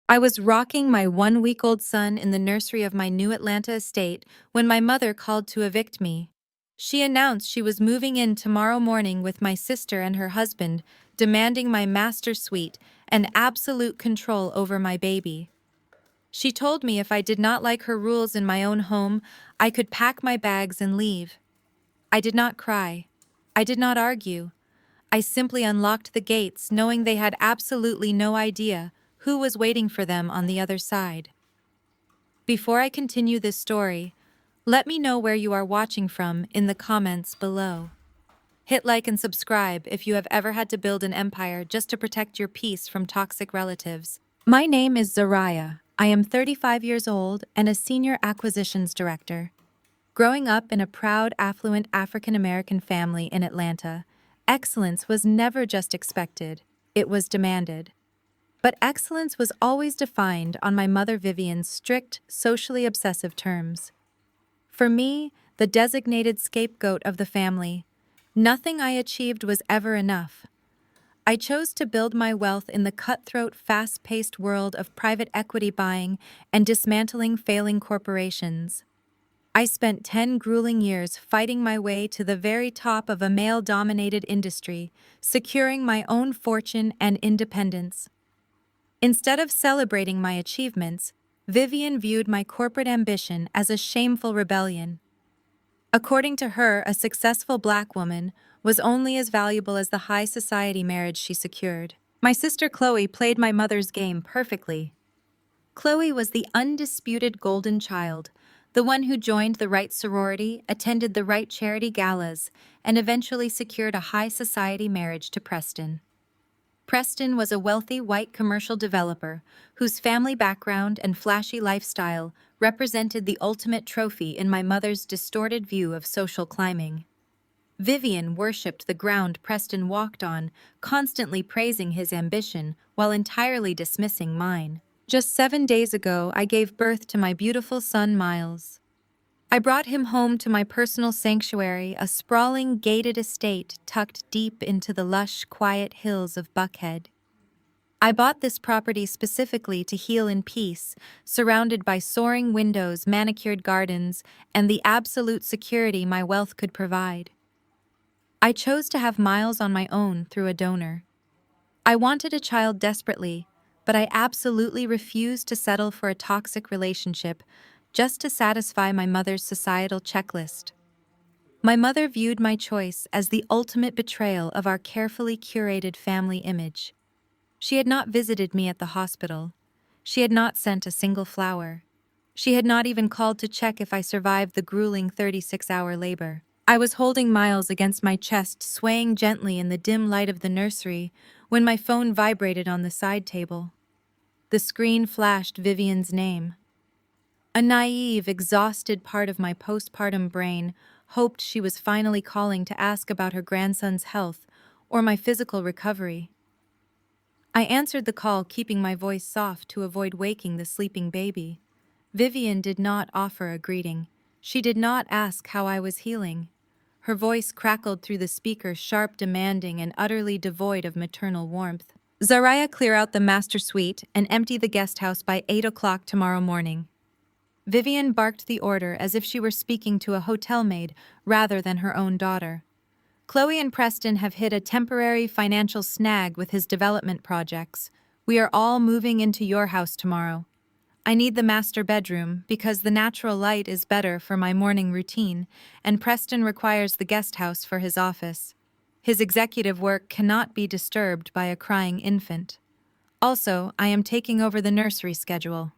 I was rocking my 1-week-old son in the nursery of my new Atlanta estate when my mother called to evict me. She announced she was moving in tomorrow morning with my sister and her husband, demanding my master suite and absolute control over my baby. She told me if I did not like her rules in my own home, I could pack my bags and leave. I did not cry. I did not argue. I simply unlocked the gates, knowing they had absolutely no idea who was waiting for them on the other side. Before I continue this story, let me know where you are watching from in the comments below. Hit like and subscribe if you have ever had to build an empire just to protect your peace from toxic relatives. My name is Zariah. I am 35 years old and a senior acquisitions director. Growing up in a proud, affluent African-American family in Atlanta, excellence was never just expected, it was demanded. But excellence was always defined on my mother Vivian's strict, socially obsessive terms. For me, the designated scapegoat of the family, nothing I achieved was ever enough. I chose to build my wealth in the cutthroat, fast-paced world of private equity buying and dismantling failing corporations. I spent 10 grueling years fighting my way to the very top of a male-dominated industry, securing my own fortune and independence. Instead of celebrating my achievements, Vivian viewed my corporate ambition as a shameful rebellion. According to her, a successful Black woman was only as valuable as the high society marriage she secured. My sister Chloe played my mother's game perfectly. Chloe was the undisputed golden child, the one who joined the right sorority, attended the right charity galas, and eventually secured a high society marriage to Preston. Preston was a wealthy white commercial developer whose family background and flashy lifestyle represented the ultimate trophy in my mother's distorted view of social climbing. Vivian worshipped the ground Preston walked on, constantly praising his ambition while entirely dismissing mine. Just 7 days ago, I gave birth to my beautiful son, Miles. I brought him home to my personal sanctuary, a sprawling, gated estate tucked deep into the lush, quiet hills of Buckhead. I bought this property specifically to heal in peace, surrounded by soaring windows, manicured gardens, and the absolute security my wealth could provide. I chose to have Miles on my own through a donor. I wanted a child desperately, but I absolutely refused to settle for a toxic relationship just to satisfy my mother's societal checklist. My mother viewed my choice as the ultimate betrayal of our carefully curated family image. She had not visited me at the hospital. She had not sent a single flower. She had not even called to check if I survived the grueling 36-hour labor. I was holding Miles against my chest, swaying gently in the dim light of the nursery, when my phone vibrated on the side table. The screen flashed Vivian's name. A naive, exhausted part of my postpartum brain hoped she was finally calling to ask about her grandson's health or my physical recovery. I answered the call, keeping my voice soft to avoid waking the sleeping baby. Vivian did not offer a greeting. She did not ask how I was healing. Her voice crackled through the speaker, sharp, demanding, and utterly devoid of maternal warmth. Zariah, clear out the master suite and empty the guest house by 8 o'clock tomorrow morning. Vivian barked the order as if she were speaking to a hotel maid rather than her own daughter. Chloe and Preston have hit a temporary financial snag with his development projects. We are all moving into your house tomorrow. I need the master bedroom because the natural light is better for my morning routine, and Preston requires the guest house for his office. His executive work cannot be disturbed by a crying infant. Also, I am taking over the nursery schedule.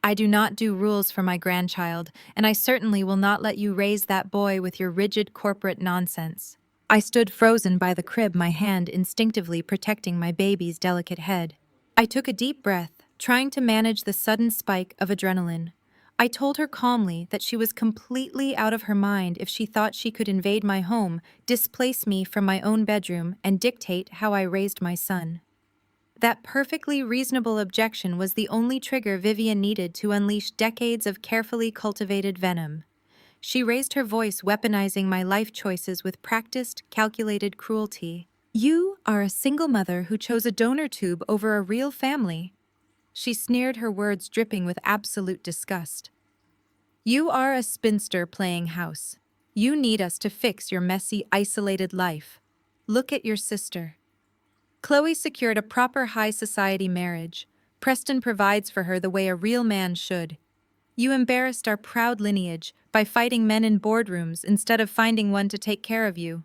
I do not do rules for my grandchild, and I certainly will not let you raise that boy with your rigid corporate nonsense. I stood frozen by the crib, my hand instinctively protecting my baby's delicate head. I took a deep breath, trying to manage the sudden spike of adrenaline. I told her calmly that she was completely out of her mind if she thought she could invade my home, displace me from my own bedroom, and dictate how I raised my son. That perfectly reasonable objection was the only trigger Vivian needed to unleash decades of carefully cultivated venom. She raised her voice, weaponizing my life choices with practiced, calculated cruelty. You are a single mother who chose a donor tube over a real family. She sneered, her words dripping with absolute disgust. You are a spinster playing house. You need us to fix your messy, isolated life. Look at your sister. Chloe secured a proper high society marriage. Preston provides for her the way a real man should. You embarrassed our proud lineage by fighting men in boardrooms instead of finding one to take care of you.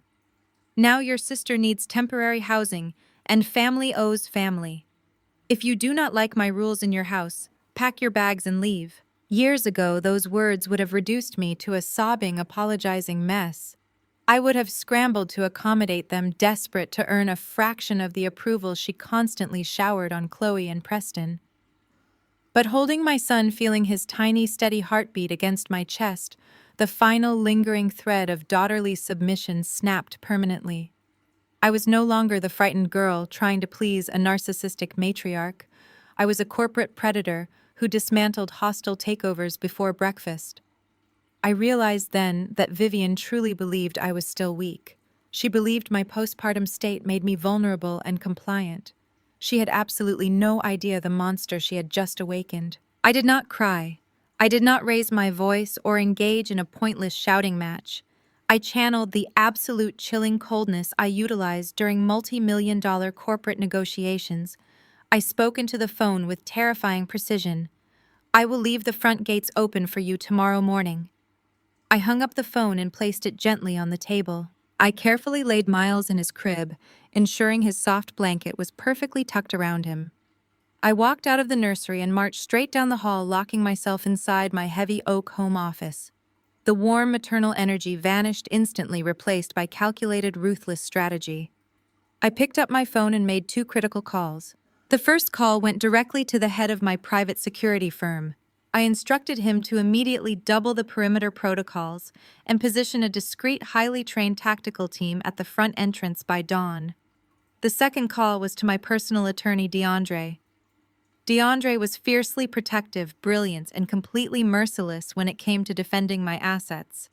Now your sister needs temporary housing, and family owes family. If you do not like my rules in your house, pack your bags and leave. Years ago, those words would have reduced me to a sobbing, apologizing mess. I would have scrambled to accommodate them, desperate to earn a fraction of the approval she constantly showered on Chloe and Preston. But holding my son, feeling his tiny, steady heartbeat against my chest, the final lingering thread of daughterly submission snapped permanently. I was no longer the frightened girl trying to please a narcissistic matriarch. I was a corporate predator who dismantled hostile takeovers before breakfast. I realized then that Vivian truly believed I was still weak. She believed my postpartum state made me vulnerable and compliant. She had absolutely no idea the monster she had just awakened. I did not cry. I did not raise my voice or engage in a pointless shouting match. I channeled the absolute chilling coldness I utilized during multi-million-dollar corporate negotiations. I spoke into the phone with terrifying precision. I will leave the front gates open for you tomorrow morning. I hung up the phone and placed it gently on the table. I carefully laid Miles in his crib, ensuring his soft blanket was perfectly tucked around him. I walked out of the nursery and marched straight down the hall, locking myself inside my heavy oak home office. The warm maternal energy vanished instantly, replaced by calculated, ruthless strategy. I picked up my phone and made two critical calls. The first call went directly to the head of my private security firm. I instructed him to immediately double the perimeter protocols and position a discreet, highly trained tactical team at the front entrance by dawn. The second call was to my personal attorney, DeAndre. DeAndre was fiercely protective, brilliant, and completely merciless when it came to defending my assets.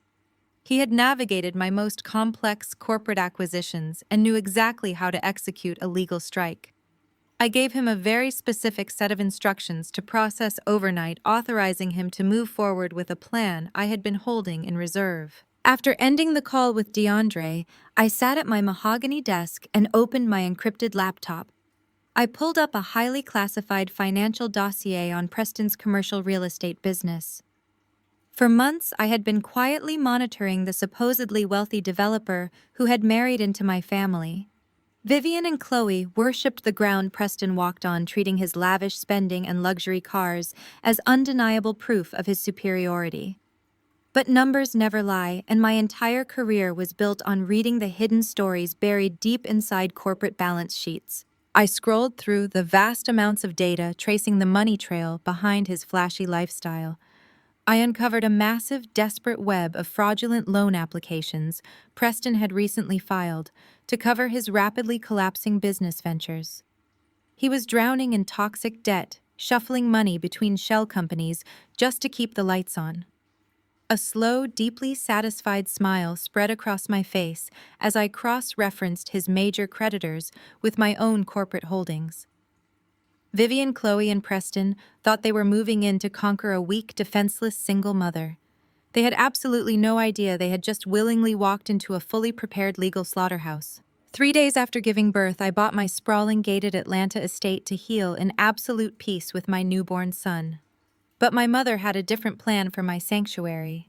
He had navigated my most complex corporate acquisitions and knew exactly how to execute a legal strike. I gave him a very specific set of instructions to process overnight, authorizing him to move forward with a plan I had been holding in reserve. After ending the call with DeAndre, I sat at my mahogany desk and opened my encrypted laptop. I pulled up a highly classified financial dossier on Preston's commercial real estate business. For months, I had been quietly monitoring the supposedly wealthy developer who had married into my family. Vivian and Chloe worshipped the ground Preston walked on, treating his lavish spending and luxury cars as undeniable proof of his superiority. But numbers never lie, and my entire career was built on reading the hidden stories buried deep inside corporate balance sheets. I scrolled through the vast amounts of data tracing the money trail behind his flashy lifestyle. I uncovered a massive, desperate web of fraudulent loan applications Preston had recently filed to cover his rapidly collapsing business ventures. He was drowning in toxic debt, shuffling money between shell companies just to keep the lights on. A slow, deeply satisfied smile spread across my face as I cross-referenced his major creditors with my own corporate holdings. Vivian, Chloe, and Preston thought they were moving in to conquer a weak, defenseless single mother. They had absolutely no idea they had just willingly walked into a fully prepared legal slaughterhouse. 3 days after giving birth, I bought my sprawling, gated Atlanta estate to heal in absolute peace with my newborn son. But my mother had a different plan for my sanctuary.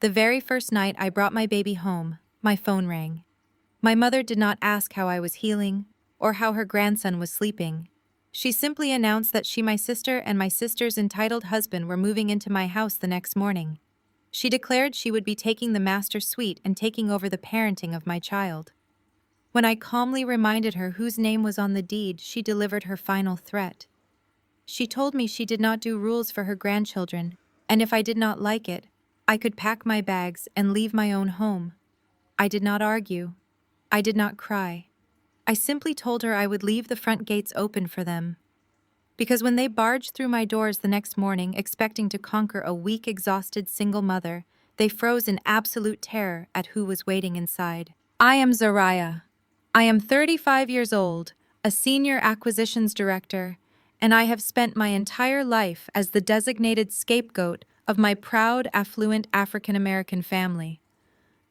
The very first night I brought my baby home, my phone rang. My mother did not ask how I was healing or how her grandson was sleeping. She simply announced that she, my sister, and my sister's entitled husband were moving into my house the next morning. She declared she would be taking the master suite and taking over the parenting of my child. When I calmly reminded her whose name was on the deed, she delivered her final threat. She told me she did not do rules for her grandchildren, and if I did not like it, I could pack my bags and leave my own home. I did not argue. I did not cry. I simply told her I would leave the front gates open for them. Because when they barged through my doors the next morning, expecting to conquer a weak, exhausted single mother, they froze in absolute terror at who was waiting inside. I am Zariah. I am 35 years old, a senior acquisitions director, and I have spent my entire life as the designated scapegoat of my proud, affluent African American family.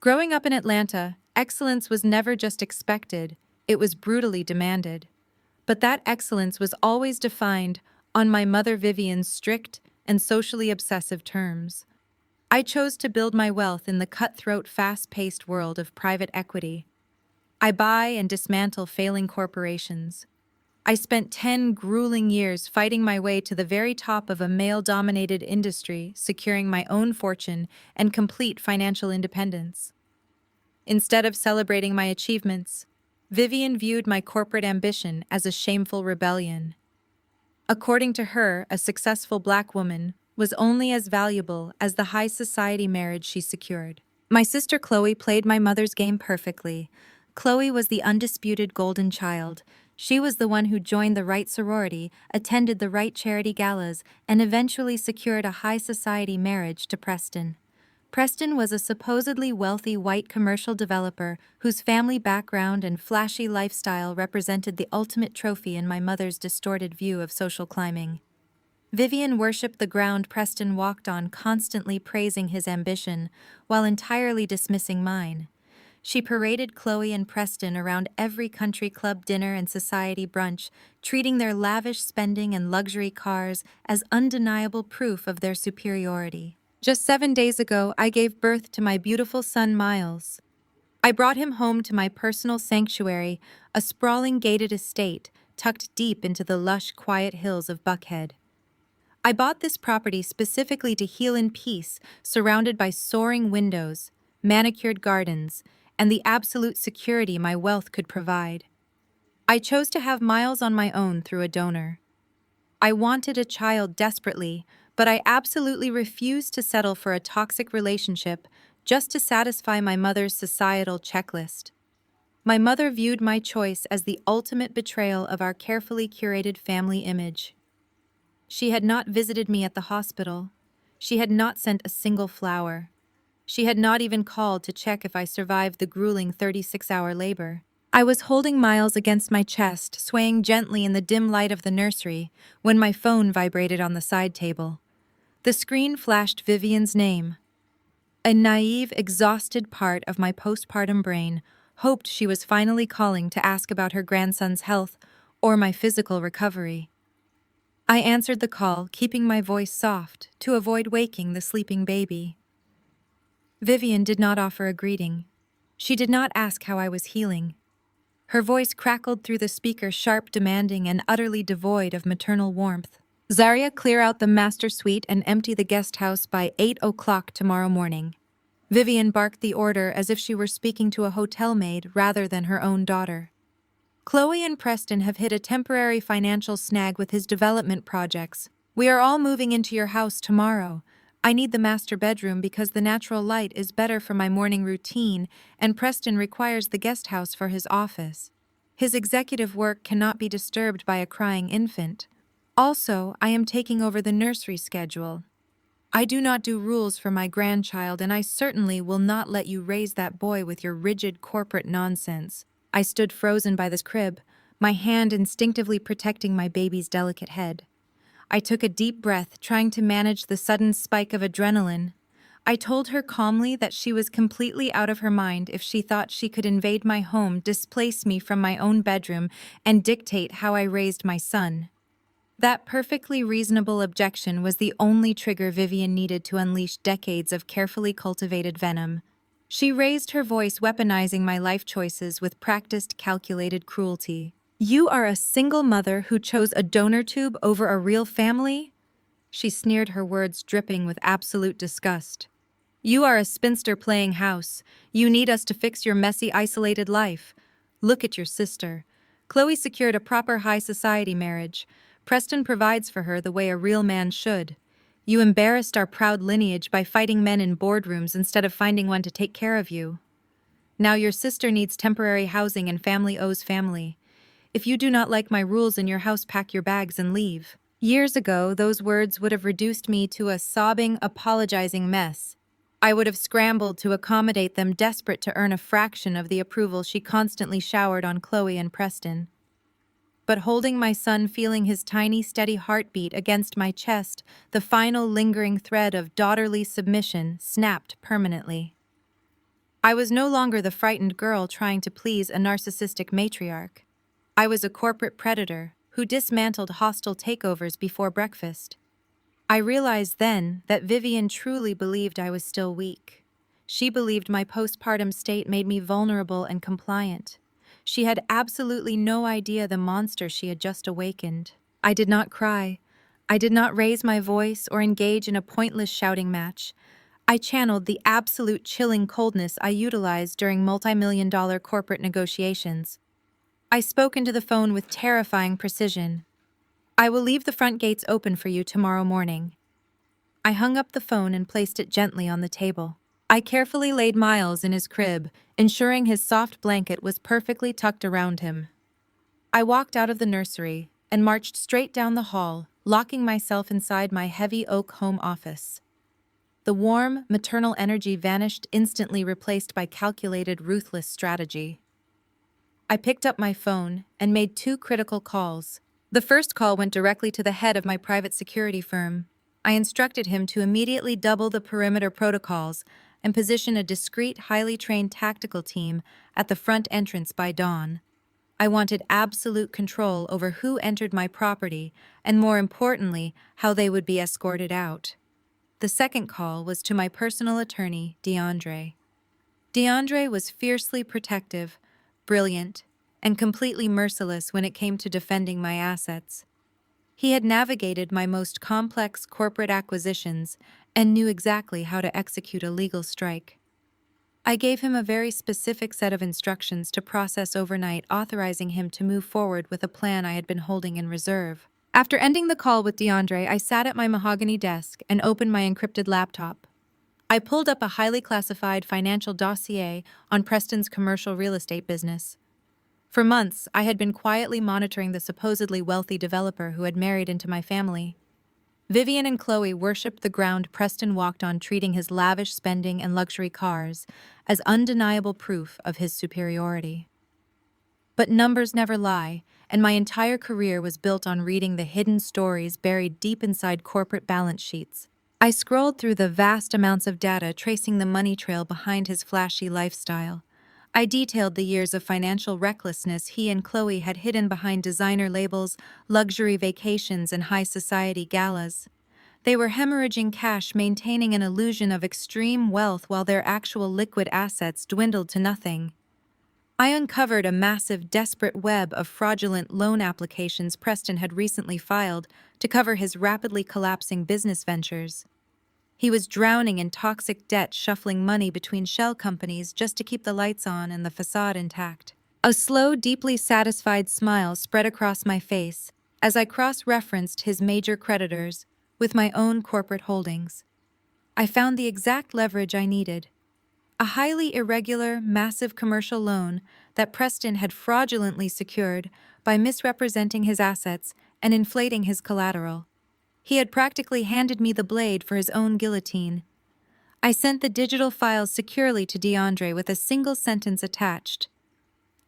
Growing up in Atlanta, excellence was never just expected, it was brutally demanded. But that excellence was always defined on my mother Vivian's strict and socially obsessive terms. I chose to build my wealth in the cutthroat, fast-paced world of private equity. I buy and dismantle failing corporations. I spent 10 grueling years fighting my way to the very top of a male-dominated industry, securing my own fortune and complete financial independence. Instead of celebrating my achievements, Vivian viewed my corporate ambition as a shameful rebellion. According to her, a successful black woman was only as valuable as the high society marriage she secured. My sister Chloe played my mother's game perfectly. Chloe was the undisputed golden child. She was the one who joined the right sorority, attended the right charity galas, and eventually secured a high society marriage to Preston. Preston was a supposedly wealthy white commercial developer whose family background and flashy lifestyle represented the ultimate trophy in my mother's distorted view of social climbing. Vivian worshipped the ground Preston walked on, constantly praising his ambition, while entirely dismissing mine. She paraded Chloe and Preston around every country club dinner and society brunch, treating their lavish spending and luxury cars as undeniable proof of their superiority. Just 7 days ago, I gave birth to my beautiful son, Miles. I brought him home to my personal sanctuary, a sprawling gated estate tucked deep into the lush, quiet hills of Buckhead. I bought this property specifically to heal in peace, surrounded by soaring windows, manicured gardens, and the absolute security my wealth could provide. I chose to have Miles on my own through a donor. I wanted a child desperately, but I absolutely refused to settle for a toxic relationship just to satisfy my mother's societal checklist. My mother viewed my choice as the ultimate betrayal of our carefully curated family image. She had not visited me at the hospital. She had not sent a single flower. She had not even called to check if I survived the grueling 36-hour labor. I was holding Miles against my chest, swaying gently in the dim light of the nursery, when my phone vibrated on the side table. The screen flashed Vivian's name. A naive, exhausted part of my postpartum brain hoped she was finally calling to ask about her grandson's health or my physical recovery. I answered the call, keeping my voice soft to avoid waking the sleeping baby. Vivian did not offer a greeting. She did not ask how I was healing. Her voice crackled through the speaker, sharp, demanding, and utterly devoid of maternal warmth. Zaria, clear out the master suite and empty the guest house by 8 o'clock tomorrow morning. Vivian barked the order as if she were speaking to a hotel maid rather than her own daughter. Chloe and Preston have hit a temporary financial snag with his development projects. We are all moving into your house tomorrow. I need the master bedroom because the natural light is better for my morning routine, and Preston requires the guest house for his office. His executive work cannot be disturbed by a crying infant. Also, I am taking over the nursery schedule. I do not do rules for my grandchild, and I certainly will not let you raise that boy with your rigid corporate nonsense. I stood frozen by this crib, my hand instinctively protecting my baby's delicate head. I took a deep breath, trying to manage the sudden spike of adrenaline. I told her calmly that she was completely out of her mind if she thought she could invade my home, displace me from my own bedroom, and dictate how I raised my son. That perfectly reasonable objection was the only trigger Vivian needed to unleash decades of carefully cultivated venom. She raised her voice, weaponizing my life choices with practiced, calculated cruelty. "You are a single mother who chose a donor tube over a real family?" She sneered, her words dripping with absolute disgust. "You are a spinster playing house. You need us to fix your messy, isolated life. Look at your sister. Chloe secured a proper high society marriage. Preston provides for her the way a real man should. You embarrassed our proud lineage by fighting men in boardrooms instead of finding one to take care of you. Now your sister needs temporary housing and family owes family. If you do not like my rules in your house, pack your bags and leave." Years ago, those words would have reduced me to a sobbing, apologizing mess. I would have scrambled to accommodate them, desperate to earn a fraction of the approval she constantly showered on Chloe and Preston. But holding my son, feeling his tiny, steady heartbeat against my chest, the final lingering thread of daughterly submission snapped permanently. I was no longer the frightened girl trying to please a narcissistic matriarch. I was a corporate predator who dismantled hostile takeovers before breakfast. I realized then that Vivian truly believed I was still weak. She believed my postpartum state made me vulnerable and compliant. She had absolutely no idea the monster she had just awakened. I did not cry. I did not raise my voice or engage in a pointless shouting match. I channeled the absolute chilling coldness I utilized during multi-million-dollar corporate negotiations. I spoke into the phone with terrifying precision. "I will leave the front gates open for you tomorrow morning." I hung up the phone and placed it gently on the table. I carefully laid Miles in his crib, ensuring his soft blanket was perfectly tucked around him. I walked out of the nursery and marched straight down the hall, locking myself inside my heavy oak home office. The warm, maternal energy vanished, instantly replaced by calculated, ruthless strategy. I picked up my phone and made two critical calls. The first call went directly to the head of my private security firm. I instructed him to immediately double the perimeter protocols and position a discreet, highly trained tactical team at the front entrance by dawn. I wanted absolute control over who entered my property and, more importantly, how they would be escorted out. The second call was to my personal attorney, DeAndre. DeAndre was fiercely protective, brilliant, and completely merciless when it came to defending my assets. He had navigated my most complex corporate acquisitions and knew exactly how to execute a legal strike. I gave him a very specific set of instructions to process overnight, authorizing him to move forward with a plan I had been holding in reserve. After ending the call with DeAndre, I sat at my mahogany desk and opened my encrypted laptop. I pulled up a highly classified financial dossier on Preston's commercial real estate business. For months, I had been quietly monitoring the supposedly wealthy developer who had married into my family. Vivian and Chloe worshipped the ground Preston walked on, treating his lavish spending and luxury cars as undeniable proof of his superiority. But numbers never lie, and my entire career was built on reading the hidden stories buried deep inside corporate balance sheets. I scrolled through the vast amounts of data tracing the money trail behind his flashy lifestyle. I detailed the years of financial recklessness he and Chloe had hidden behind designer labels, luxury vacations, and high society galas. They were hemorrhaging cash, maintaining an illusion of extreme wealth while their actual liquid assets dwindled to nothing. I uncovered a massive, desperate web of fraudulent loan applications Preston had recently filed to cover his rapidly collapsing business ventures. He was drowning in toxic debt, shuffling money between shell companies just to keep the lights on and the facade intact. A slow, deeply satisfied smile spread across my face as I cross-referenced his major creditors with my own corporate holdings. I found the exact leverage I needed. A highly irregular, massive commercial loan that Preston had fraudulently secured by misrepresenting his assets and inflating his collateral. He had practically handed me the blade for his own guillotine. I sent the digital files securely to DeAndre with a single sentence attached: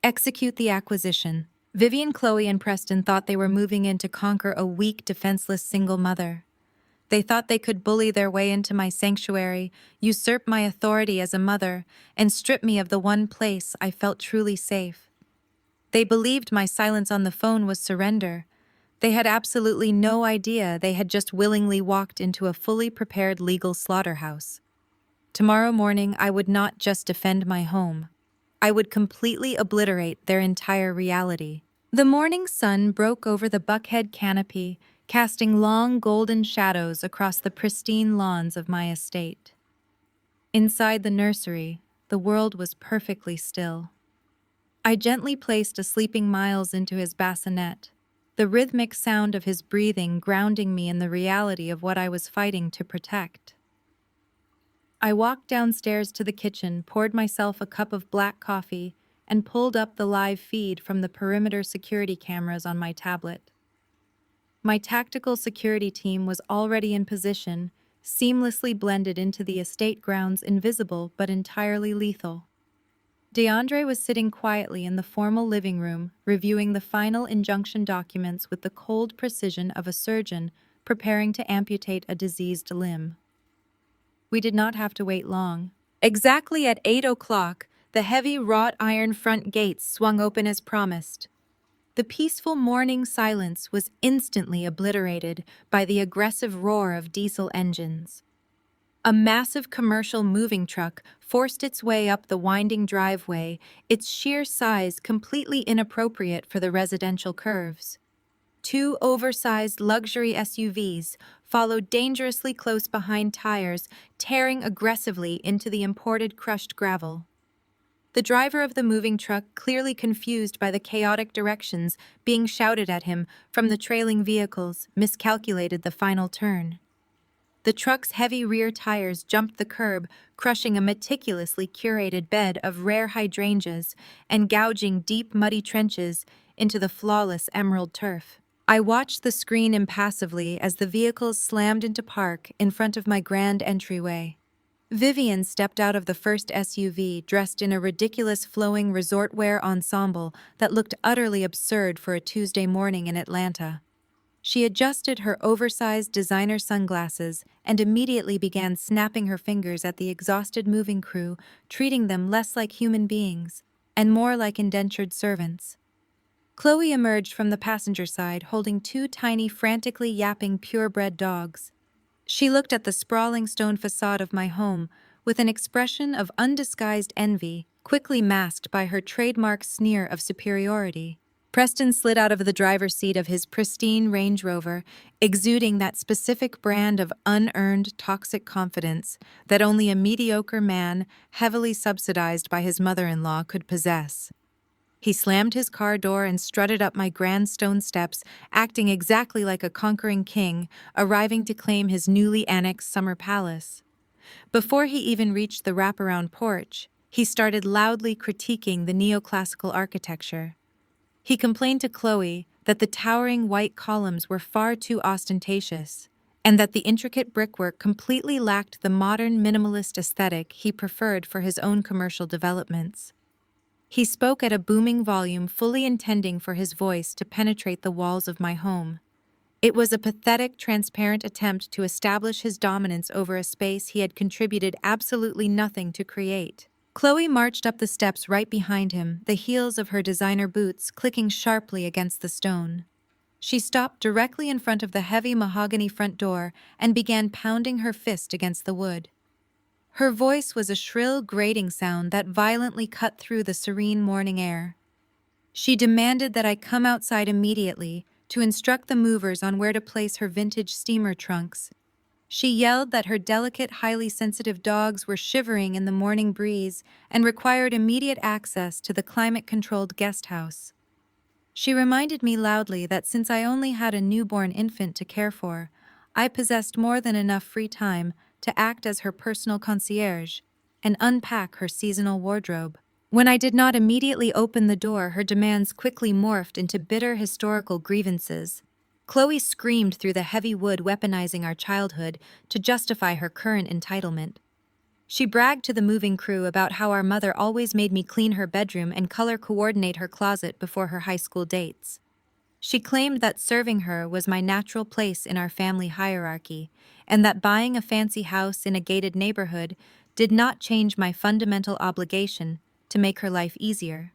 "Execute the acquisition." Vivian, Chloe, and Preston thought they were moving in to conquer a weak, defenseless single mother. They thought they could bully their way into my sanctuary, usurp my authority as a mother, and strip me of the one place I felt truly safe. They believed my silence on the phone was surrender. They had absolutely no idea they had just willingly walked into a fully prepared legal slaughterhouse. Tomorrow morning, I would not just defend my home. I would completely obliterate their entire reality. The morning sun broke over the buckhead canopy, casting long golden shadows across the pristine lawns of my estate. Inside the nursery, the world was perfectly still. I gently placed a sleeping Miles into his bassinet, the rhythmic sound of his breathing grounding me in the reality of what I was fighting to protect. I walked downstairs to the kitchen, poured myself a cup of black coffee, and pulled up the live feed from the perimeter security cameras on my tablet. My tactical security team was already in position, seamlessly blended into the estate grounds, invisible but entirely lethal. DeAndre was sitting quietly in the formal living room, reviewing the final injunction documents with the cold precision of a surgeon preparing to amputate a diseased limb. We did not have to wait long. Exactly at 8 o'clock, the heavy wrought iron front gates swung open as promised. The peaceful morning silence was instantly obliterated by the aggressive roar of diesel engines. A massive commercial moving truck forced its way up the winding driveway, its sheer size completely inappropriate for the residential curves. Two oversized luxury SUVs followed dangerously close behind tires, tearing aggressively into the imported crushed gravel. The driver of the moving truck, clearly confused by the chaotic directions being shouted at him from the trailing vehicles, miscalculated the final turn. The truck's heavy rear tires jumped the curb, crushing a meticulously curated bed of rare hydrangeas and gouging deep, muddy trenches into the flawless emerald turf. I watched the screen impassively as the vehicles slammed into park in front of my grand entryway. Vivian stepped out of the first SUV dressed in a ridiculous flowing resort wear ensemble that looked utterly absurd for a Tuesday morning in Atlanta. She adjusted her oversized designer sunglasses and immediately began snapping her fingers at the exhausted moving crew, treating them less like human beings and more like indentured servants. Chloe emerged from the passenger side holding two tiny, frantically yapping purebred dogs. She looked at the sprawling stone facade of my home with an expression of undisguised envy, quickly masked by her trademark sneer of superiority. Preston slid out of the driver's seat of his pristine Range Rover, exuding that specific brand of unearned toxic confidence that only a mediocre man, heavily subsidized by his mother-in-law, could possess. He slammed his car door and strutted up my grand stone steps, acting exactly like a conquering king, arriving to claim his newly annexed summer palace. Before he even reached the wraparound porch, he started loudly critiquing the neoclassical architecture. He complained to Chloe that the towering white columns were far too ostentatious, and that the intricate brickwork completely lacked the modern minimalist aesthetic he preferred for his own commercial developments. He spoke at a booming volume, fully intending for his voice to penetrate the walls of my home. It was a pathetic, transparent attempt to establish his dominance over a space he had contributed absolutely nothing to create. Chloe marched up the steps right behind him, the heels of her designer boots clicking sharply against the stone. She stopped directly in front of the heavy mahogany front door and began pounding her fist against the wood. Her voice was a shrill, grating sound that violently cut through the serene morning air. She demanded that I come outside immediately to instruct the movers on where to place her vintage steamer trunks. She yelled that her delicate, highly sensitive dogs were shivering in the morning breeze and required immediate access to the climate-controlled guest house. She reminded me loudly that since I only had a newborn infant to care for, I possessed more than enough free time to act as her personal concierge and unpack her seasonal wardrobe. When I did not immediately open the door, her demands quickly morphed into bitter historical grievances. Chloe screamed through the heavy wood, weaponizing our childhood to justify her current entitlement. She bragged to the moving crew about how our mother always made me clean her bedroom and color coordinate her closet before her high school dates. She claimed that serving her was my natural place in our family hierarchy, and that buying a fancy house in a gated neighborhood did not change my fundamental obligation to make her life easier.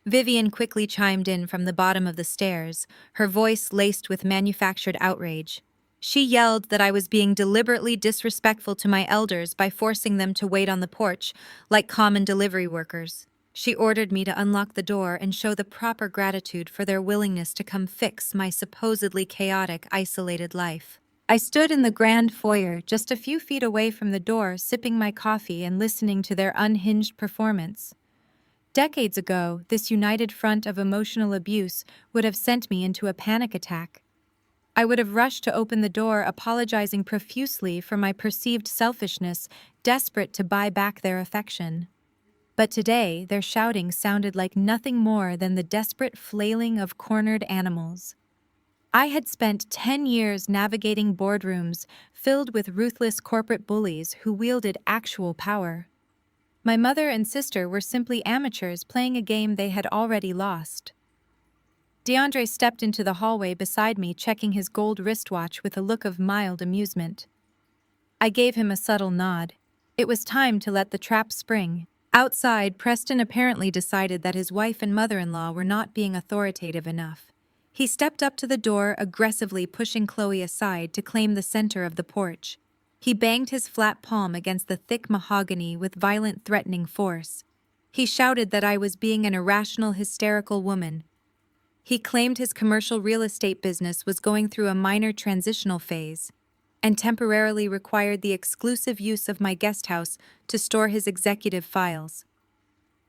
Vivian quickly chimed in from the bottom of the stairs, her voice laced with manufactured outrage. She yelled that I was being deliberately disrespectful to my elders by forcing them to wait on the porch like common delivery workers. She ordered me to unlock the door and show the proper gratitude for their willingness to come fix my supposedly chaotic, isolated life. I stood in the grand foyer, just a few feet away from the door, sipping my coffee and listening to their unhinged performance. Decades ago, this united front of emotional abuse would have sent me into a panic attack. I would have rushed to open the door, apologizing profusely for my perceived selfishness, desperate to buy back their affection. But today, their shouting sounded like nothing more than the desperate flailing of cornered animals. I had spent 10 years navigating boardrooms filled with ruthless corporate bullies who wielded actual power. My mother and sister were simply amateurs playing a game they had already lost. DeAndre stepped into the hallway beside me, checking his gold wristwatch with a look of mild amusement. I gave him a subtle nod. It was time to let the trap spring. Outside, Preston apparently decided that his wife and mother-in-law were not being authoritative enough. He stepped up to the door, aggressively pushing Chloe aside to claim the center of the porch. He banged his flat palm against the thick mahogany with violent, threatening force. He shouted that I was being an irrational, hysterical woman. He claimed his commercial real estate business was going through a minor transitional phase and temporarily required the exclusive use of my guest house to store his executive files.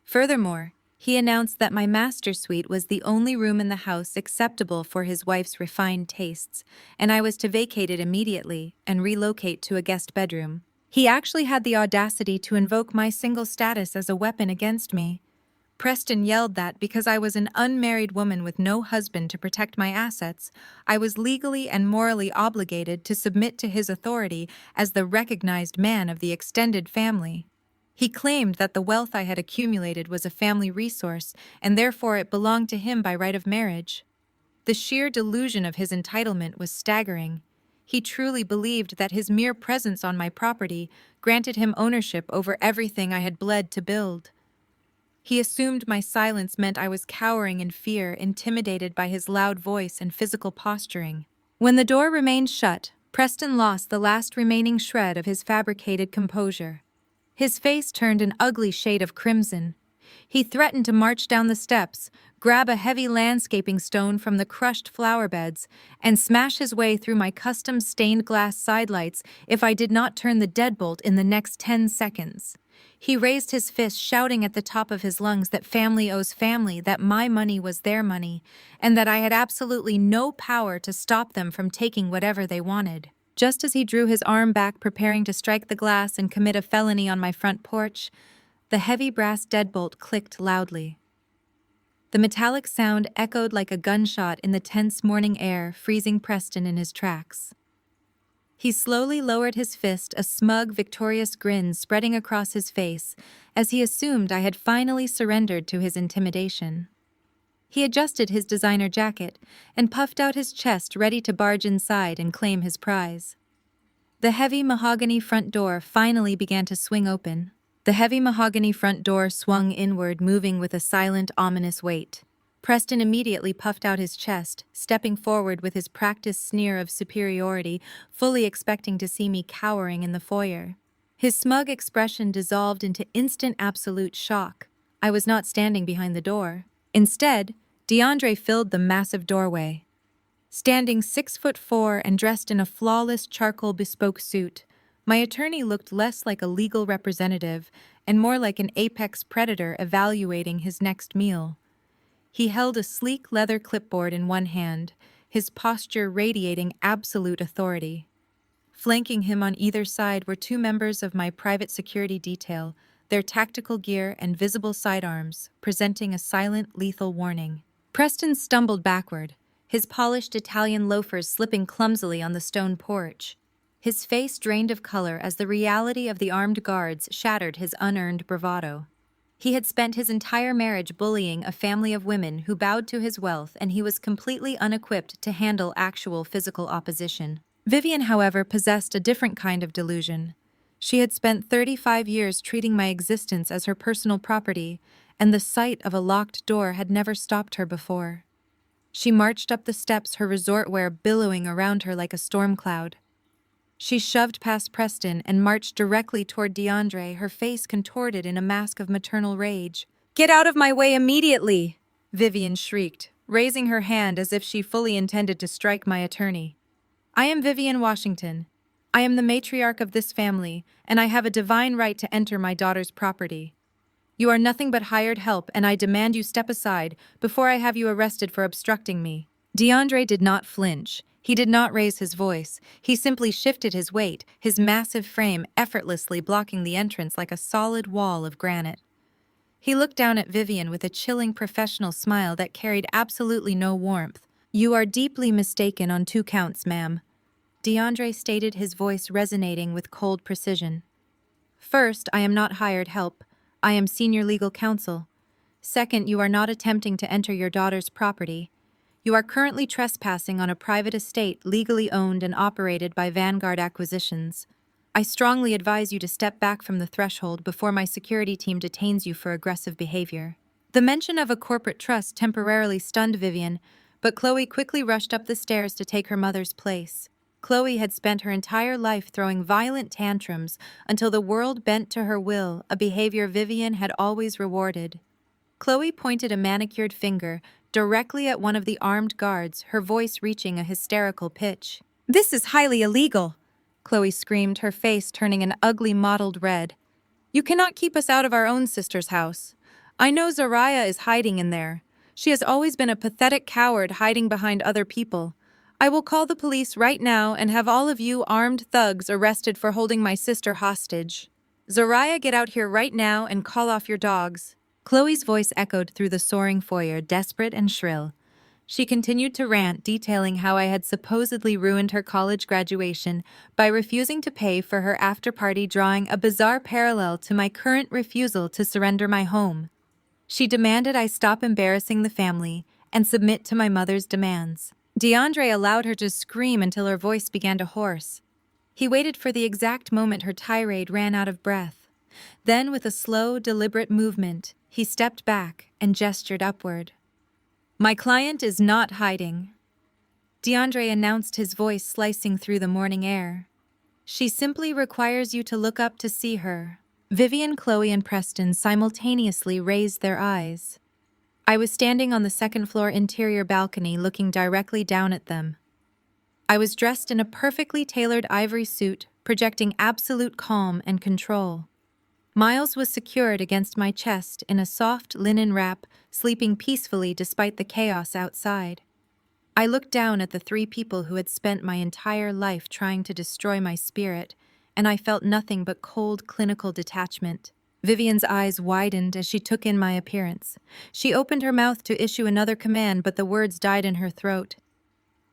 Furthermore, he announced that my master suite was the only room in the house acceptable for his wife's refined tastes, and I was to vacate it immediately and relocate to a guest bedroom. He actually had the audacity to invoke my single status as a weapon against me. Preston yelled that because I was an unmarried woman with no husband to protect my assets, I was legally and morally obligated to submit to his authority as the recognized man of the extended family. He claimed that the wealth I had accumulated was a family resource, and therefore it belonged to him by right of marriage. The sheer delusion of his entitlement was staggering. He truly believed that his mere presence on my property granted him ownership over everything I had bled to build. He assumed my silence meant I was cowering in fear, intimidated by his loud voice and physical posturing. When the door remained shut, Preston lost the last remaining shred of his fabricated composure. His face turned an ugly shade of crimson. He threatened to march down the steps, grab a heavy landscaping stone from the crushed flower beds, and smash his way through my custom stained glass sidelights if I did not turn the deadbolt in the next 10 seconds. He raised his fist, shouting at the top of his lungs that family owes family, that my money was their money, and that I had absolutely no power to stop them from taking whatever they wanted. Just as he drew his arm back, preparing to strike the glass and commit a felony on my front porch, the heavy brass deadbolt clicked loudly. The metallic sound echoed like a gunshot in the tense morning air, freezing Preston in his tracks. He slowly lowered his fist, a smug, victorious grin spreading across his face, as he assumed I had finally surrendered to his intimidation. He adjusted his designer jacket and puffed out his chest, ready to barge inside and claim his prize. The heavy mahogany front door finally began to swing open. The heavy mahogany front door swung inward, moving with a silent, ominous weight. Preston immediately puffed out his chest, stepping forward with his practiced sneer of superiority, fully expecting to see me cowering in the foyer. His smug expression dissolved into instant absolute shock. I was not standing behind the door. Instead, DeAndre filled the massive doorway. Standing 6'4" and dressed in a flawless charcoal bespoke suit, my attorney looked less like a legal representative and more like an apex predator evaluating his next meal. He held a sleek leather clipboard in one hand, his posture radiating absolute authority. Flanking him on either side were two members of my private security detail, their tactical gear and visible sidearms, presenting a silent, lethal warning. Preston stumbled backward, his polished Italian loafers slipping clumsily on the stone porch. His face drained of color as the reality of the armed guards shattered his unearned bravado. He had spent his entire marriage bullying a family of women who bowed to his wealth, and he was completely unequipped to handle actual physical opposition. Vivian, however, possessed a different kind of delusion. She had spent 35 years treating my existence as her personal property, and the sight of a locked door had never stopped her before. She marched up the steps, her resort wear billowing around her like a storm cloud. She shoved past Preston and marched directly toward DeAndre, her face contorted in a mask of maternal rage. "Get out of my way immediately!" Vivian shrieked, raising her hand as if she fully intended to strike my attorney. "I am Vivian Washington. I am the matriarch of this family, and I have a divine right to enter my daughter's property. You are nothing but hired help, and I demand you step aside before I have you arrested for obstructing me." DeAndre did not flinch. He did not raise his voice. He simply shifted his weight, his massive frame effortlessly blocking the entrance like a solid wall of granite. He looked down at Vivian with a chilling professional smile that carried absolutely no warmth. "You are deeply mistaken on 2 counts, ma'am," DeAndre stated, his voice resonating with cold precision. "First, I am not hired help. I am senior legal counsel. Second, you are not attempting to enter your daughter's property. You are currently trespassing on a private estate legally owned and operated by Vanguard Acquisitions. I strongly advise you to step back from the threshold before my security team detains you for aggressive behavior. The mention of a corporate trust temporarily stunned Vivian, but Chloe quickly rushed up the stairs to take her mother's place. Chloe had spent her entire life throwing violent tantrums until the world bent to her will, a behavior Vivian had always rewarded. Chloe pointed a manicured finger directly at one of the armed guards, her voice reaching a hysterical pitch. "This is highly illegal!" Chloe screamed, her face turning an ugly mottled red. "You cannot keep us out of our own sister's house. I know Zariah is hiding in there. She has always been a pathetic coward hiding behind other people. I will call the police right now and have all of you armed thugs arrested for holding my sister hostage. Zariah, get out here right now and call off your dogs." Chloe's voice echoed through the soaring foyer, desperate and shrill. She continued to rant, detailing how I had supposedly ruined her college graduation by refusing to pay for her after-party, drawing a bizarre parallel to my current refusal to surrender my home. She demanded I stop embarrassing the family and submit to my mother's demands. DeAndre allowed her to scream until her voice began to hoarse. He waited for the exact moment her tirade ran out of breath. Then, with a slow, deliberate movement, he stepped back and gestured upward. "My client is not hiding," DeAndre announced, his voice slicing through the morning air. "She simply requires you to look up to see her." Vivian, Chloe, and Preston simultaneously raised their eyes. I was standing on the second-floor interior balcony looking directly down at them. I was dressed in a perfectly tailored ivory suit, projecting absolute calm and control. Miles was secured against my chest in a soft linen wrap, sleeping peacefully despite the chaos outside. I looked down at the three people who had spent my entire life trying to destroy my spirit, and I felt nothing but cold, clinical detachment. Vivian's eyes widened as she took in my appearance. She opened her mouth to issue another command, but the words died in her throat.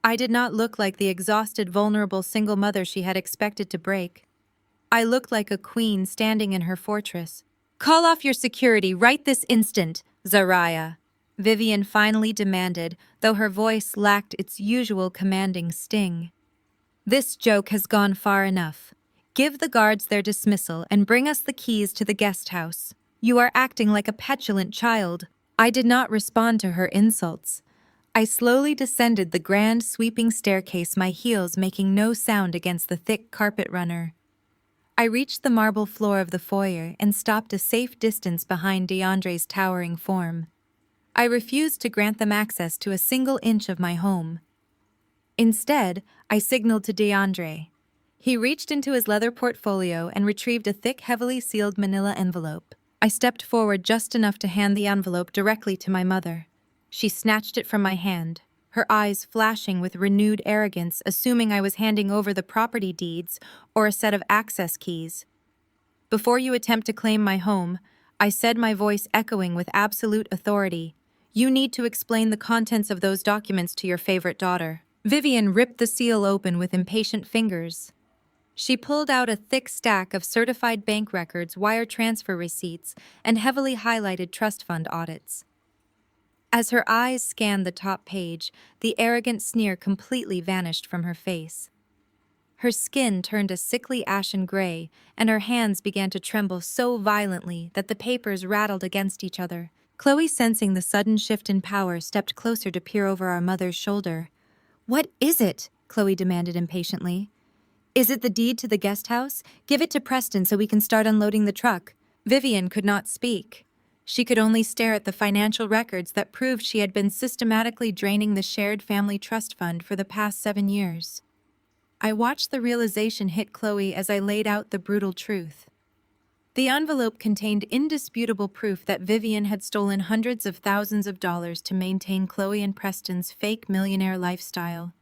I did not look like the exhausted, vulnerable single mother she had expected to break. I looked like a queen standing in her fortress. "Call off your security right this instant, Zariah," Vivian finally demanded, though her voice lacked its usual commanding sting. "This joke has gone far enough. Give the guards their dismissal and bring us the keys to the guest house. You are acting like a petulant child." I did not respond to her insults. I slowly descended the grand, sweeping staircase, my heels making no sound against the thick carpet runner. I reached the marble floor of the foyer and stopped a safe distance behind DeAndre's towering form. I refused to grant them access to a single inch of my home. Instead, I signaled to DeAndre. He reached into his leather portfolio and retrieved a thick, heavily sealed manila envelope. I stepped forward just enough to hand the envelope directly to my mother. She snatched it from my hand, her eyes flashing with renewed arrogance, assuming I was handing over the property deeds or a set of access keys. "Before you attempt to claim my home," I said, my voice echoing with absolute authority, "you need to explain the contents of those documents to your favorite daughter." Vivian ripped the seal open with impatient fingers. She pulled out a thick stack of certified bank records, wire transfer receipts, and heavily highlighted trust fund audits. As her eyes scanned the top page, the arrogant sneer completely vanished from her face. Her skin turned a sickly ashen gray, and her hands began to tremble so violently that the papers rattled against each other. Chloe, sensing the sudden shift in power, stepped closer to peer over our mother's shoulder. "What is it?" Chloe demanded impatiently. "Is it the deed to the guest house? Give it to Preston so we can start unloading the truck." Vivian could not speak. She could only stare at the financial records that proved she had been systematically draining the shared family trust fund for the past 7 years. I watched the realization hit Chloe as I laid out the brutal truth. The envelope contained indisputable proof that Vivian had stolen hundreds of thousands of dollars to maintain Chloe and Preston's fake millionaire lifestyle.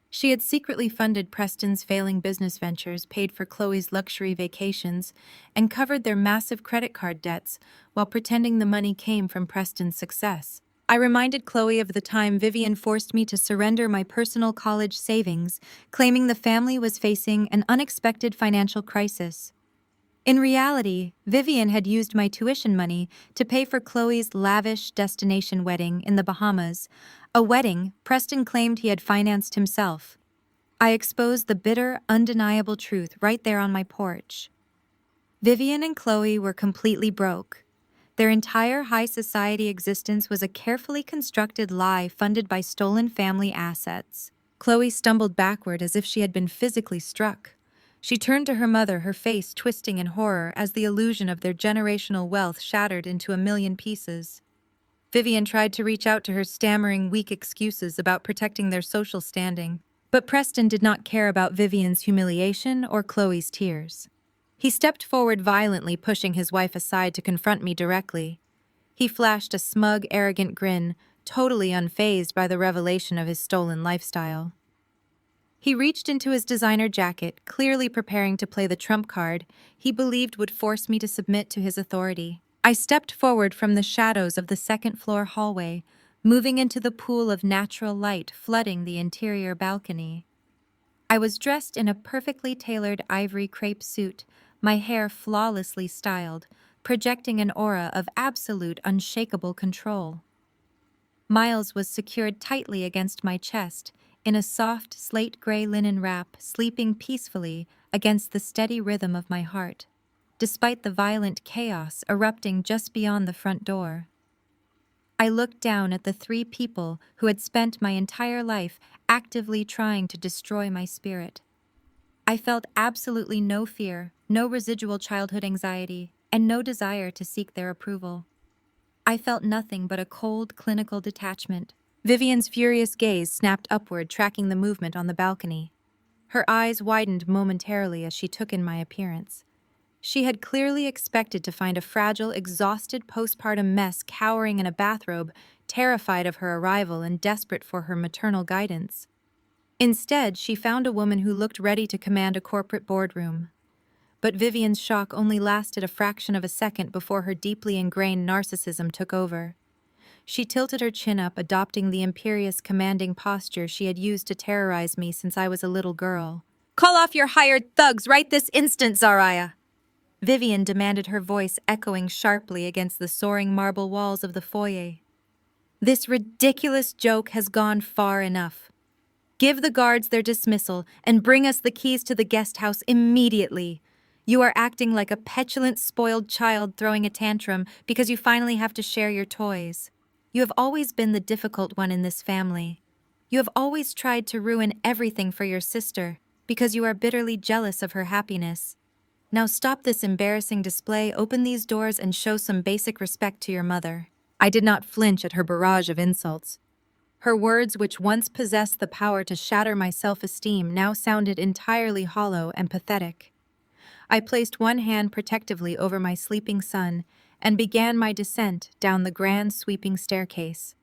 She had secretly funded Preston's failing business ventures, paid for Chloe's luxury vacations, and covered their massive credit card debts while pretending the money came from Preston's success. I reminded Chloe of the time Vivian forced me to surrender my personal college savings, claiming the family was facing an unexpected financial crisis. In reality, Vivian had used my tuition money to pay for Chloe's lavish destination wedding in the Bahamas, a wedding Preston claimed he had financed himself. I exposed the bitter, undeniable truth right there on my porch. Vivian and Chloe were completely broke. Their entire high society existence was a carefully constructed lie funded by stolen family assets. Chloe stumbled backward as if she had been physically struck. She turned to her mother, her face twisting in horror as the illusion of their generational wealth shattered into a million pieces. Vivian tried to reach out to her, stammering weak excuses about protecting their social standing. But Preston did not care about Vivian's humiliation or Chloe's tears. He stepped forward violently, pushing his wife aside to confront me directly. He flashed a smug, arrogant grin, totally unfazed by the revelation of his stolen lifestyle. He reached into his designer jacket, clearly preparing to play the trump card he believed would force me to submit to his authority. I stepped forward from the shadows of the second-floor hallway, moving into the pool of natural light flooding the interior balcony. I was dressed in a perfectly tailored ivory crepe suit, my hair flawlessly styled, projecting an aura of absolute unshakable control. Miles was secured tightly against my chest, in a soft slate-gray linen wrap, sleeping peacefully against the steady rhythm of my heart, despite the violent chaos erupting just beyond the front door. I looked down at the three people who had spent my entire life actively trying to destroy my spirit. I felt absolutely no fear, no residual childhood anxiety, and no desire to seek their approval. I felt nothing but a cold, clinical detachment. Vivian's furious gaze snapped upward, tracking the movement on the balcony. Her eyes widened momentarily as she took in my appearance. She had clearly expected to find a fragile, exhausted postpartum mess cowering in a bathrobe, terrified of her arrival and desperate for her maternal guidance. Instead, she found a woman who looked ready to command a corporate boardroom. But Vivian's shock only lasted a fraction of a second before her deeply ingrained narcissism took over. She tilted her chin up, adopting the imperious, commanding posture she had used to terrorize me since I was a little girl. "Call off your hired thugs right this instant, Zariah!" Vivian demanded, her voice echoing sharply against the soaring marble walls of the foyer. "This ridiculous joke has gone far enough. Give the guards their dismissal and bring us the keys to the guest house immediately. You are acting like a petulant, spoiled child throwing a tantrum because you finally have to share your toys. You have always been the difficult one in this family. You have always tried to ruin everything for your sister because you are bitterly jealous of her happiness. Now stop this embarrassing display, open these doors, and show some basic respect to your mother." I did not flinch at her barrage of insults. Her words, which once possessed the power to shatter my self-esteem, now sounded entirely hollow and pathetic. I placed one hand protectively over my sleeping son and began my descent down the grand sweeping staircase.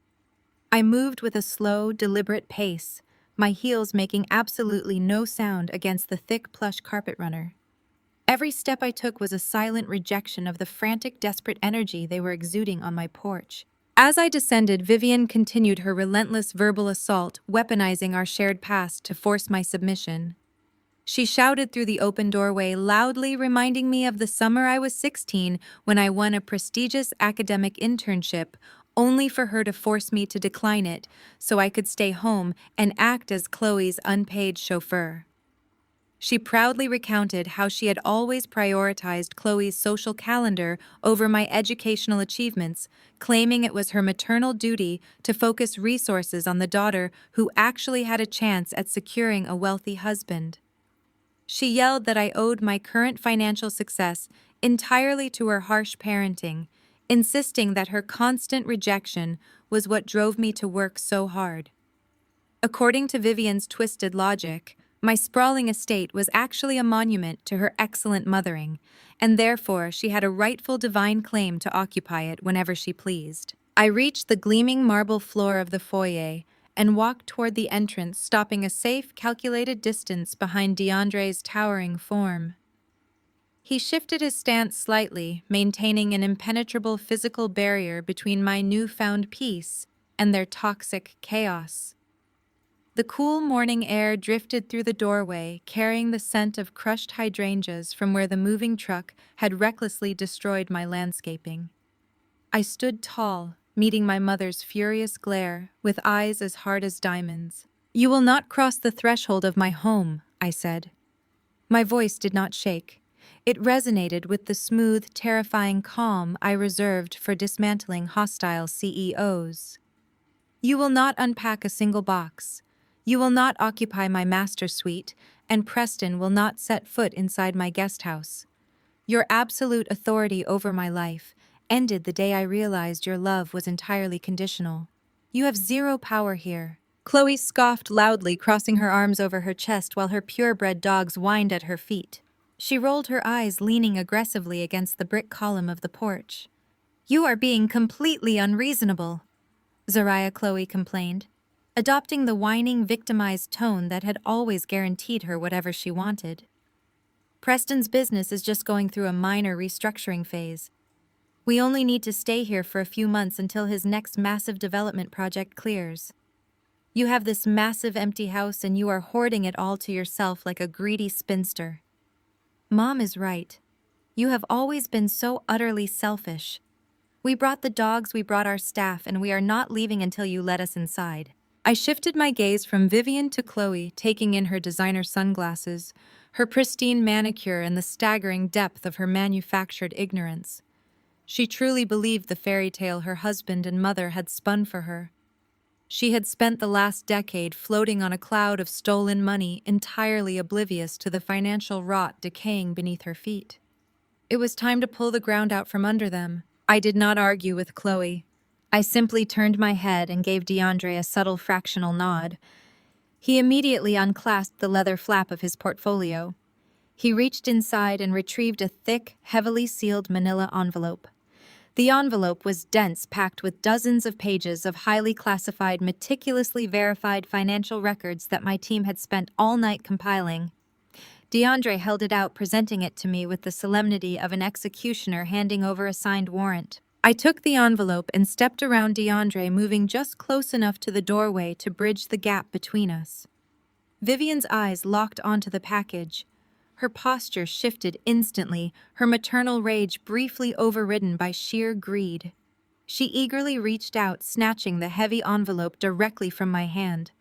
I moved with a slow, deliberate pace, my heels making absolutely no sound against the thick plush carpet runner. Every step I took was a silent rejection of the frantic, desperate energy they were exuding on my porch. As I descended, Vivian continued her relentless verbal assault, weaponizing our shared past to force my submission. She shouted through the open doorway, loudly reminding me of the summer I was 16 when I won a prestigious academic internship, only for her to force me to decline it so I could stay home and act as Chloe's unpaid chauffeur. She proudly recounted how she had always prioritized Chloe's social calendar over my educational achievements, claiming it was her maternal duty to focus resources on the daughter who actually had a chance at securing a wealthy husband. She yelled that I owed my current financial success entirely to her harsh parenting, insisting that her constant rejection was what drove me to work so hard. According to Vivian's twisted logic, my sprawling estate was actually a monument to her excellent mothering, and therefore she had a rightful divine claim to occupy it whenever she pleased. I reached the gleaming marble floor of the foyer and walked toward the entrance, stopping a safe, calculated distance behind DeAndre's towering form. He shifted his stance slightly, maintaining an impenetrable physical barrier between my newfound peace and their toxic chaos. The cool morning air drifted through the doorway, carrying the scent of crushed hydrangeas from where the moving truck had recklessly destroyed my landscaping. I stood tall, meeting my mother's furious glare, with eyes as hard as diamonds. "You will not cross the threshold of my home," I said. My voice did not shake. It resonated with the smooth, terrifying calm I reserved for dismantling hostile CEOs. "You will not unpack a single box. You will not occupy my master suite, and Preston will not set foot inside my guest house. Your absolute authority over my life ended the day I realized your love was entirely conditional. You have zero power here." Chloe scoffed loudly, crossing her arms over her chest while her purebred dogs whined at her feet. She rolled her eyes, leaning aggressively against the brick column of the porch. "You are being completely unreasonable," Zariah Chloe complained, adopting the whining, victimized tone that had always guaranteed her whatever she wanted. "Preston's business is just going through a minor restructuring phase. We only need to stay here for a few months until his next massive development project clears. You have this massive empty house and you are hoarding it all to yourself like a greedy spinster." Mom is right. You have always been so utterly selfish. We brought the dogs, we brought our staff, and we are not leaving until you let us inside. I shifted my gaze from Vivian to Chloe, taking in her designer sunglasses, her pristine manicure, and the staggering depth of her manufactured ignorance. She truly believed the fairy tale her husband and mother had spun for her. She had spent the last decade floating on a cloud of stolen money, entirely oblivious to the financial rot decaying beneath her feet. It was time to pull the ground out from under them. I did not argue with Chloe. I simply turned my head and gave DeAndre a subtle fractional nod. He immediately unclasped the leather flap of his portfolio. He reached inside and retrieved a thick, heavily sealed manila envelope. The envelope was dense, packed with dozens of pages of highly classified, meticulously verified financial records that my team had spent all night compiling. DeAndre held it out, presenting it to me with the solemnity of an executioner handing over a signed warrant. I took the envelope and stepped around DeAndre, moving just close enough to the doorway to bridge the gap between us. Vivian's eyes locked onto the package. Her posture shifted instantly, her maternal rage briefly overridden by sheer greed. She eagerly reached out, snatching the heavy envelope directly from my hand.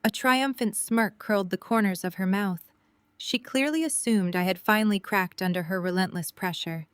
A triumphant smirk curled the corners of her mouth. She clearly assumed I had finally cracked under her relentless pressure.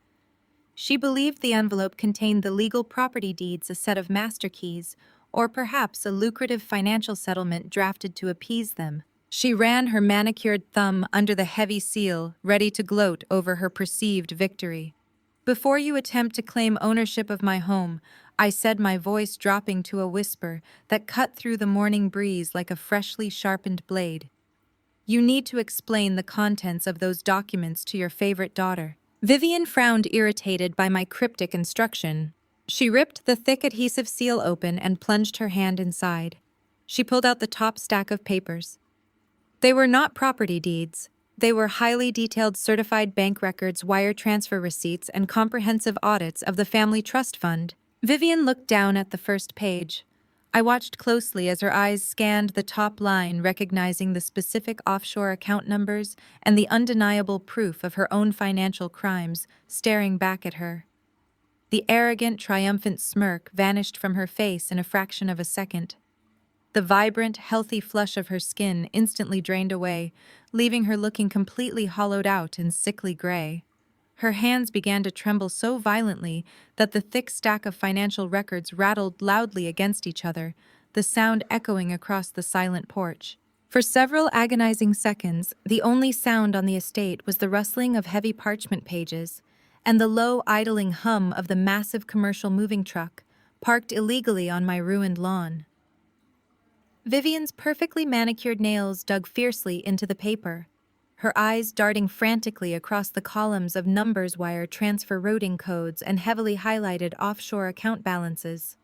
She believed the envelope contained the legal property deeds, a set of master keys, or perhaps a lucrative financial settlement drafted to appease them. She ran her manicured thumb under the heavy seal, ready to gloat over her perceived victory. "Before you attempt to claim ownership of my home," I said, my voice dropping to a whisper that cut through the morning breeze like a freshly sharpened blade, "you need to explain the contents of those documents to your favorite daughter." Vivian frowned, irritated by my cryptic instruction. She ripped the thick adhesive seal open and plunged her hand inside. She pulled out the top stack of papers. They were not property deeds. They were highly detailed certified bank records, wire transfer receipts, and comprehensive audits of the family trust fund. Vivian looked down at the first page. I watched closely as her eyes scanned the top line, recognizing the specific offshore account numbers and the undeniable proof of her own financial crimes staring back at her. The arrogant, triumphant smirk vanished from her face in a fraction of a second. The vibrant, healthy flush of her skin instantly drained away, leaving her looking completely hollowed out and sickly gray. Her hands began to tremble so violently that the thick stack of financial records rattled loudly against each other, the sound echoing across the silent porch. For several agonizing seconds, the only sound on the estate was the rustling of heavy parchment pages and the low, idling hum of the massive commercial moving truck, parked illegally on my ruined lawn. Vivian's perfectly manicured nails dug fiercely into the paper, her eyes darting frantically across the columns of numbers, wire transfer routing codes, and heavily highlighted offshore account balances.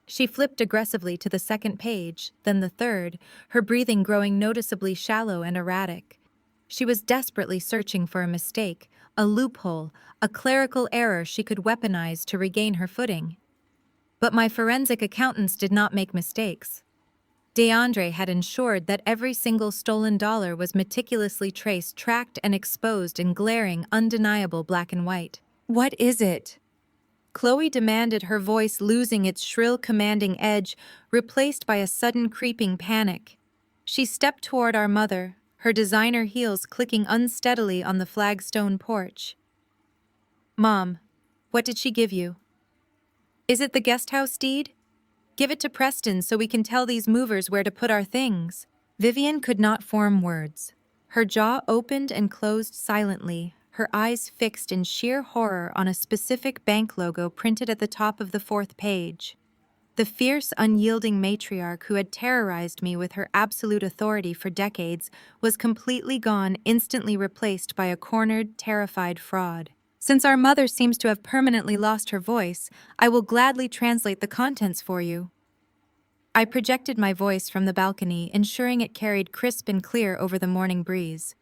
She flipped aggressively to the second page, then the third, her breathing growing noticeably shallow and erratic. She was desperately searching for a mistake, a loophole, a clerical error she could weaponize to regain her footing. But my forensic accountants did not make mistakes. DeAndre had ensured that every single stolen dollar was meticulously traced, tracked, and exposed in glaring, undeniable black and white. "What is it?" Chloe demanded, her voice losing its shrill, commanding edge, replaced by a sudden creeping panic. She stepped toward our mother, her designer heels clicking unsteadily on the flagstone porch. "Mom, what did she give you? Is it the guest house deed? Give it to Preston so we can tell these movers where to put our things." Vivian could not form words. Her jaw opened and closed silently, her eyes fixed in sheer horror on a specific bank logo printed at the top of the fourth page. The fierce, unyielding matriarch who had terrorized me with her absolute authority for decades was completely gone, instantly replaced by a cornered, terrified fraud. "Since our mother seems to have permanently lost her voice, I will gladly translate the contents for you." I projected my voice from the balcony, ensuring it carried crisp and clear over the morning breeze.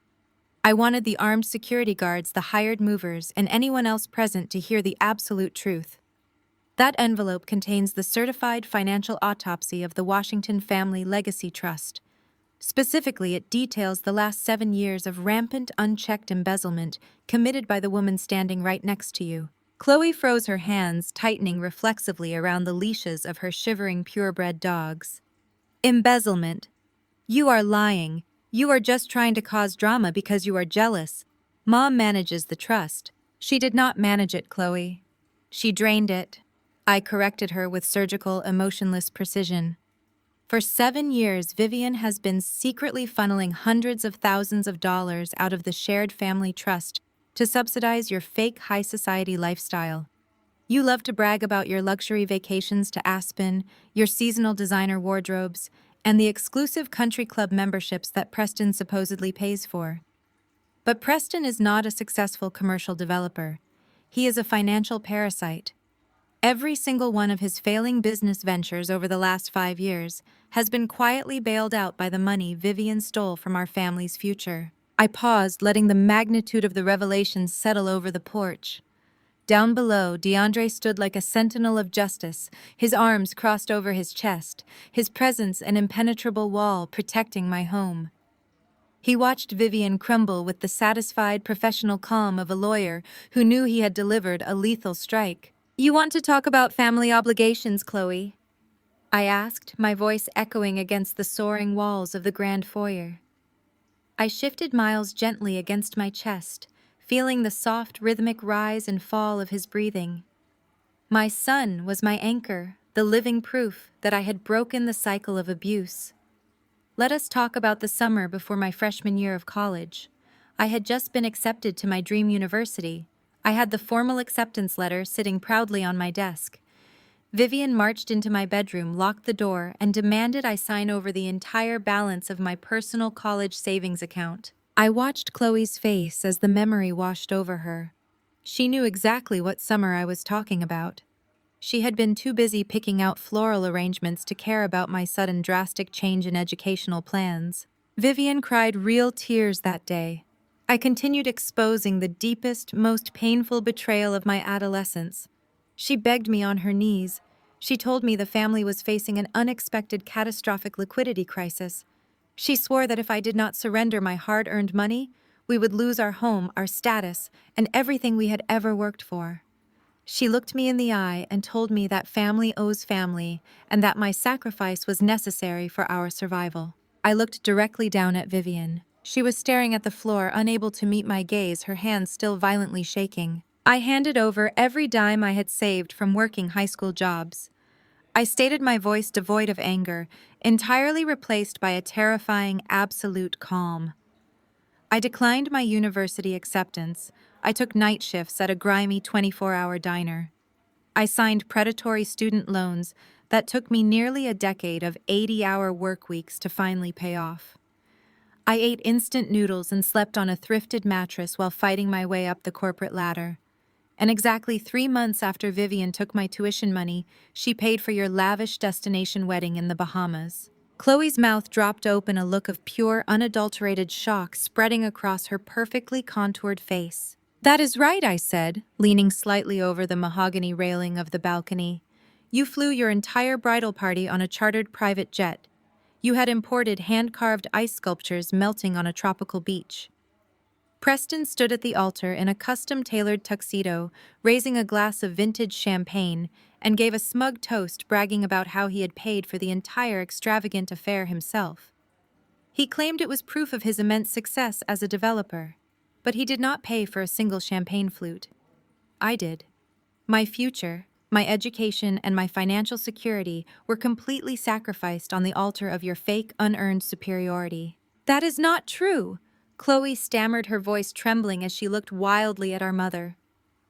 I wanted the armed security guards, the hired movers, and anyone else present to hear the absolute truth. That envelope contains the certified financial autopsy of the Washington Family Legacy Trust. Specifically, it details the last 7 years of rampant, unchecked embezzlement committed by the woman standing right next to you. Chloe froze, her hands tightening reflexively around the leashes of her shivering purebred dogs. "Embezzlement. You are lying. You are just trying to cause drama because you are jealous. Mom manages the trust." "She did not manage it, Chloe. She drained it." I corrected her with surgical, emotionless precision. "For 7 years, Vivian has been secretly funneling hundreds of thousands of dollars out of the shared family trust to subsidize your fake high society lifestyle. You love to brag about your luxury vacations to Aspen, your seasonal designer wardrobes, and the exclusive country club memberships that Preston supposedly pays for. But Preston is not a successful commercial developer. He is a financial parasite. Every single one of his failing business ventures over the last 5 years has been quietly bailed out by the money Vivian stole from our family's future." I paused, letting the magnitude of the revelations settle over the porch. Down below, DeAndre stood like a sentinel of justice, his arms crossed over his chest, his presence an impenetrable wall protecting my home. He watched Vivian crumble with the satisfied professional calm of a lawyer who knew he had delivered a lethal strike. "You want to talk about family obligations, Chloe?" I asked, my voice echoing against the soaring walls of the grand foyer. I shifted Miles gently against my chest, feeling the soft, rhythmic rise and fall of his breathing. My son was my anchor, the living proof that I had broken the cycle of abuse. "Let us talk about the summer before my freshman year of college. I had just been accepted to my dream university. I had the formal acceptance letter sitting proudly on my desk. Vivian marched into my bedroom, locked the door, and demanded I sign over the entire balance of my personal college savings account. I watched Chloe's face as the memory washed over her. She knew exactly what summer I was talking about. She had been too busy picking out floral arrangements to care about my sudden drastic change in educational plans. Vivian cried real tears that day. I continued exposing the deepest, most painful betrayal of my adolescence. She begged me on her knees. She told me the family was facing an unexpected, catastrophic liquidity crisis. She swore that if I did not surrender my hard-earned money, we would lose our home, our status, and everything we had ever worked for. She looked me in the eye and told me that family owes family and that my sacrifice was necessary for our survival. I looked directly down at Vivian. She was staring at the floor, unable to meet my gaze, her hands still violently shaking. I handed over every dime I had saved from working high school jobs. I stated, my voice devoid of anger, entirely replaced by a terrifying, absolute calm. I declined my university acceptance. I took night shifts at a grimy 24-hour diner. I signed predatory student loans that took me nearly a decade of 80-hour work weeks to finally pay off. I ate instant noodles and slept on a thrifted mattress while fighting my way up the corporate ladder. And exactly 3 months after Vivian took my tuition money, she paid for your lavish destination wedding in the Bahamas. Chloe's mouth dropped open, a look of pure, unadulterated shock spreading across her perfectly contoured face. "That is right," I said, leaning slightly over the mahogany railing of the balcony. "You flew your entire bridal party on a chartered private jet. You had imported hand-carved ice sculptures melting on a tropical beach. Preston stood at the altar in a custom-tailored tuxedo, raising a glass of vintage champagne, and gave a smug toast bragging about how he had paid for the entire extravagant affair himself. He claimed it was proof of his immense success as a developer, but he did not pay for a single champagne flute. I did. My future, my education, and my financial security were completely sacrificed on the altar of your fake, unearned superiority. That is not true, Chloe stammered, her voice trembling as she looked wildly at our mother.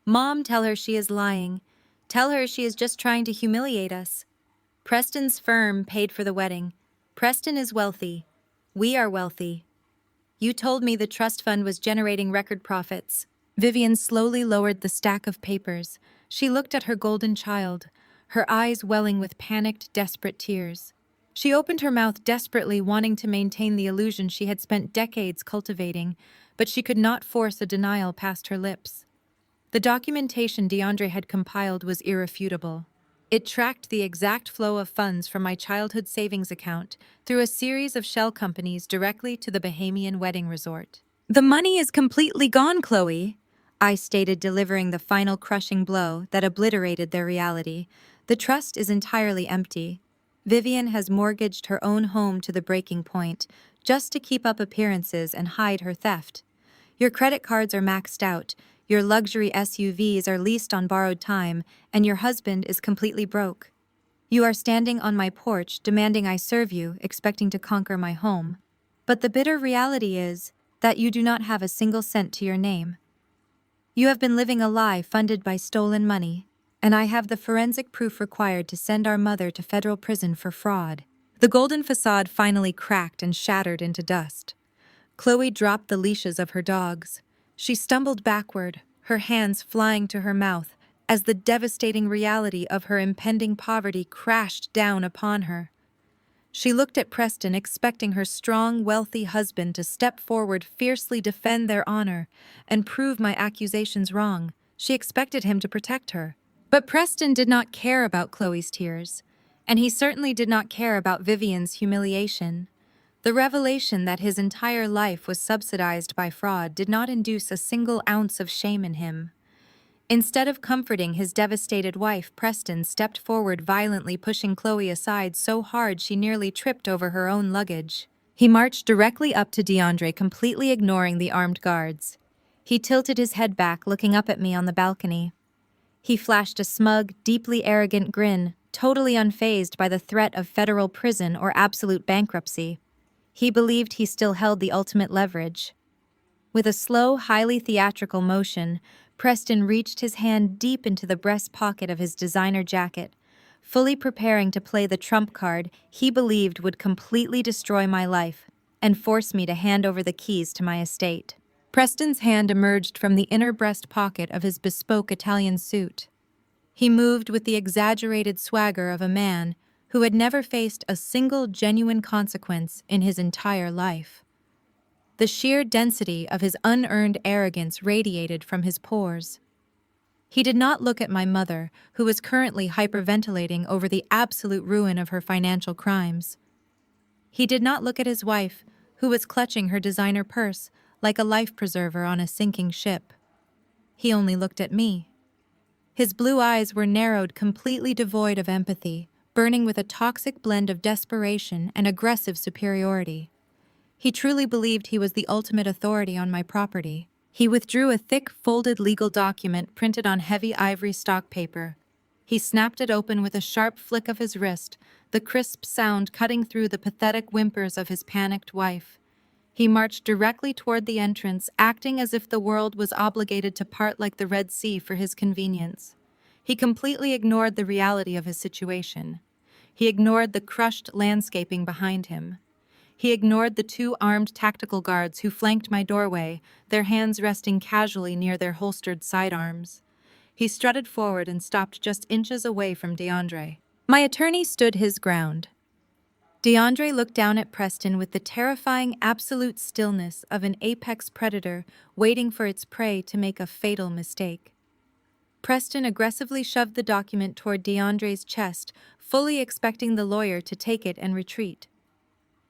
Mom, tell her she is lying. Tell her she is just trying to humiliate us. Preston's firm paid for the wedding. Preston is wealthy. We are wealthy. You told me the trust fund was generating record profits. Vivian slowly lowered the stack of papers. She looked at her golden child, her eyes welling with panicked, desperate tears. She opened her mouth desperately, wanting to maintain the illusion she had spent decades cultivating, but she could not force a denial past her lips. The documentation DeAndre had compiled was irrefutable. It tracked the exact flow of funds from my childhood savings account through a series of shell companies directly to the Bahamian wedding resort. The money is completely gone, Chloe, I stated, delivering the final crushing blow that obliterated their reality. The trust is entirely empty. Vivian has mortgaged her own home to the breaking point, just to keep up appearances and hide her theft. Your credit cards are maxed out, your luxury SUVs are leased on borrowed time, and your husband is completely broke. You are standing on my porch, demanding I serve you, expecting to conquer my home. But the bitter reality is that you do not have a single cent to your name. You have been living a lie funded by stolen money, and I have the forensic proof required to send our mother to federal prison for fraud. The golden facade finally cracked and shattered into dust. Chloe dropped the leashes of her dogs. She stumbled backward, her hands flying to her mouth, as the devastating reality of her impending poverty crashed down upon her. She looked at Preston, expecting her strong, wealthy husband to step forward, fiercely defend their honor, and prove my accusations wrong. She expected him to protect her. But Preston did not care about Chloe's tears, and he certainly did not care about Vivian's humiliation. The revelation that his entire life was subsidized by fraud did not induce a single ounce of shame in him. Instead of comforting his devastated wife, Preston stepped forward, violently pushing Chloe aside so hard she nearly tripped over her own luggage. He marched directly up to DeAndre, completely ignoring the armed guards. He tilted his head back, looking up at me on the balcony. He flashed a smug, deeply arrogant grin, totally unfazed by the threat of federal prison or absolute bankruptcy. He believed he still held the ultimate leverage. With a slow, highly theatrical motion, Preston reached his hand deep into the breast pocket of his designer jacket, fully preparing to play the trump card he believed would completely destroy my life and force me to hand over the keys to my estate. Preston's hand emerged from the inner breast pocket of his bespoke Italian suit. He moved with the exaggerated swagger of a man who had never faced a single genuine consequence in his entire life. The sheer density of his unearned arrogance radiated from his pores. He did not look at my mother, who was currently hyperventilating over the absolute ruin of her financial crimes. He did not look at his wife, who was clutching her designer purse like a life preserver on a sinking ship. He only looked at me. His blue eyes were narrowed, completely devoid of empathy, burning with a toxic blend of desperation and aggressive superiority. He truly believed he was the ultimate authority on my property. He withdrew a thick, folded legal document printed on heavy ivory stock paper. He snapped it open with a sharp flick of his wrist, the crisp sound cutting through the pathetic whimpers of his panicked wife. He marched directly toward the entrance, acting as if the world was obligated to part like the Red Sea for his convenience. He completely ignored the reality of his situation. He ignored the crushed landscaping behind him. He ignored the two armed tactical guards who flanked my doorway, their hands resting casually near their holstered sidearms. He strutted forward and stopped just inches away from DeAndre. My attorney stood his ground. DeAndre looked down at Preston with the terrifying absolute stillness of an apex predator waiting for its prey to make a fatal mistake. Preston aggressively shoved the document toward DeAndre's chest, fully expecting the lawyer to take it and retreat.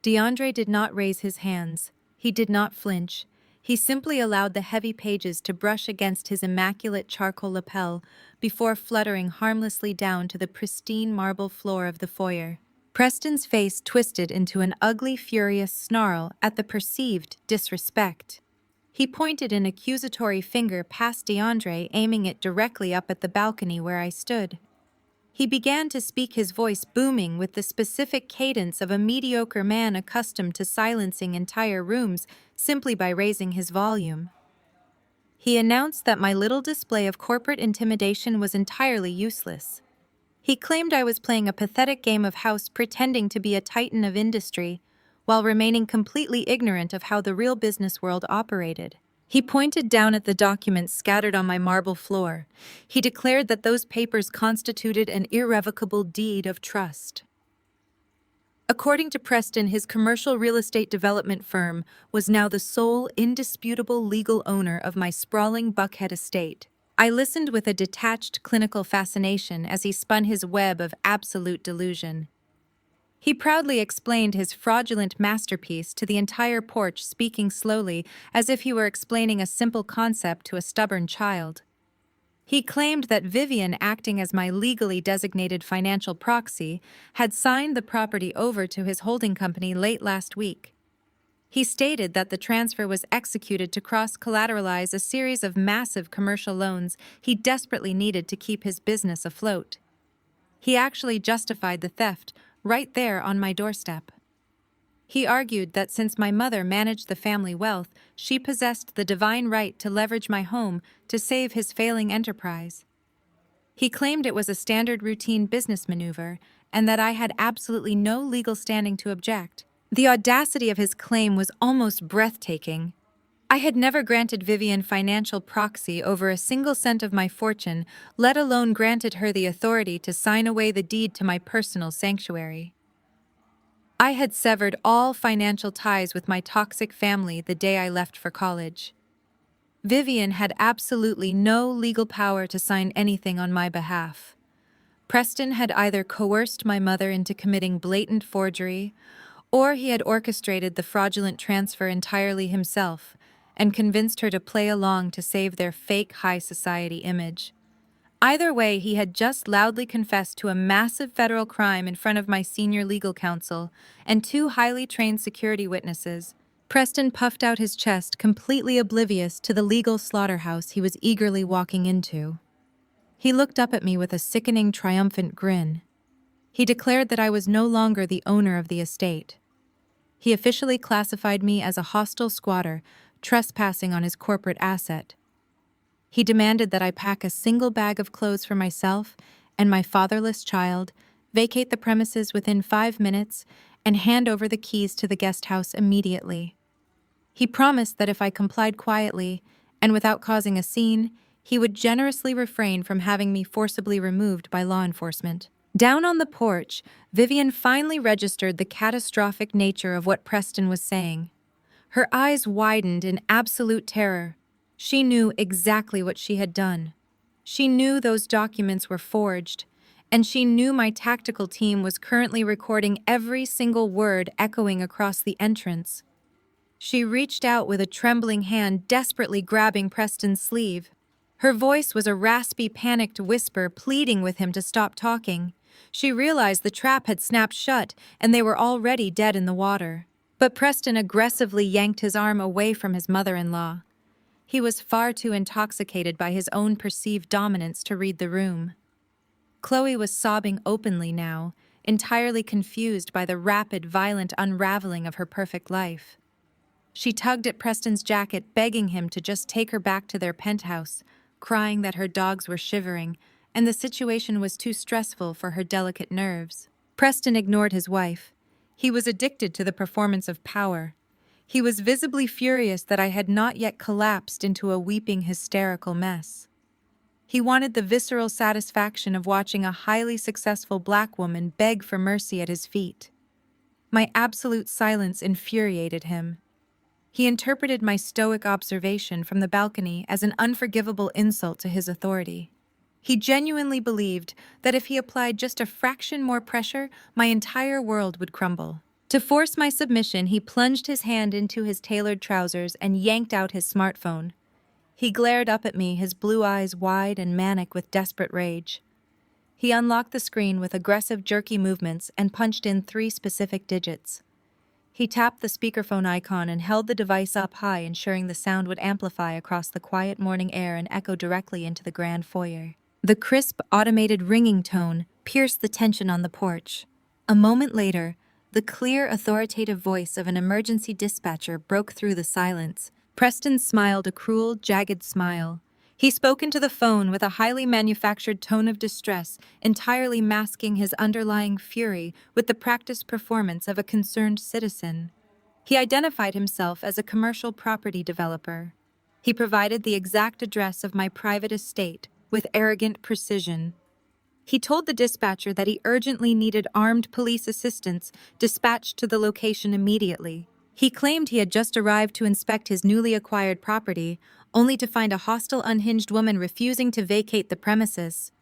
DeAndre did not raise his hands. He did not flinch. He simply allowed the heavy pages to brush against his immaculate charcoal lapel before fluttering harmlessly down to the pristine marble floor of the foyer. Preston's face twisted into an ugly, furious snarl at the perceived disrespect. He pointed an accusatory finger past DeAndre, aiming it directly up at the balcony where I stood. He began to speak, his voice booming with the specific cadence of a mediocre man accustomed to silencing entire rooms simply by raising his volume. He announced that my little display of corporate intimidation was entirely useless. He claimed I was playing a pathetic game of house, pretending to be a titan of industry, while remaining completely ignorant of how the real business world operated. He pointed down at the documents scattered on my marble floor. He declared that those papers constituted an irrevocable deed of trust. According to Preston, his commercial real estate development firm was now the sole indisputable legal owner of my sprawling Buckhead estate. I listened with a detached clinical fascination as he spun his web of absolute delusion. He proudly explained his fraudulent masterpiece to the entire porch, speaking slowly, as if he were explaining a simple concept to a stubborn child. He claimed that Vivian, acting as my legally designated financial proxy, had signed the property over to his holding company late last week. He stated that the transfer was executed to cross-collateralize a series of massive commercial loans he desperately needed to keep his business afloat. He actually justified the theft right there on my doorstep. He argued that since my mother managed the family wealth, she possessed the divine right to leverage my home to save his failing enterprise. He claimed it was a standard routine business maneuver and that I had absolutely no legal standing to object. The audacity of his claim was almost breathtaking. I had never granted Vivian financial proxy over a single cent of my fortune, let alone granted her the authority to sign away the deed to my personal sanctuary. I had severed all financial ties with my toxic family the day I left for college. Vivian had absolutely no legal power to sign anything on my behalf. Preston had either coerced my mother into committing blatant forgery, or he had orchestrated the fraudulent transfer entirely himself and convinced her to play along to save their fake high society image. Either way, he had just loudly confessed to a massive federal crime in front of my senior legal counsel and two highly trained security witnesses. Preston puffed out his chest, completely oblivious to the legal slaughterhouse he was eagerly walking into. He looked up at me with a sickening, triumphant grin. He declared that I was no longer the owner of the estate. He officially classified me as a hostile squatter, trespassing on his corporate asset. He demanded that I pack a single bag of clothes for myself and my fatherless child, vacate the premises within 5 minutes, and hand over the keys to the guest house immediately. He promised that if I complied quietly and without causing a scene, he would generously refrain from having me forcibly removed by law enforcement. Down on the porch, Vivian finally registered the catastrophic nature of what Preston was saying. Her eyes widened in absolute terror. She knew exactly what she had done. She knew those documents were forged, and she knew my tactical team was currently recording every single word echoing across the entrance. She reached out with a trembling hand, desperately grabbing Preston's sleeve. Her voice was a raspy, panicked whisper, pleading with him to stop talking. She realized the trap had snapped shut, and they were already dead in the water. But Preston aggressively yanked his arm away from his mother-in-law. He was far too intoxicated by his own perceived dominance to read the room. Chloe was sobbing openly now, entirely confused by the rapid, violent unraveling of her perfect life. She tugged at Preston's jacket, begging him to just take her back to their penthouse, crying that her dogs were shivering, and the situation was too stressful for her delicate nerves. Preston ignored his wife. He was addicted to the performance of power. He was visibly furious that I had not yet collapsed into a weeping, hysterical mess. He wanted the visceral satisfaction of watching a highly successful black woman beg for mercy at his feet. My absolute silence infuriated him. He interpreted my stoic observation from the balcony as an unforgivable insult to his authority. He genuinely believed that if he applied just a fraction more pressure, my entire world would crumble. To force my submission, he plunged his hand into his tailored trousers and yanked out his smartphone. He glared up at me, his blue eyes wide and manic with desperate rage. He unlocked the screen with aggressive, jerky movements and punched in 3 specific digits. He tapped the speakerphone icon and held the device up high, ensuring the sound would amplify across the quiet morning air and echo directly into the grand foyer. The crisp, automated ringing tone pierced the tension on the porch. A moment later, the clear, authoritative voice of an emergency dispatcher broke through the silence. Preston smiled a cruel, jagged smile. He spoke into the phone with a highly manufactured tone of distress, entirely masking his underlying fury with the practiced performance of a concerned citizen. He identified himself as a commercial property developer. He provided the exact address of my private estate with arrogant precision. He told the dispatcher that he urgently needed armed police assistance dispatched to the location immediately. He claimed he had just arrived to inspect his newly acquired property, only to find a hostile, unhinged woman refusing to vacate the premises.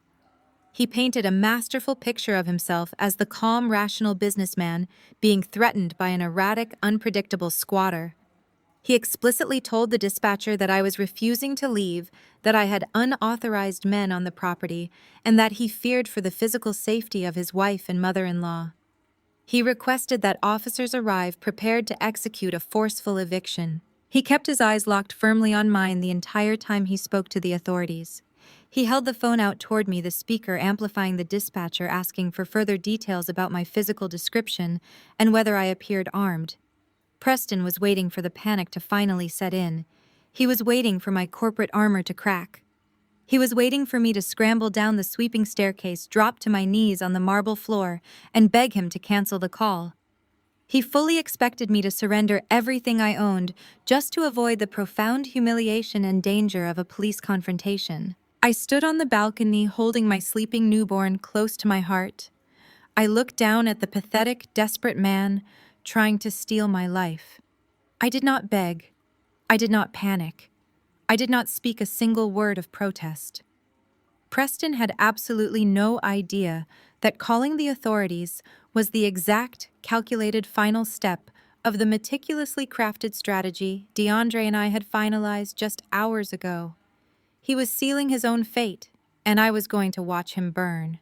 He painted a masterful picture of himself as the calm, rational businessman being threatened by an erratic, unpredictable squatter. He explicitly told the dispatcher that I was refusing to leave, that I had unauthorized men on the property, and that he feared for the physical safety of his wife and mother-in-law. He requested that officers arrive prepared to execute a forceful eviction. He kept his eyes locked firmly on mine the entire time he spoke to the authorities. He held the phone out toward me, the speaker amplifying the dispatcher, asking for further details about my physical description and whether I appeared armed. Preston was waiting for the panic to finally set in. He was waiting for my corporate armor to crack. He was waiting for me to scramble down the sweeping staircase, drop to my knees on the marble floor, and beg him to cancel the call. He fully expected me to surrender everything I owned just to avoid the profound humiliation and danger of a police confrontation. I stood on the balcony holding my sleeping newborn close to my heart. I looked down at the pathetic, desperate man trying to steal my life. I did not beg. I did not panic. I did not speak a single word of protest. Preston had absolutely no idea that calling the authorities was the exact, calculated final step of the meticulously crafted strategy DeAndre and I had finalized just hours ago. He was sealing his own fate, and I was going to watch him burn.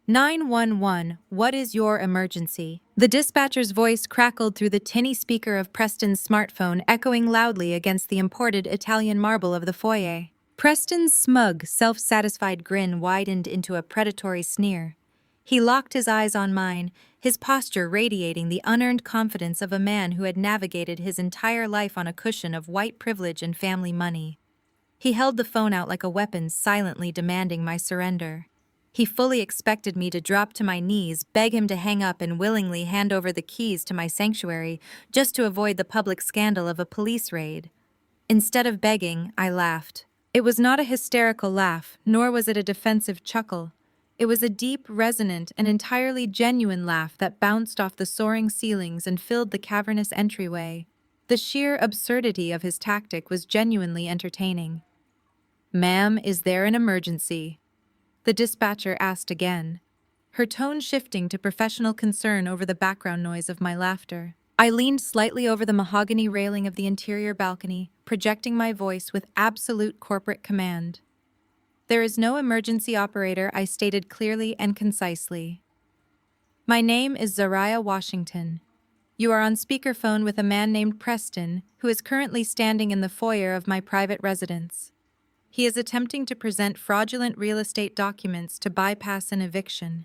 911, what is your emergency? The dispatcher's voice crackled through the tinny speaker of Preston's smartphone, echoing loudly against the imported Italian marble of the foyer. Preston's smug, self-satisfied grin widened into a predatory sneer. He locked his eyes on mine, his posture radiating the unearned confidence of a man who had navigated his entire life on a cushion of white privilege and family money. He held the phone out like a weapon, silently demanding my surrender. He fully expected me to drop to my knees, beg him to hang up, and willingly hand over the keys to my sanctuary just to avoid the public scandal of a police raid. Instead of begging, I laughed. It was not a hysterical laugh, nor was it a defensive chuckle. It was a deep, resonant, and entirely genuine laugh that bounced off the soaring ceilings and filled the cavernous entryway. The sheer absurdity of his tactic was genuinely entertaining. "Ma'am, is there an emergency?" the dispatcher asked again, her tone shifting to professional concern over the background noise of my laughter. I leaned slightly over the mahogany railing of the interior balcony, projecting my voice with absolute corporate command. "There is no emergency, operator," I stated clearly and concisely. "My name is Zariah Washington. You are on speakerphone with a man named Preston, who is currently standing in the foyer of my private residence. He is attempting to present fraudulent real estate documents to bypass an eviction.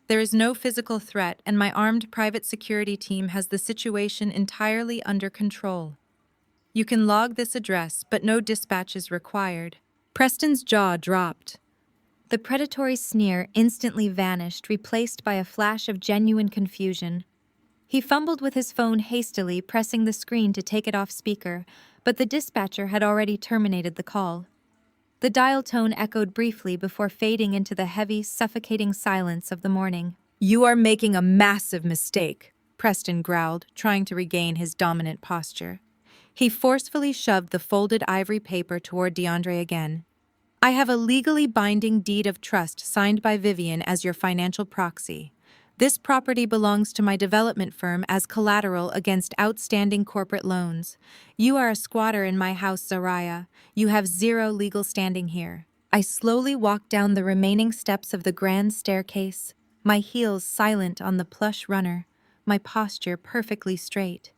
There is no physical threat, and my armed private security team has the situation entirely under control. You can log this address, but no dispatch is required." Preston's jaw dropped. The predatory sneer instantly vanished, replaced by a flash of genuine confusion. He fumbled with his phone hastily, pressing the screen to take it off speaker, but the dispatcher had already terminated the call. The dial tone echoed briefly before fading into the heavy, suffocating silence of the morning. "You are making a massive mistake," Preston growled, trying to regain his dominant posture. He forcefully shoved the folded ivory paper toward DeAndre again. "I have a legally binding deed of trust signed by Vivian as your financial proxy. This property belongs to my development firm as collateral against outstanding corporate loans. You are a squatter in my house, Zariah. You have zero legal standing here. I slowly walked down the remaining steps of the grand staircase, my heels silent on the plush runner, my posture perfectly straight.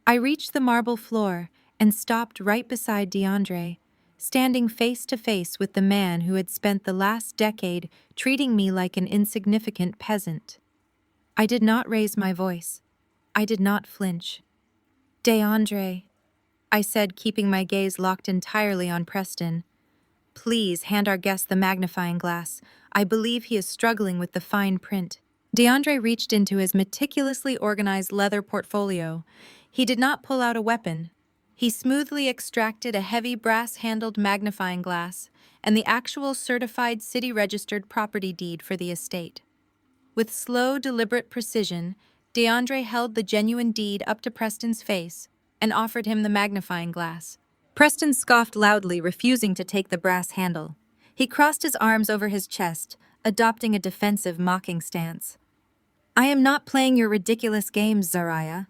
I reached the marble floor and stopped right beside DeAndre, standing face to face with the man who had spent the last decade treating me like an insignificant peasant. I did not raise my voice. I did not flinch. DeAndre, I said, keeping my gaze locked entirely on Preston. Please hand our guest the magnifying glass. I believe he is struggling with the fine print. DeAndre reached into his meticulously organized leather portfolio. He did not pull out a weapon. He smoothly extracted a heavy brass-handled magnifying glass and the actual certified city-registered property deed for the estate. With slow, deliberate precision, DeAndre held the genuine deed up to Preston's face and offered him the magnifying glass. Preston scoffed loudly, refusing to take the brass handle. He crossed his arms over his chest, adopting a defensive, mocking stance. I am not playing your ridiculous games, Zariah.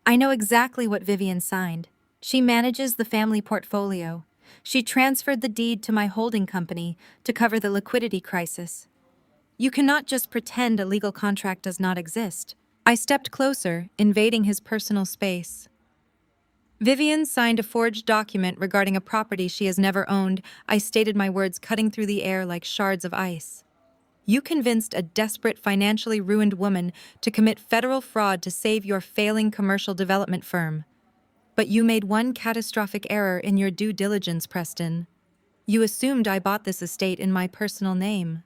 I know exactly what Vivian signed. She manages the family portfolio. She transferred the deed to my holding company to cover the liquidity crisis. You cannot just pretend a legal contract does not exist. I stepped closer, invading his personal space. Vivian signed a forged document regarding a property she has never owned. I stated my words, cutting through the air like shards of ice. You convinced a desperate, financially ruined woman to commit federal fraud to save your failing commercial development firm. But you made one catastrophic error in your due diligence, Preston. You assumed I bought this estate in my personal name.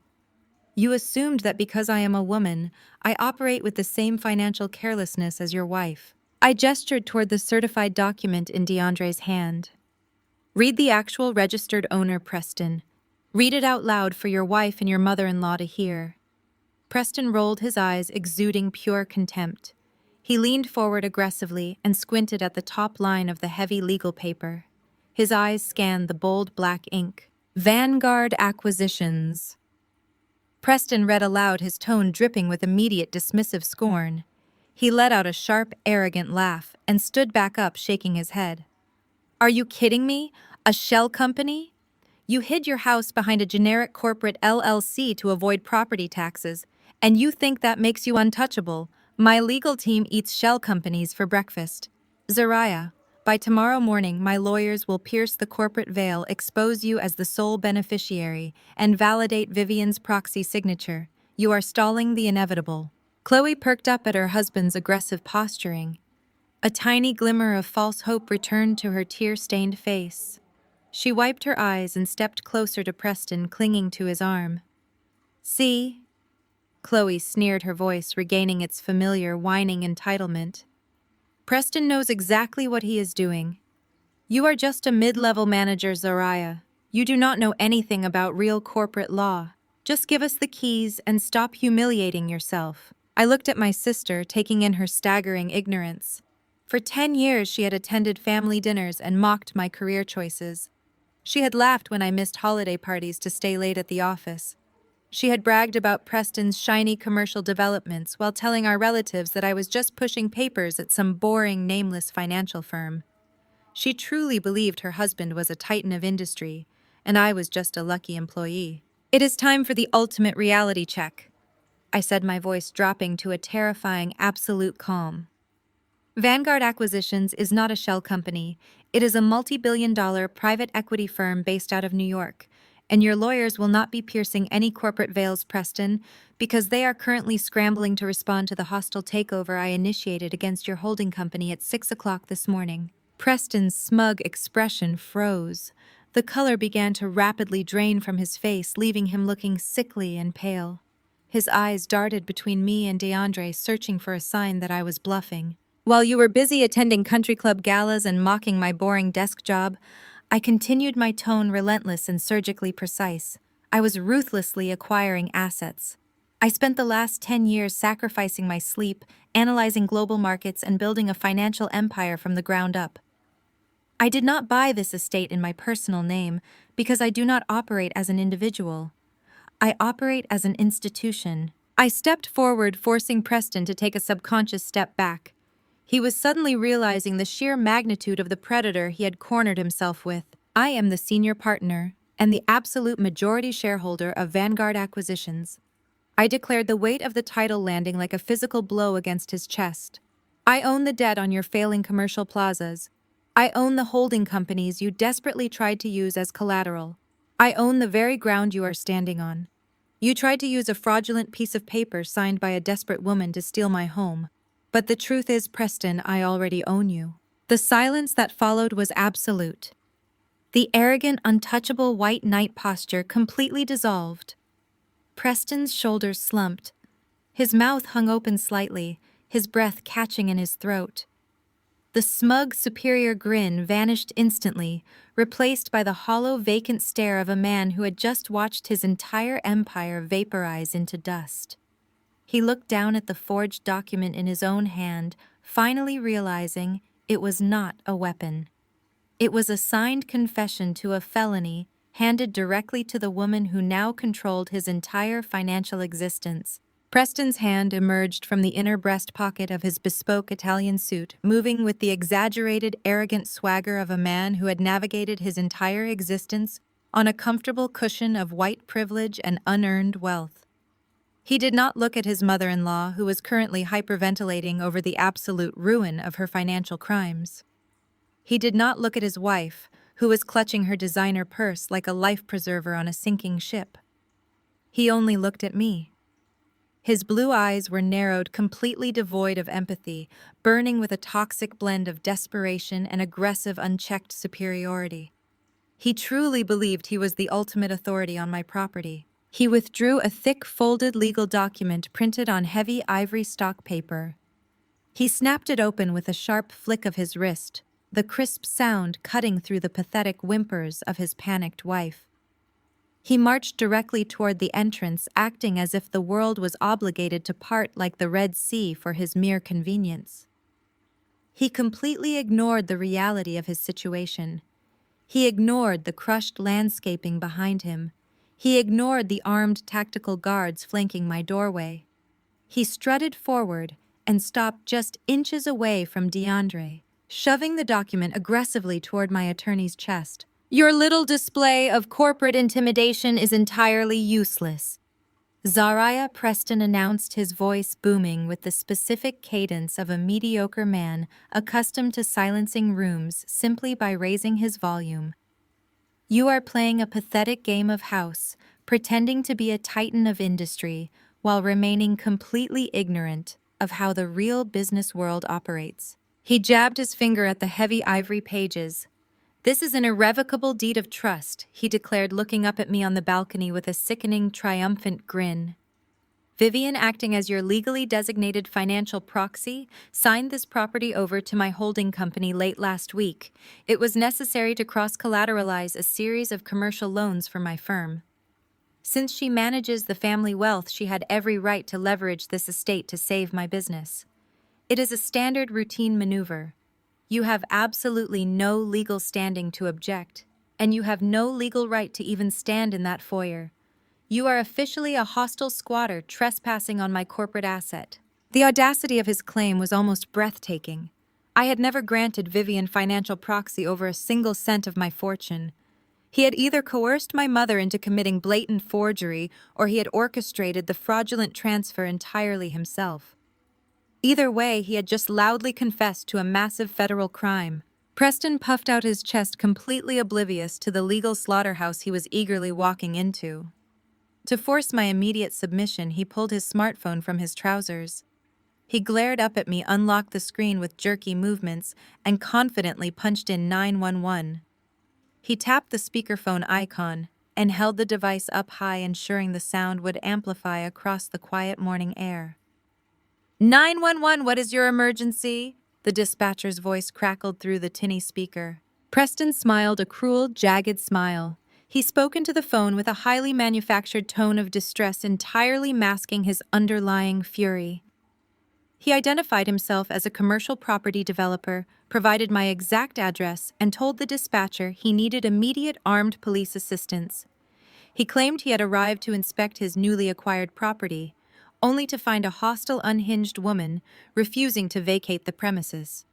You assumed that because I am a woman, I operate with the same financial carelessness as your wife. I gestured toward the certified document in DeAndre's hand. Read the actual registered owner, Preston. Read it out loud for your wife and your mother-in-law to hear. Preston rolled his eyes, exuding pure contempt. He leaned forward aggressively and squinted at the top line of the heavy legal paper. His eyes scanned the bold black ink. Vanguard Acquisitions. Preston read aloud, his tone dripping with immediate dismissive scorn. He let out a sharp, arrogant laugh and stood back up, shaking his head. Are you kidding me? A shell company? You hid your house behind a generic corporate LLC to avoid property taxes, and you think that makes you untouchable. My legal team eats shell companies for breakfast. Zariah, by tomorrow morning my lawyers will pierce the corporate veil, expose you as the sole beneficiary, and validate Vivian's proxy signature. You are stalling the inevitable. Chloe perked up at her husband's aggressive posturing. A tiny glimmer of false hope returned to her tear-stained face. She wiped her eyes and stepped closer to Preston, clinging to his arm. See? Chloe sneered, her voice regaining its familiar, whining entitlement. Preston knows exactly what he is doing. You are just a mid-level manager, Zariah. You do not know anything about real corporate law. Just give us the keys and stop humiliating yourself. I looked at my sister, taking in her staggering ignorance. For 10 years she had attended family dinners and mocked my career choices. She had laughed when I missed holiday parties to stay late at the office. She had bragged about Preston's shiny commercial developments while telling our relatives that I was just pushing papers at some boring, nameless financial firm. She truly believed her husband was a titan of industry, and I was just a lucky employee. It is time for the ultimate reality check, I said, my voice dropping to a terrifying absolute calm. Vanguard Acquisitions is not a shell company. It is a multi-billion-dollar private equity firm based out of New York, and your lawyers will not be piercing any corporate veils, Preston, because they are currently scrambling to respond to the hostile takeover I initiated against your holding company at 6 o'clock this morning. Preston's smug expression froze. The color began to rapidly drain from his face, leaving him looking sickly and pale. His eyes darted between me and DeAndre, searching for a sign that I was bluffing. While you were busy attending country club galas and mocking my boring desk job, I continued, my tone relentless and surgically precise. I was ruthlessly acquiring assets. I spent the last 10 years sacrificing my sleep, analyzing global markets, and building a financial empire from the ground up. I did not buy this estate in my personal name because I do not operate as an individual. I operate as an institution. I stepped forward, forcing Preston to take a subconscious step back. He was suddenly realizing the sheer magnitude of the predator he had cornered himself with. I am the senior partner and the absolute majority shareholder of Vanguard Acquisitions. I declared, the weight of the title landing like a physical blow against his chest. I own the debt on your failing commercial plazas. I own the holding companies you desperately tried to use as collateral. I own the very ground you are standing on. You tried to use a fraudulent piece of paper signed by a desperate woman to steal my home. But the truth is, Preston, I already own you. The silence that followed was absolute. The arrogant, untouchable white knight posture completely dissolved. Preston's shoulders slumped. His mouth hung open slightly, his breath catching in his throat. The smug, superior grin vanished instantly, replaced by the hollow, vacant stare of a man who had just watched his entire empire vaporize into dust. He looked down at the forged document in his own hand, finally realizing it was not a weapon. It was a signed confession to a felony handed directly to the woman who now controlled his entire financial existence. Preston's hand emerged from the inner breast pocket of his bespoke Italian suit, moving with the exaggerated, arrogant swagger of a man who had navigated his entire existence on a comfortable cushion of white privilege and unearned wealth. He did not look at his mother-in-law, who was currently hyperventilating over the absolute ruin of her financial crimes. He did not look at his wife, who was clutching her designer purse like a life preserver on a sinking ship. He only looked at me. His blue eyes were narrowed, completely devoid of empathy, burning with a toxic blend of desperation and aggressive, unchecked superiority. He truly believed he was the ultimate authority on my property. He withdrew a thick, folded legal document printed on heavy ivory stock paper. He snapped it open with a sharp flick of his wrist, the crisp sound cutting through the pathetic whimpers of his panicked wife. He marched directly toward the entrance, acting as if the world was obligated to part like the Red Sea for his mere convenience. He completely ignored the reality of his situation. He ignored the crushed landscaping behind him. He ignored the armed tactical guards flanking my doorway. He strutted forward and stopped just inches away from DeAndre, shoving the document aggressively toward my attorney's chest. Your little display of corporate intimidation is entirely useless, Zariah Preston announced, his voice booming with the specific cadence of a mediocre man accustomed to silencing rooms simply by raising his volume. You are playing a pathetic game of house, pretending to be a titan of industry while remaining completely ignorant of how the real business world operates. He jabbed his finger at the heavy ivory pages. This is an irrevocable deed of trust, he declared, looking up at me on the balcony with a sickening, triumphant grin. Vivian, acting as your legally designated financial proxy, signed this property over to my holding company late last week. It was necessary to cross-collateralize a series of commercial loans for my firm. Since she manages the family wealth, she had every right to leverage this estate to save my business. It is a standard routine maneuver. You have absolutely no legal standing to object, and you have no legal right to even stand in that foyer. You are officially a hostile squatter trespassing on my corporate asset. The audacity of his claim was almost breathtaking. I had never granted Vivian financial proxy over a single cent of my fortune. He had either coerced my mother into committing blatant forgery, or he had orchestrated the fraudulent transfer entirely himself. Either way, he had just loudly confessed to a massive federal crime. Preston puffed out his chest, completely oblivious to the legal slaughterhouse he was eagerly walking into. To force my immediate submission, he pulled his smartphone from his trousers. He glared up at me, unlocked the screen with jerky movements, and confidently punched in 911. He tapped the speakerphone icon and held the device up high, ensuring the sound would amplify across the quiet morning air. 911, what is your emergency? The dispatcher's voice crackled through the tinny speaker. Preston smiled, a cruel, jagged smile. He spoke into the phone with a highly manufactured tone of distress, entirely masking his underlying fury. He identified himself as a commercial property developer, provided my exact address, and told the dispatcher he needed immediate armed police assistance. He claimed he had arrived to inspect his newly acquired property, only to find a hostile, unhinged woman refusing to vacate the premises.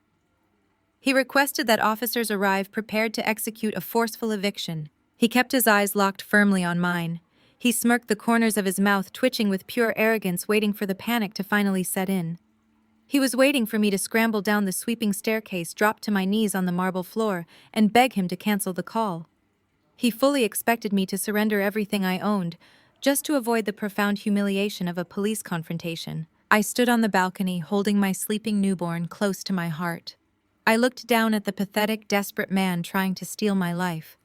He requested that officers arrive prepared to execute a forceful eviction. He kept his eyes locked firmly on mine. He smirked, the corners of his mouth twitching with pure arrogance, waiting for the panic to finally set in. He was waiting for me to scramble down the sweeping staircase, drop to my knees on the marble floor, and beg him to cancel the call. He fully expected me to surrender everything I owned, just to avoid the profound humiliation of a police confrontation. I stood on the balcony, holding my sleeping newborn close to my heart. I looked down at the pathetic, desperate man trying to steal my life.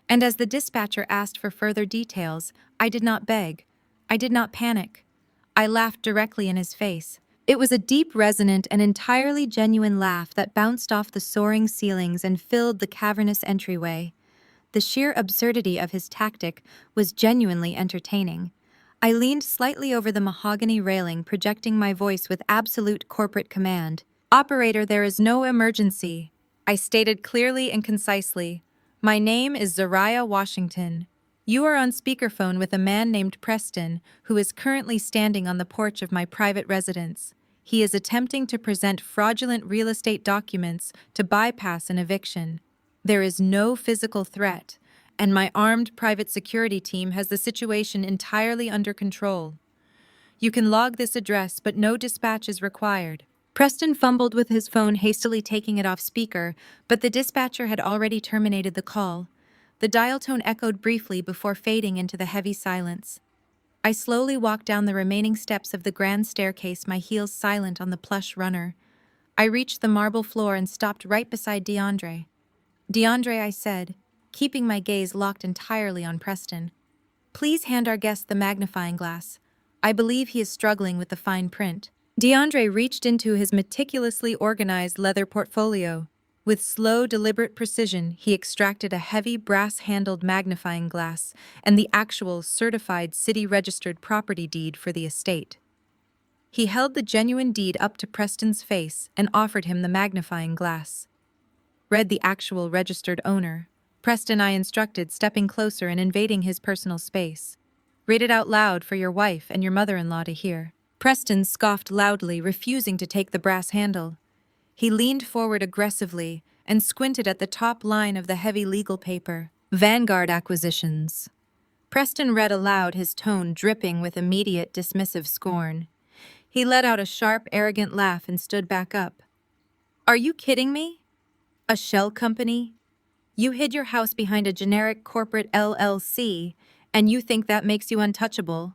And as the dispatcher asked for further details, I did not beg. I did not panic. I laughed directly in his face. It was a deep, resonant, and entirely genuine laugh that bounced off the soaring ceilings and filled the cavernous entryway. The sheer absurdity of his tactic was genuinely entertaining. I leaned slightly over the mahogany railing, projecting my voice with absolute corporate command. "Operator, there is no emergency," I stated clearly and concisely. "My name is Zariah Washington. You are on speakerphone with a man named Preston, who is currently standing on the porch of my private residence. He is attempting to present fraudulent real estate documents to bypass an eviction. There is no physical threat, and my armed private security team has the situation entirely under control. You can log this address, but no dispatch is required." Preston fumbled with his phone, hastily taking it off speaker, but the dispatcher had already terminated the call. The dial tone echoed briefly before fading into the heavy silence. I slowly walked down the remaining steps of the grand staircase, my heels silent on the plush runner. I reached the marble floor and stopped right beside DeAndre. "DeAndre," I said, keeping my gaze locked entirely on Preston, "please hand our guest the magnifying glass. I believe he is struggling with the fine print." DeAndre reached into his meticulously organized leather portfolio. With slow, deliberate precision, he extracted a heavy, brass-handled magnifying glass and the actual certified city-registered property deed for the estate. He held the genuine deed up to Preston's face and offered him the magnifying glass. "Read the actual registered owner," Preston, I instructed, stepping closer and invading his personal space. "Read it out loud for your wife and your mother-in-law to hear." Preston scoffed loudly, refusing to take the brass handle. He leaned forward aggressively and squinted at the top line of the heavy legal paper. "Vanguard Acquisitions." Preston read aloud, his tone dripping with immediate dismissive scorn. He let out a sharp, arrogant laugh and stood back up. "Are you kidding me? A shell company? You hid your house behind a generic corporate LLC, and you think that makes you untouchable?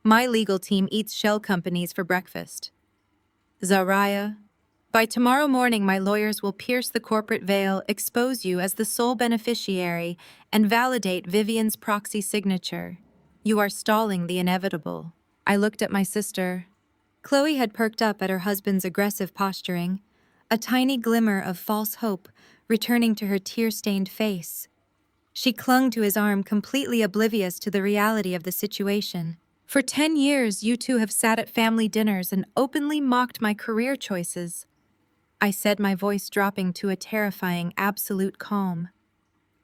My legal team eats shell companies for breakfast. Zariah, by tomorrow morning my lawyers will pierce the corporate veil, expose you as the sole beneficiary, and validate Vivian's proxy signature. You are stalling the inevitable." I looked at my sister. Chloe had perked up at her husband's aggressive posturing, a tiny glimmer of false hope returning to her tear-stained face. She clung to his arm, completely oblivious to the reality of the situation. "For 10 years, you two have sat at family dinners and openly mocked my career choices," I said, my voice dropping to a terrifying, absolute calm.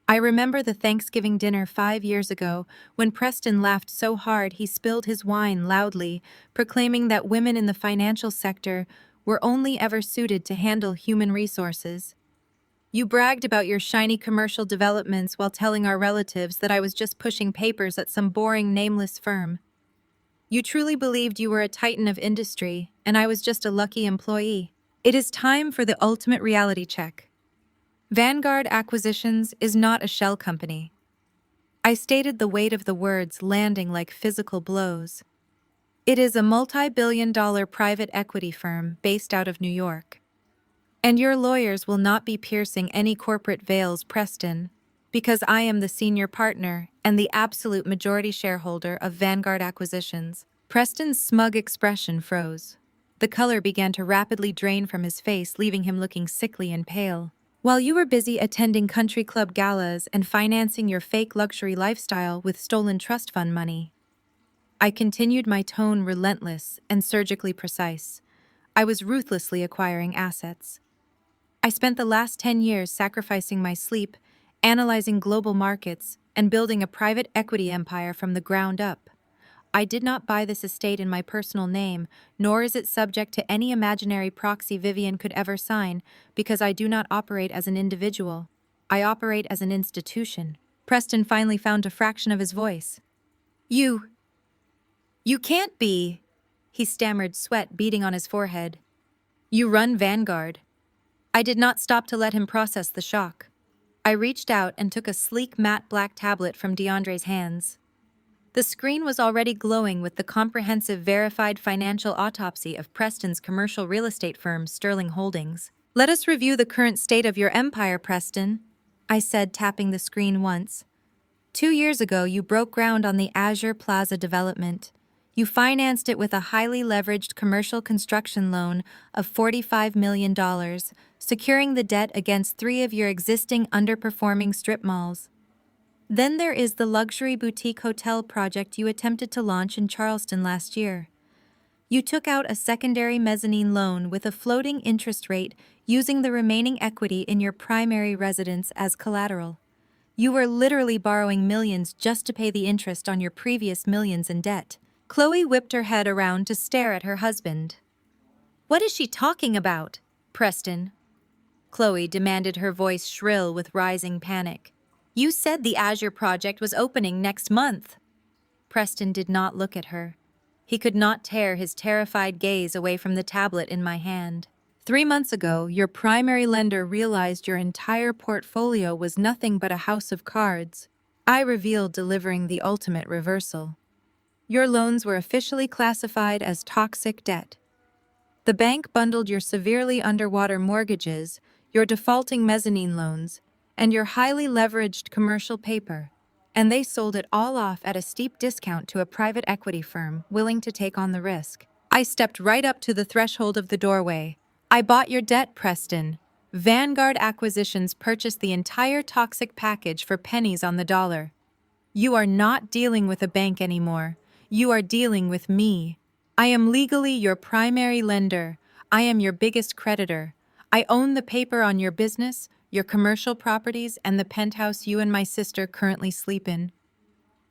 I remember the Thanksgiving dinner 5 years ago when Preston laughed so hard he spilled his wine loudly, proclaiming that women in the financial sector were only ever suited to handle human resources. You bragged about your shiny commercial developments while telling our relatives that I was just pushing papers at some boring, nameless firm. You truly believed you were a titan of industry, and I was just a lucky employee. It is time for the ultimate reality check. Vanguard Acquisitions is not a shell company. I stated, the weight of the words landing like physical blows. It is a multi-billion-dollar private equity firm based out of New York. And your lawyers will not be piercing any corporate veils, Preston, because I am the senior partner and the absolute majority shareholder of Vanguard Acquisitions. Preston's smug expression froze. The color began to rapidly drain from his face, leaving him looking sickly and pale. "While you were busy attending country club galas and financing your fake luxury lifestyle with stolen trust fund money," I continued, my tone relentless and surgically precise. "I was ruthlessly acquiring assets. I spent the last 10 years sacrificing my sleep, analyzing global markets, and building a private equity empire from the ground up. I did not buy this estate in my personal name, nor is it subject to any imaginary proxy Vivian could ever sign, because I do not operate as an individual. I operate as an institution. Preston finally found a fraction of his voice. You can't be, he stammered, sweat beading on his forehead. You run Vanguard. I did not stop to let him process the shock. I reached out and took a sleek matte black tablet from DeAndre's hands. The screen was already glowing with the comprehensive verified financial autopsy of Preston's commercial real estate firm, Sterling Holdings. Let us review the current state of your empire, Preston, I said, tapping the screen once. 2 years ago, you broke ground on the Azure Plaza development. You financed it with a highly leveraged commercial construction loan of $45 million, securing the debt against 3 of your existing underperforming strip malls. Then there is the luxury boutique hotel project you attempted to launch in Charleston last year. You took out a secondary mezzanine loan with a floating interest rate using the remaining equity in your primary residence as collateral. You were literally borrowing millions just to pay the interest on your previous millions in debt. Chloe whipped her head around to stare at her husband. What is she talking about, Preston? Chloe demanded, her voice shrill with rising panic. You said the Azure project was opening next month. Preston did not look at her. He could not tear his terrified gaze away from the tablet in my hand. 3 months ago, your primary lender realized your entire portfolio was nothing but a house of cards. I revealed, delivering the ultimate reversal. Your loans were officially classified as toxic debt. The bank bundled your severely underwater mortgages, your defaulting mezzanine loans, and your highly leveraged commercial paper, and they sold it all off at a steep discount to a private equity firm willing to take on the risk. I stepped right up to the threshold of the doorway. I bought your debt, Preston. Vanguard Acquisitions purchased the entire toxic package for pennies on the dollar. You are not dealing with a bank anymore. You are dealing with me. I am legally your primary lender. I am your biggest creditor. I own the paper on your business, your commercial properties, and the penthouse you and my sister currently sleep in.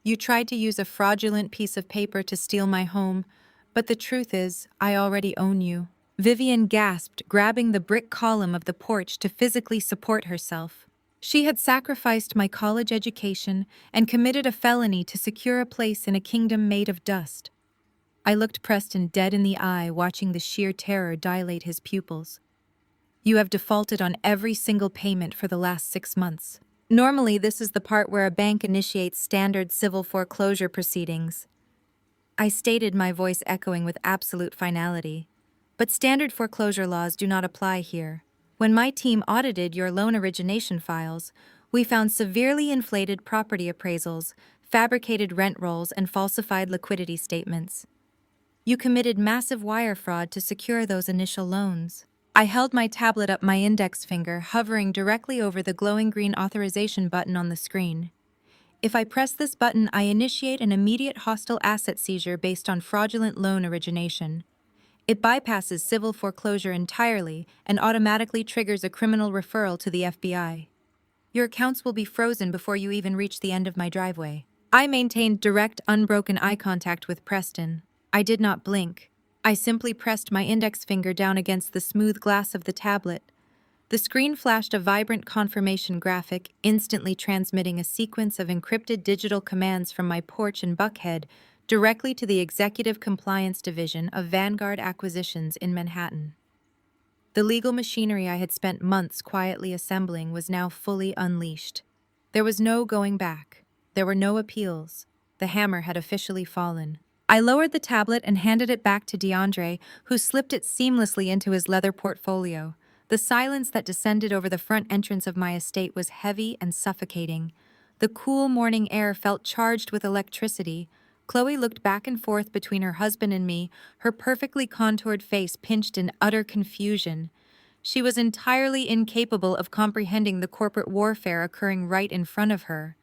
You tried to use a fraudulent piece of paper to steal my home, but the truth is, I already own you. Vivian gasped, grabbing the brick column of the porch to physically support herself. She had sacrificed my college education and committed a felony to secure a place in a kingdom made of dust. I looked Preston dead in the eye, watching the sheer terror dilate his pupils. You have defaulted on every single payment for the last 6 months. Normally, this is the part where a bank initiates standard civil foreclosure proceedings. I stated, my voice echoing with absolute finality. But standard foreclosure laws do not apply here. When my team audited your loan origination files, we found severely inflated property appraisals, fabricated rent rolls, and falsified liquidity statements. You committed massive wire fraud to secure those initial loans. I held my tablet up, my index finger hovering directly over the glowing green authorization button on the screen. If I press this button, I initiate an immediate hostile asset seizure based on fraudulent loan origination. It bypasses civil foreclosure entirely and automatically triggers a criminal referral to the FBI. Your accounts will be frozen before you even reach the end of my driveway. I maintained direct, unbroken eye contact with Preston. I did not blink. I simply pressed my index finger down against the smooth glass of the tablet. The screen flashed a vibrant confirmation graphic, instantly transmitting a sequence of encrypted digital commands from my porch in Buckhead directly to the Executive Compliance Division of Vanguard Acquisitions in Manhattan. The legal machinery I had spent months quietly assembling was now fully unleashed. There was no going back. There were no appeals. The hammer had officially fallen. I lowered the tablet and handed it back to DeAndre, who slipped it seamlessly into his leather portfolio. The silence that descended over the front entrance of my estate was heavy and suffocating. The cool morning air felt charged with electricity. Chloe looked back and forth between her husband and me, her perfectly contoured face pinched in utter confusion. She was entirely incapable of comprehending the corporate warfare occurring right in front of her.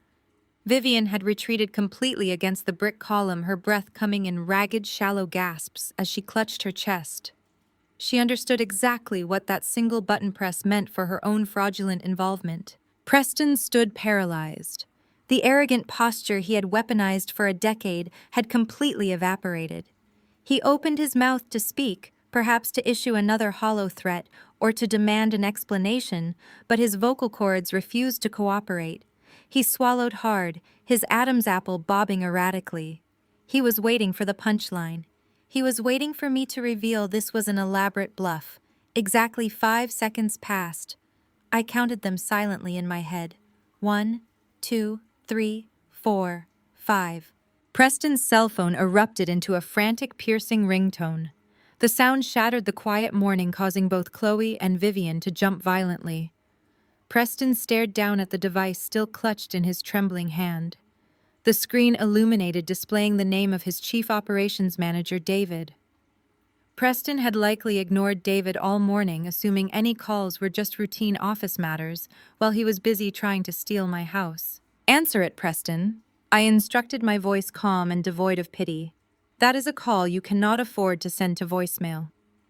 Vivian had retreated completely against the brick column, her breath coming in ragged, shallow gasps as she clutched her chest. She understood exactly what that single button press meant for her own fraudulent involvement. Preston stood paralyzed. The arrogant posture he had weaponized for a decade had completely evaporated. He opened his mouth to speak, perhaps to issue another hollow threat or to demand an explanation, but his vocal cords refused to cooperate. He swallowed hard, his Adam's apple bobbing erratically. He was waiting for the punchline. He was waiting for me to reveal this was an elaborate bluff. Exactly 5 seconds passed. I counted them silently in my head. 1, 2, 3, 4, 5. Preston's cell phone erupted into a frantic, piercing ringtone. The sound shattered the quiet morning, causing both Chloe and Vivian to jump violently. Preston stared down at the device still clutched in his trembling hand. The screen illuminated, displaying the name of his chief operations manager, David. Preston had likely ignored David all morning, assuming any calls were just routine office matters, while he was busy trying to steal my house. "Answer it, Preston," I instructed, my voice calm and devoid of pity. "That is a call you cannot afford to send to voicemail."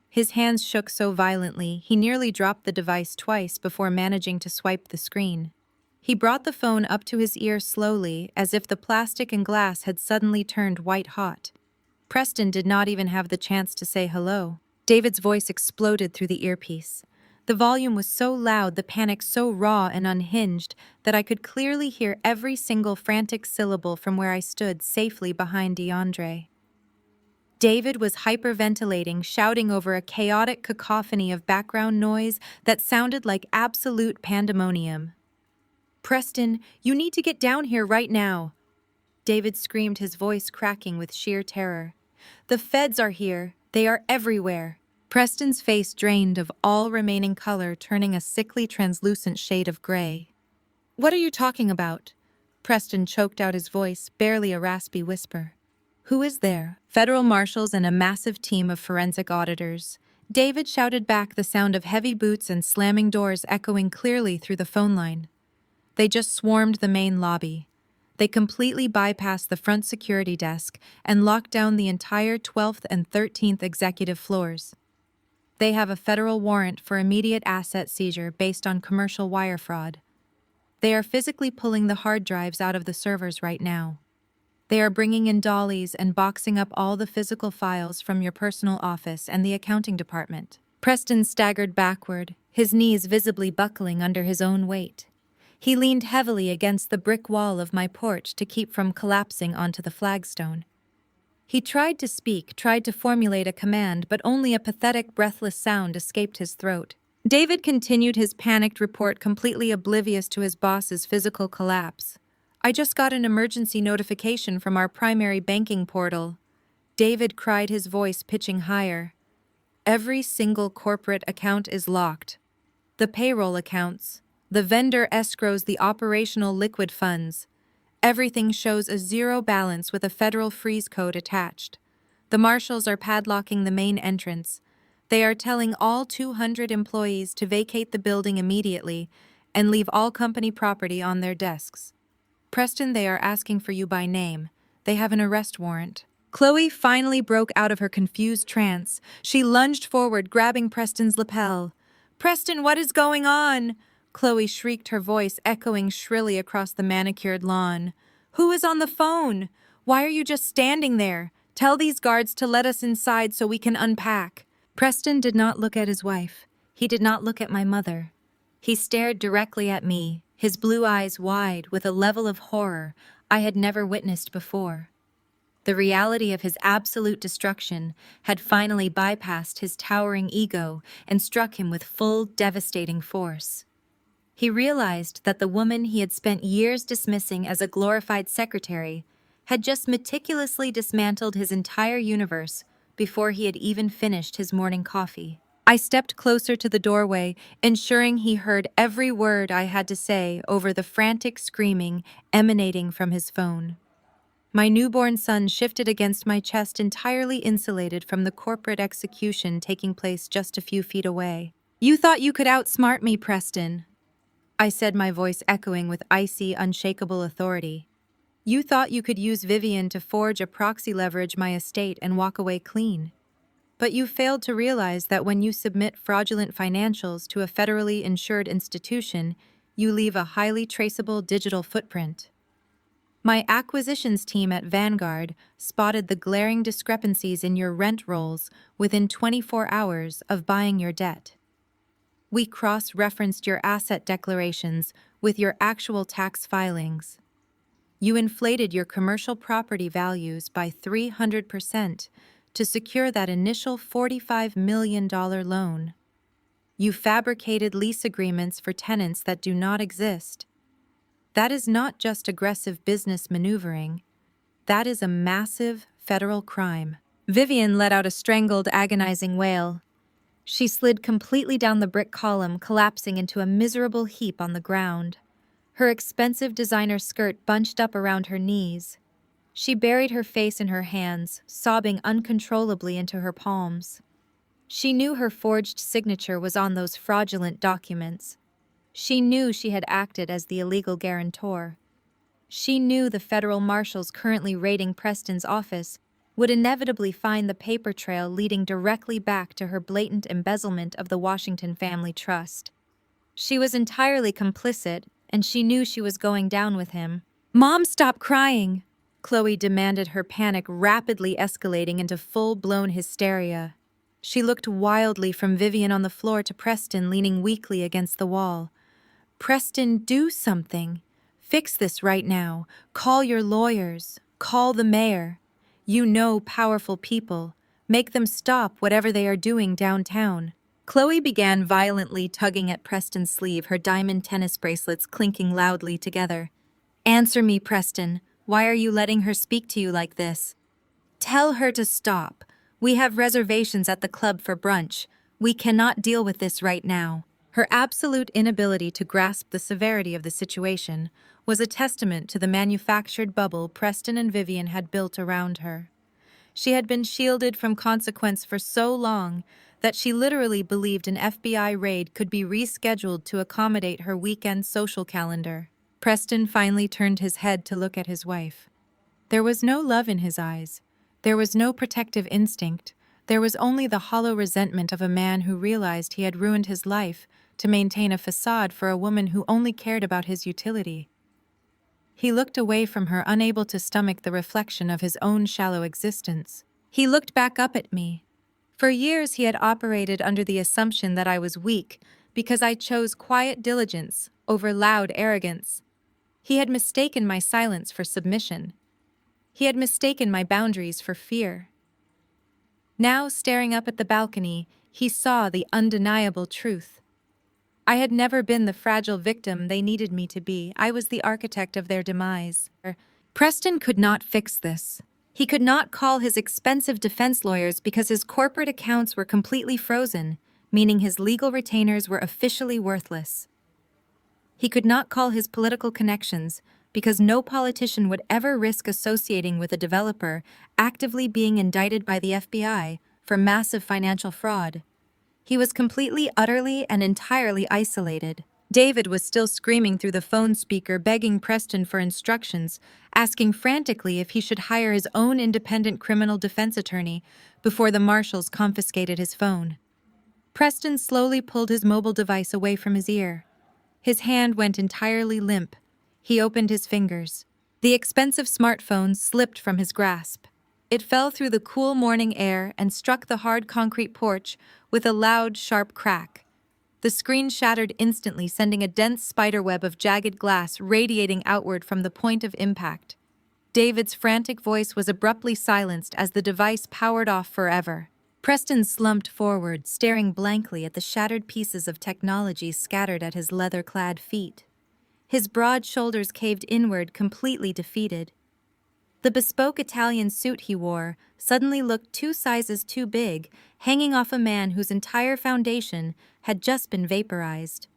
His hands shook so violently, he nearly dropped the device twice before managing to swipe the screen. He brought the phone up to his ear slowly, as if the plastic and glass had suddenly turned white hot. Preston did not even have the chance to say hello. David's voice exploded through the earpiece. The volume was so loud, the panic so raw and unhinged, that I could clearly hear every single frantic syllable from where I stood safely behind DeAndre. David was hyperventilating, shouting over a chaotic cacophony of background noise that sounded like absolute pandemonium. "Preston, you need to get down here right now," David screamed, his voice cracking with sheer terror. "The feds are here. They are everywhere." Preston's face drained of all remaining color, turning a sickly, translucent shade of gray. "What are you talking about?" Preston choked out his voice, barely a raspy whisper. "Who is there?" "Federal marshals and a massive team of forensic auditors." David shouted back, the sound of heavy boots and slamming doors echoing clearly through the phone line. "They just swarmed the main lobby. They completely bypassed the front security desk and locked down the entire 12th and 13th executive floors. They have a federal warrant for immediate asset seizure based on commercial wire fraud. They are physically pulling the hard drives out of the servers right now. They are bringing in dollies and boxing up all the physical files from your personal office and the accounting department." Preston staggered backward, his knees visibly buckling under his own weight. He leaned heavily against the brick wall of my porch to keep from collapsing onto the flagstone. He tried to speak, tried to formulate a command, but only a pathetic, breathless sound escaped his throat. David continued his panicked report, completely oblivious to his boss's physical collapse. "I just got an emergency notification from our primary banking portal." David cried, his voice pitching higher. "Every single corporate account is locked. The payroll accounts, the vendor escrows, the operational liquid funds. Everything shows a zero balance with a federal freeze code attached. The marshals are padlocking the main entrance. They are telling all 200 employees to vacate the building immediately and leave all company property on their desks. Preston, they are asking for you by name. They have an arrest warrant." Chloe finally broke out of her confused trance. She lunged forward, grabbing Preston's lapel. "Preston, what is going on?" Chloe shrieked, her voice echoing shrilly across the manicured lawn. "Who is on the phone? Why are you just standing there? Tell these guards to let us inside so we can unpack." Preston did not look at his wife. He did not look at my mother. He stared directly at me, his blue eyes wide with a level of horror I had never witnessed before. The reality of his absolute destruction had finally bypassed his towering ego and struck him with full, devastating force. He realized that the woman he had spent years dismissing as a glorified secretary had just meticulously dismantled his entire universe before he had even finished his morning coffee. I stepped closer to the doorway, ensuring he heard every word I had to say over the frantic screaming emanating from his phone. My newborn son shifted against my chest, entirely insulated from the corporate execution taking place just a few feet away. "You thought you could outsmart me, Preston," I said, my voice echoing with icy, unshakable authority. "You thought you could use Vivian to forge a proxy, leverage my estate, and walk away clean. But you failed to realize that when you submit fraudulent financials to a federally insured institution, you leave a highly traceable digital footprint. My acquisitions team at Vanguard spotted the glaring discrepancies in your rent rolls within 24 hours of buying your debt. We cross-referenced your asset declarations with your actual tax filings. You inflated your commercial property values by 300% to secure that initial $45 million loan. You fabricated lease agreements for tenants that do not exist. That is not just aggressive business maneuvering. That is a massive federal crime. Vivian let out a strangled, agonizing wail. She slid completely down the brick column, collapsing into a miserable heap on the ground. Her expensive designer skirt bunched up around her knees. She buried her face in her hands, sobbing uncontrollably into her palms. She knew her forged signature was on those fraudulent documents. She knew she had acted as the illegal guarantor. She knew the federal marshals currently raiding Preston's office would inevitably find the paper trail leading directly back to her blatant embezzlement of the Washington Family Trust. She was entirely complicit, and she knew she was going down with him. "Mom, stop crying!" Chloe demanded, her panic rapidly escalating into full-blown hysteria. She looked wildly from Vivian on the floor to Preston leaning weakly against the wall. "Preston, do something. Fix this right now. Call your lawyers. Call the mayor. You know powerful people. Make them stop whatever they are doing downtown." Chloe began violently tugging at Preston's sleeve, her diamond tennis bracelets clinking loudly together. "Answer me, Preston. Why are you letting her speak to you like this? Tell her to stop. We have reservations at the club for brunch. We cannot deal with this right now." Her absolute inability to grasp the severity of the situation was a testament to the manufactured bubble Preston and Vivian had built around her. She had been shielded from consequence for so long that she literally believed an FBI raid could be rescheduled to accommodate her weekend social calendar. Preston finally turned his head to look at his wife. There was no love in his eyes. There was no protective instinct. There was only the hollow resentment of a man who realized he had ruined his life to maintain a facade for a woman who only cared about his utility. He looked away from her, unable to stomach the reflection of his own shallow existence. He looked back up at me. For years he had operated under the assumption that I was weak because I chose quiet diligence over loud arrogance. He had mistaken my silence for submission. He had mistaken my boundaries for fear. Now, staring up at the balcony, he saw the undeniable truth. I had never been the fragile victim they needed me to be. I was the architect of their demise. Preston could not fix this. He could not call his expensive defense lawyers because his corporate accounts were completely frozen, meaning his legal retainers were officially worthless. He could not call his political connections because no politician would ever risk associating with a developer actively being indicted by the FBI for massive financial fraud. He was completely, utterly, and entirely isolated. David was still screaming through the phone speaker, begging Preston for instructions, asking frantically if he should hire his own independent criminal defense attorney before the marshals confiscated his phone. Preston slowly pulled his mobile device away from his ear. His hand went entirely limp. He opened his fingers. The expensive smartphone slipped from his grasp. It fell through the cool morning air and struck the hard concrete porch with a loud, sharp crack. The screen shattered instantly, sending a dense spiderweb of jagged glass radiating outward from the point of impact. David's frantic voice was abruptly silenced as the device powered off forever. Preston slumped forward, staring blankly at the shattered pieces of technology scattered at his leather-clad feet. His broad shoulders caved inward, completely defeated. The bespoke Italian suit he wore suddenly looked 2 sizes too big, hanging off a man whose entire foundation had just been vaporized.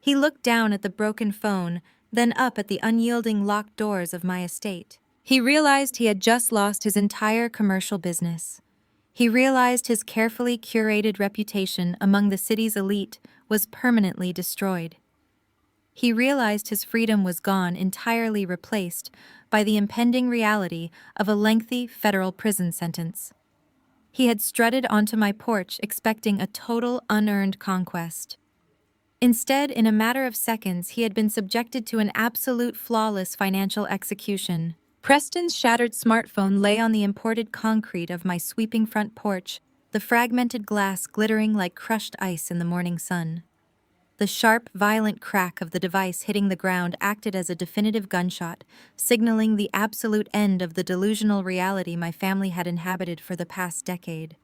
He looked down at the broken phone, then up at the unyielding locked doors of my estate. He realized he had just lost his entire commercial business. He realized his carefully curated reputation among the city's elite was permanently destroyed. He realized his freedom was gone, entirely replaced by the impending reality of a lengthy federal prison sentence. He had strutted onto my porch expecting a total unearned conquest. Instead, in a matter of seconds, he had been subjected to an absolute flawless financial execution. Preston's shattered smartphone lay on the imported concrete of my sweeping front porch, the fragmented glass glittering like crushed ice in the morning sun. The sharp, violent crack of the device hitting the ground acted as a definitive gunshot, signaling the absolute end of the delusional reality my family had inhabited for the past decade.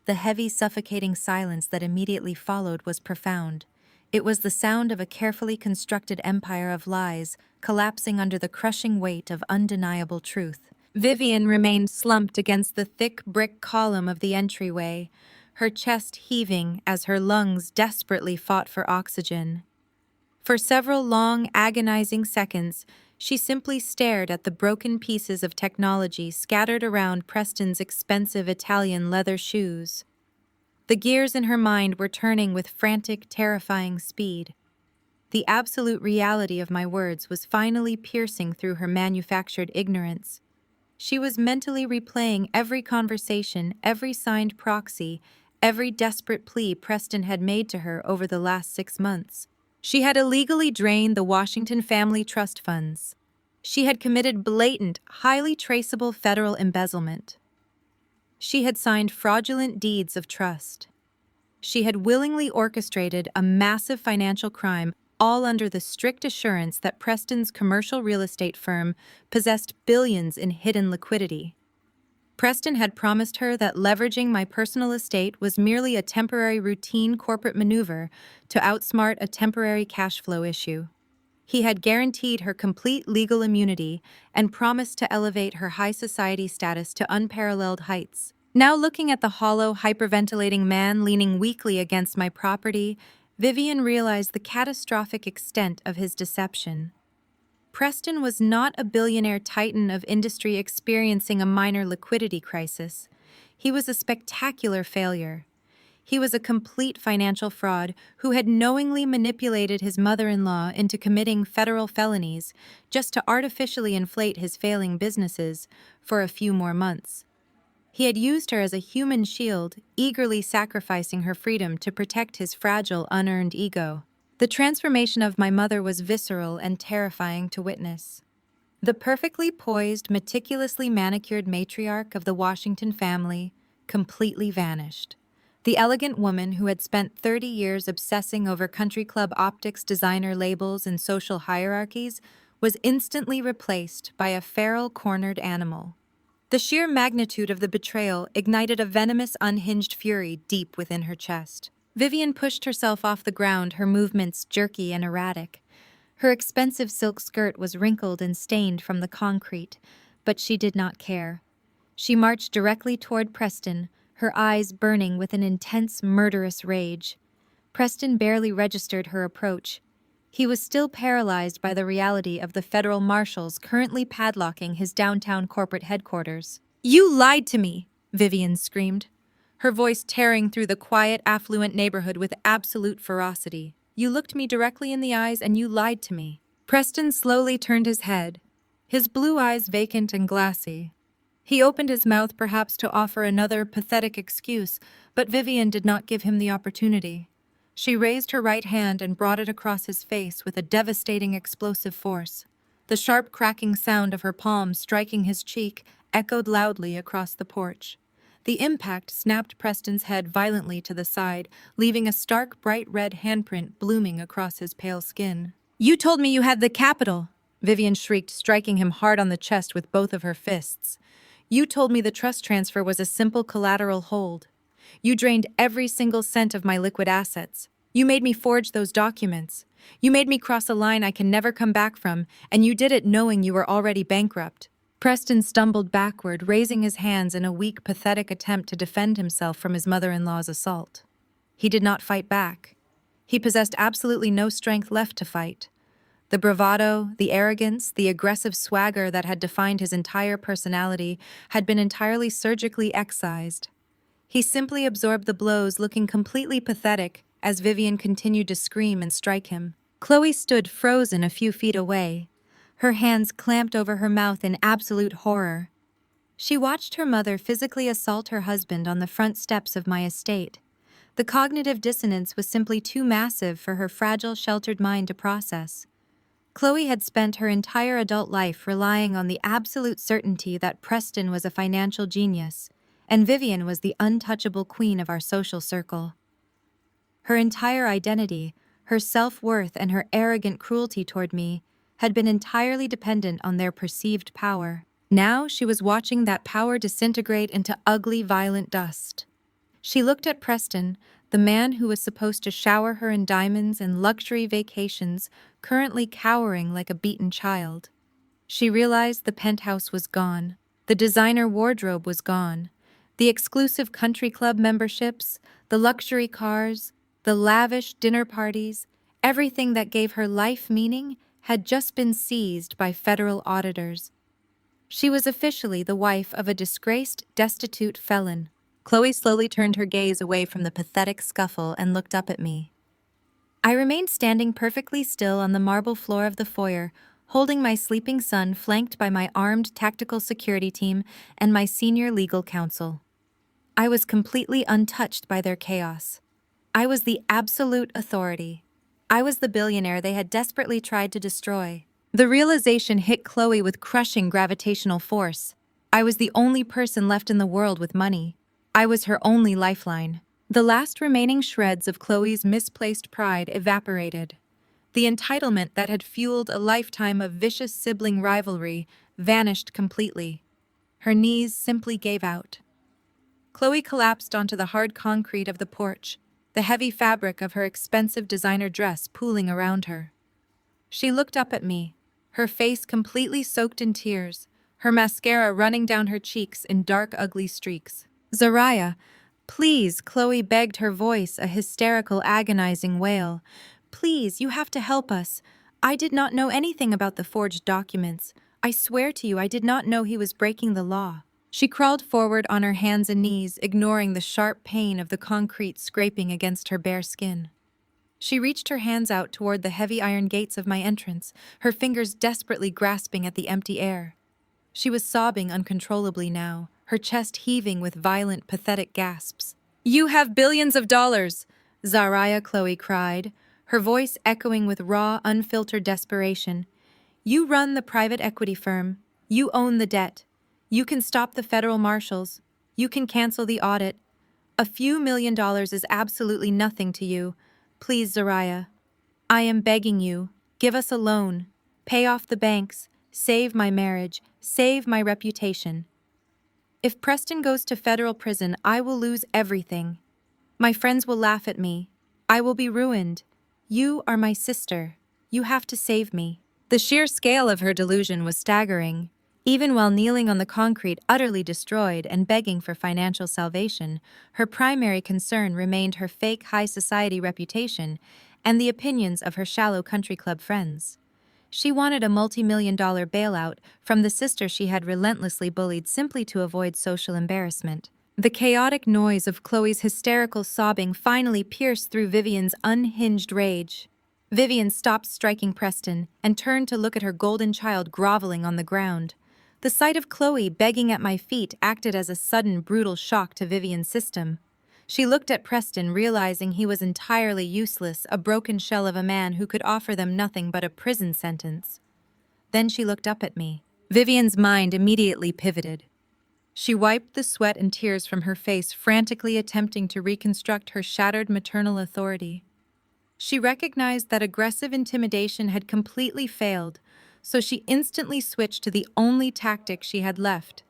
The heavy, suffocating silence that immediately followed was profound. It was the sound of a carefully constructed empire of lies, collapsing under the crushing weight of undeniable truth. Vivian remained slumped against the thick brick column of the entryway, her chest heaving as her lungs desperately fought for oxygen. For several long, agonizing seconds, she simply stared at the broken pieces of technology scattered around Preston's expensive Italian leather shoes. The gears in her mind were turning with frantic, terrifying speed. The absolute reality of my words was finally piercing through her manufactured ignorance. She was mentally replaying every conversation, every signed proxy, every desperate plea Preston had made to her over the last 6 months. She had illegally drained the Washington family trust funds. She had committed blatant, highly traceable federal embezzlement. She had signed fraudulent deeds of trust. She had willingly orchestrated a massive financial crime, all under the strict assurance that Preston's commercial real estate firm possessed billions in hidden liquidity. Preston had promised her that leveraging my personal estate was merely a temporary routine corporate maneuver to outsmart a temporary cash flow issue. He had guaranteed her complete legal immunity and promised to elevate her high society status to unparalleled heights. Now looking at the hollow, hyperventilating man leaning weakly against my property, Vivian realized the catastrophic extent of his deception. Preston was not a billionaire titan of industry experiencing a minor liquidity crisis. He was a spectacular failure. He was a complete financial fraud who had knowingly manipulated his mother-in-law into committing federal felonies just to artificially inflate his failing businesses for a few more months. He had used her as a human shield, eagerly sacrificing her freedom to protect his fragile, unearned ego. The transformation of my mother was visceral and terrifying to witness. The perfectly poised, meticulously manicured matriarch of the Washington family completely vanished. The elegant woman who had spent 30 years obsessing over country club optics, designer labels, and social hierarchies was instantly replaced by a feral, cornered animal. The sheer magnitude of the betrayal ignited a venomous, unhinged fury deep within her chest. Vivian pushed herself off the ground, her movements jerky and erratic. Her expensive silk skirt was wrinkled and stained from the concrete, but she did not care. She marched directly toward Preston, her eyes burning with an intense, murderous rage. Preston barely registered her approach. He was still paralyzed by the reality of the federal marshals currently padlocking his downtown corporate headquarters. "You lied to me!" Vivian screamed, her voice tearing through the quiet, affluent neighborhood with absolute ferocity. "You looked me directly in the eyes and you lied to me." Preston slowly turned his head, his blue eyes vacant and glassy. He opened his mouth perhaps to offer another pathetic excuse, but Vivian did not give him the opportunity. She raised her right hand and brought it across his face with a devastating explosive force. The sharp cracking sound of her palm striking his cheek echoed loudly across the porch. The impact snapped Preston's head violently to the side, leaving a stark, bright red handprint blooming across his pale skin. "You told me you had the capital!" Vivian shrieked, striking him hard on the chest with both of her fists. "You told me the trust transfer was a simple collateral hold. You drained every single cent of my liquid assets. You made me forge those documents. You made me cross a line I can never come back from, and you did it knowing you were already bankrupt." Preston stumbled backward, raising his hands in a weak, pathetic attempt to defend himself from his mother-in-law's assault. He did not fight back. He possessed absolutely no strength left to fight. The bravado, the arrogance, the aggressive swagger that had defined his entire personality had been entirely surgically excised. He simply absorbed the blows, looking completely pathetic as Vivian continued to scream and strike him. Chloe stood frozen a few feet away, her hands clamped over her mouth in absolute horror. She watched her mother physically assault her husband on the front steps of my estate, The cognitive dissonance was simply too massive for her fragile, sheltered mind to process. Chloe had spent her entire adult life relying on the absolute certainty that Preston was a financial genius, and Vivian was the untouchable queen of our social circle. Her entire identity, her self-worth, and her arrogant cruelty toward me had been entirely dependent on their perceived power. Now she was watching that power disintegrate into ugly, violent dust. She looked at Preston, the man who was supposed to shower her in diamonds and luxury vacations, currently cowering like a beaten child. She realized the penthouse was gone. The designer wardrobe was gone. The exclusive country club memberships, the luxury cars, the lavish dinner parties, everything that gave her life meaning had just been seized by federal auditors. She was officially the wife of a disgraced, destitute felon. Chloe slowly turned her gaze away from the pathetic scuffle and looked up at me. I remained standing perfectly still on the marble floor of the foyer, holding my sleeping son flanked by my armed tactical security team and my senior legal counsel. I was completely untouched by their chaos. I was the absolute authority. I was the billionaire they had desperately tried to destroy. The realization hit Chloe with crushing gravitational force. I was the only person left in the world with money. I was her only lifeline. The last remaining shreds of Chloe's misplaced pride evaporated. The entitlement that had fueled a lifetime of vicious sibling rivalry vanished completely. Her knees simply gave out. Chloe collapsed onto the hard concrete of the porch, the heavy fabric of her expensive designer dress pooling around her. She looked up at me, her face completely soaked in tears, her mascara running down her cheeks in dark, ugly streaks. "Zariah, please," Chloe begged, her voice a hysterical, agonizing wail. "Please, you have to help us. I did not know anything about the forged documents. I swear to you, I did not know he was breaking the law." She crawled forward on her hands and knees, ignoring the sharp pain of the concrete scraping against her bare skin. She reached her hands out toward the heavy iron gates of my entrance, her fingers desperately grasping at the empty air. She was sobbing uncontrollably now, her chest heaving with violent, pathetic gasps. "You have billions of dollars!" Zariah, Chloe cried, her voice echoing with raw, unfiltered desperation. "You run the private equity firm. You own the debt. You can stop the federal marshals. You can cancel the audit. A few $1,000,000 is absolutely nothing to you. Please, Zariah. I am begging you. Give us a loan. Pay off the banks. Save my marriage. Save my reputation. If Preston goes to federal prison, I will lose everything. My friends will laugh at me. I will be ruined. You are my sister. You have to save me." The sheer scale of her delusion was staggering. Even while kneeling on the concrete, utterly destroyed and begging for financial salvation, her primary concern remained her fake high society reputation and the opinions of her shallow country club friends. She wanted a multi-million-dollar bailout from the sister she had relentlessly bullied simply to avoid social embarrassment. The chaotic noise of Chloe's hysterical sobbing finally pierced through Vivian's unhinged rage. Vivian stopped striking Preston and turned to look at her golden child groveling on the ground. The sight of Chloe begging at my feet acted as a sudden, brutal shock to Vivian's system. She looked at Preston, realizing he was entirely useless, a broken shell of a man who could offer them nothing but a prison sentence. Then she looked up at me. Vivian's mind immediately pivoted. She wiped the sweat and tears from her face, frantically attempting to reconstruct her shattered maternal authority. She recognized that aggressive intimidation had completely failed, so she instantly switched to the only tactic she had left.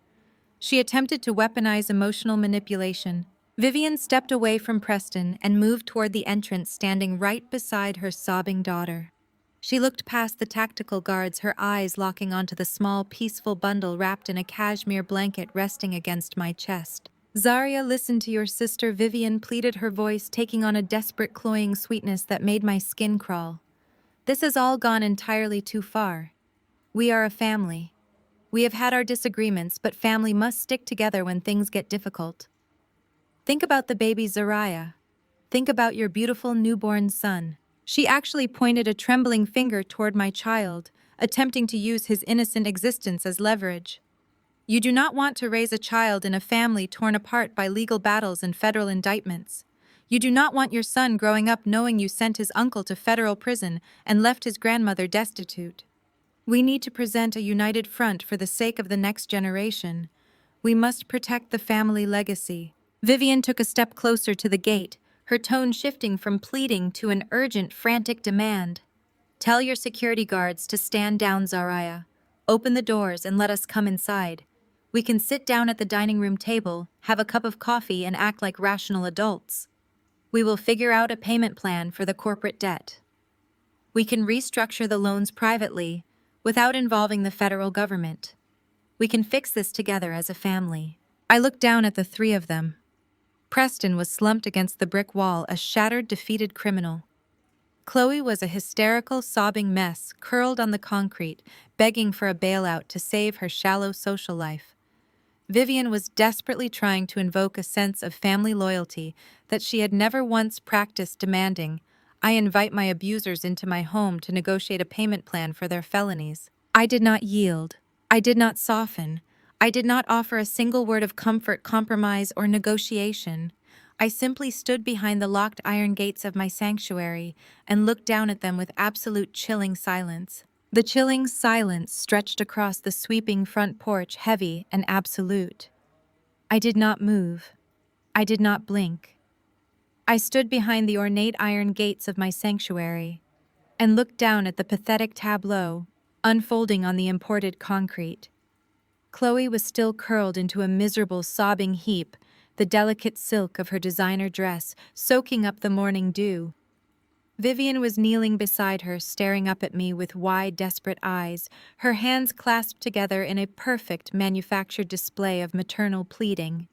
She attempted to weaponize emotional manipulation. Vivian stepped away from Preston and moved toward the entrance, standing right beside her sobbing daughter. She looked past the tactical guards, her eyes locking onto the small, peaceful bundle wrapped in a cashmere blanket resting against my chest. "Zariah, listen to your sister," Vivian pleaded, her voice taking on a desperate, cloying sweetness that made my skin crawl. "This has all gone entirely too far. We are a family. We have had our disagreements, but family must stick together when things get difficult. Think about the baby Zariah. Think about your beautiful newborn son." She actually pointed a trembling finger toward my child, attempting to use his innocent existence as leverage. "You do not want to raise a child in a family torn apart by legal battles and federal indictments. You do not want your son growing up knowing you sent his uncle to federal prison and left his grandmother destitute. We need to present a united front for the sake of the next generation. We must protect the family legacy. Vivian took a step closer to the gate, her tone shifting from pleading to an urgent, frantic demand. Tell your security guards to stand down, Zariah. Open the doors and let us come inside. We can sit down at the dining room table, have a cup of coffee, and act like rational adults. We will figure out a payment plan for the corporate debt. We can restructure the loans privately, without involving the federal government. We can fix this together as a family. I looked down at the three of them. Preston was slumped against the brick wall, a shattered, defeated criminal. Chloe was a hysterical, sobbing mess, curled on the concrete, begging for a bailout to save her shallow social life. Vivian was desperately trying to invoke a sense of family loyalty that she had never once practiced, demanding, "I invite my abusers into my home to negotiate a payment plan for their felonies." I did not yield. I did not soften. I did not offer a single word of comfort, compromise, or negotiation. I simply stood behind the locked iron gates of my sanctuary and looked down at them with absolute chilling silence. The chilling silence stretched across the sweeping front porch, heavy and absolute. I did not move. I did not blink. I stood behind the ornate iron gates of my sanctuary and looked down at the pathetic tableau unfolding on the imported concrete. Chloe was still curled into a miserable, sobbing heap, the delicate silk of her designer dress soaking up the morning dew. Vivian was kneeling beside her, staring up at me with wide, desperate eyes, her hands clasped together in a perfect, manufactured display of maternal pleading.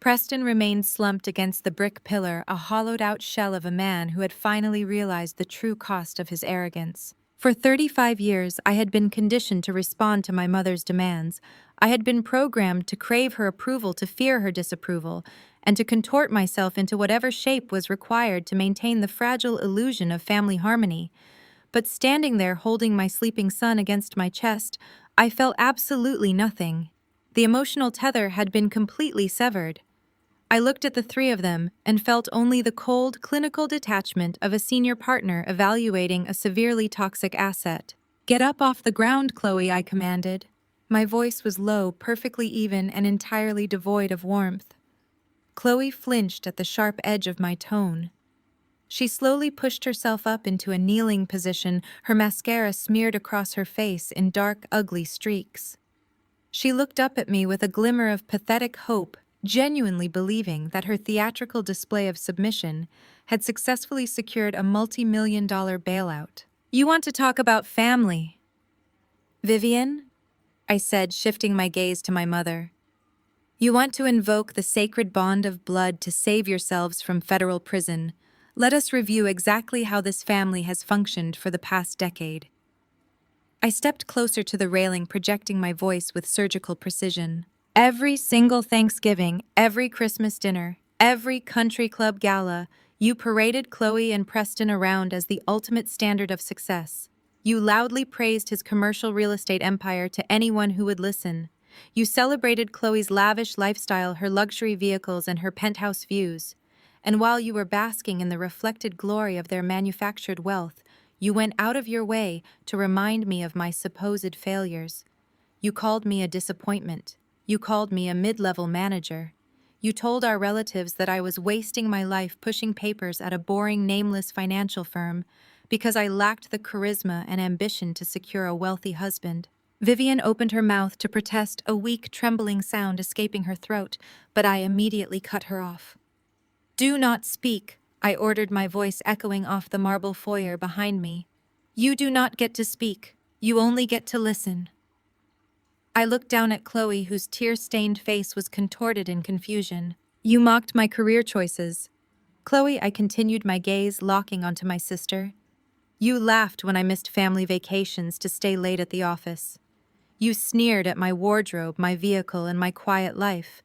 Preston remained slumped against the brick pillar, a hollowed-out shell of a man who had finally realized the true cost of his arrogance. For 35 years, I had been conditioned to respond to my mother's demands. I had been programmed to crave her approval, to fear her disapproval, and to contort myself into whatever shape was required to maintain the fragile illusion of family harmony. But standing there holding my sleeping son against my chest, I felt absolutely nothing. The emotional tether had been completely severed. I looked at the three of them and felt only the cold, clinical detachment of a senior partner evaluating a severely toxic asset. "Get up off the ground, Chloe," I commanded. My voice was low, perfectly even, and entirely devoid of warmth. Chloe flinched at the sharp edge of my tone. She slowly pushed herself up into a kneeling position, her mascara smeared across her face in dark, ugly streaks. She looked up at me with a glimmer of pathetic hope, genuinely believing that her theatrical display of submission had successfully secured a multi-million-dollar bailout. "You want to talk about family, Vivian?" I said, shifting my gaze to my mother. "You want to invoke the sacred bond of blood to save yourselves from federal prison. Let us review exactly how this family has functioned for the past decade." I stepped closer to the railing, projecting my voice with surgical precision. "Every single Thanksgiving, every Christmas dinner, every country club gala, you paraded Chloe and Preston around as the ultimate standard of success. You loudly praised his commercial real estate empire to anyone who would listen. You celebrated Chloe's lavish lifestyle, her luxury vehicles, and her penthouse views. And while you were basking in the reflected glory of their manufactured wealth, you went out of your way to remind me of my supposed failures. You called me a disappointment. You called me a mid-level manager. You told our relatives that I was wasting my life pushing papers at a boring, nameless financial firm because I lacked the charisma and ambition to secure a wealthy husband." Vivian opened her mouth to protest, a weak, trembling sound escaping her throat, but I immediately cut her off. "Do not speak," I ordered, my voice echoing off the marble foyer behind me. "You do not get to speak. You only get to listen." I looked down at Chloe, whose tear-stained face was contorted in confusion. "You mocked my career choices." "Chloe," I continued, my gaze locking onto my sister. "You laughed when I missed family vacations to stay late at the office. You sneered at my wardrobe, my vehicle, and my quiet life.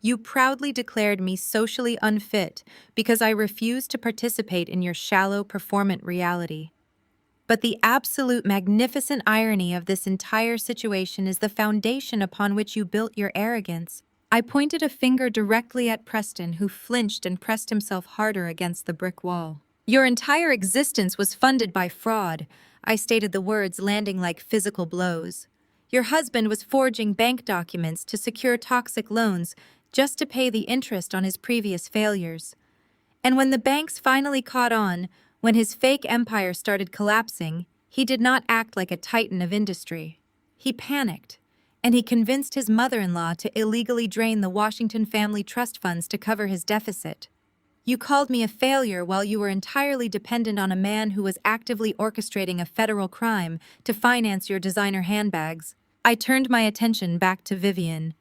You proudly declared me socially unfit because I refused to participate in your shallow, performant reality. But the absolute magnificent irony of this entire situation is the foundation upon which you built your arrogance. I pointed a finger directly at Preston, who flinched and pressed himself harder against the brick wall. Your entire existence was funded by fraud, I stated, the words landing like physical blows. Your husband was forging bank documents to secure toxic loans just to pay the interest on his previous failures. And when the banks finally caught on, when his fake empire started collapsing, he did not act like a titan of industry. He panicked, and he convinced his mother-in-law to illegally drain the Washington family trust funds to cover his deficit. You called me a failure while you were entirely dependent on a man who was actively orchestrating a federal crime to finance your designer handbags. I turned my attention back to Vivian.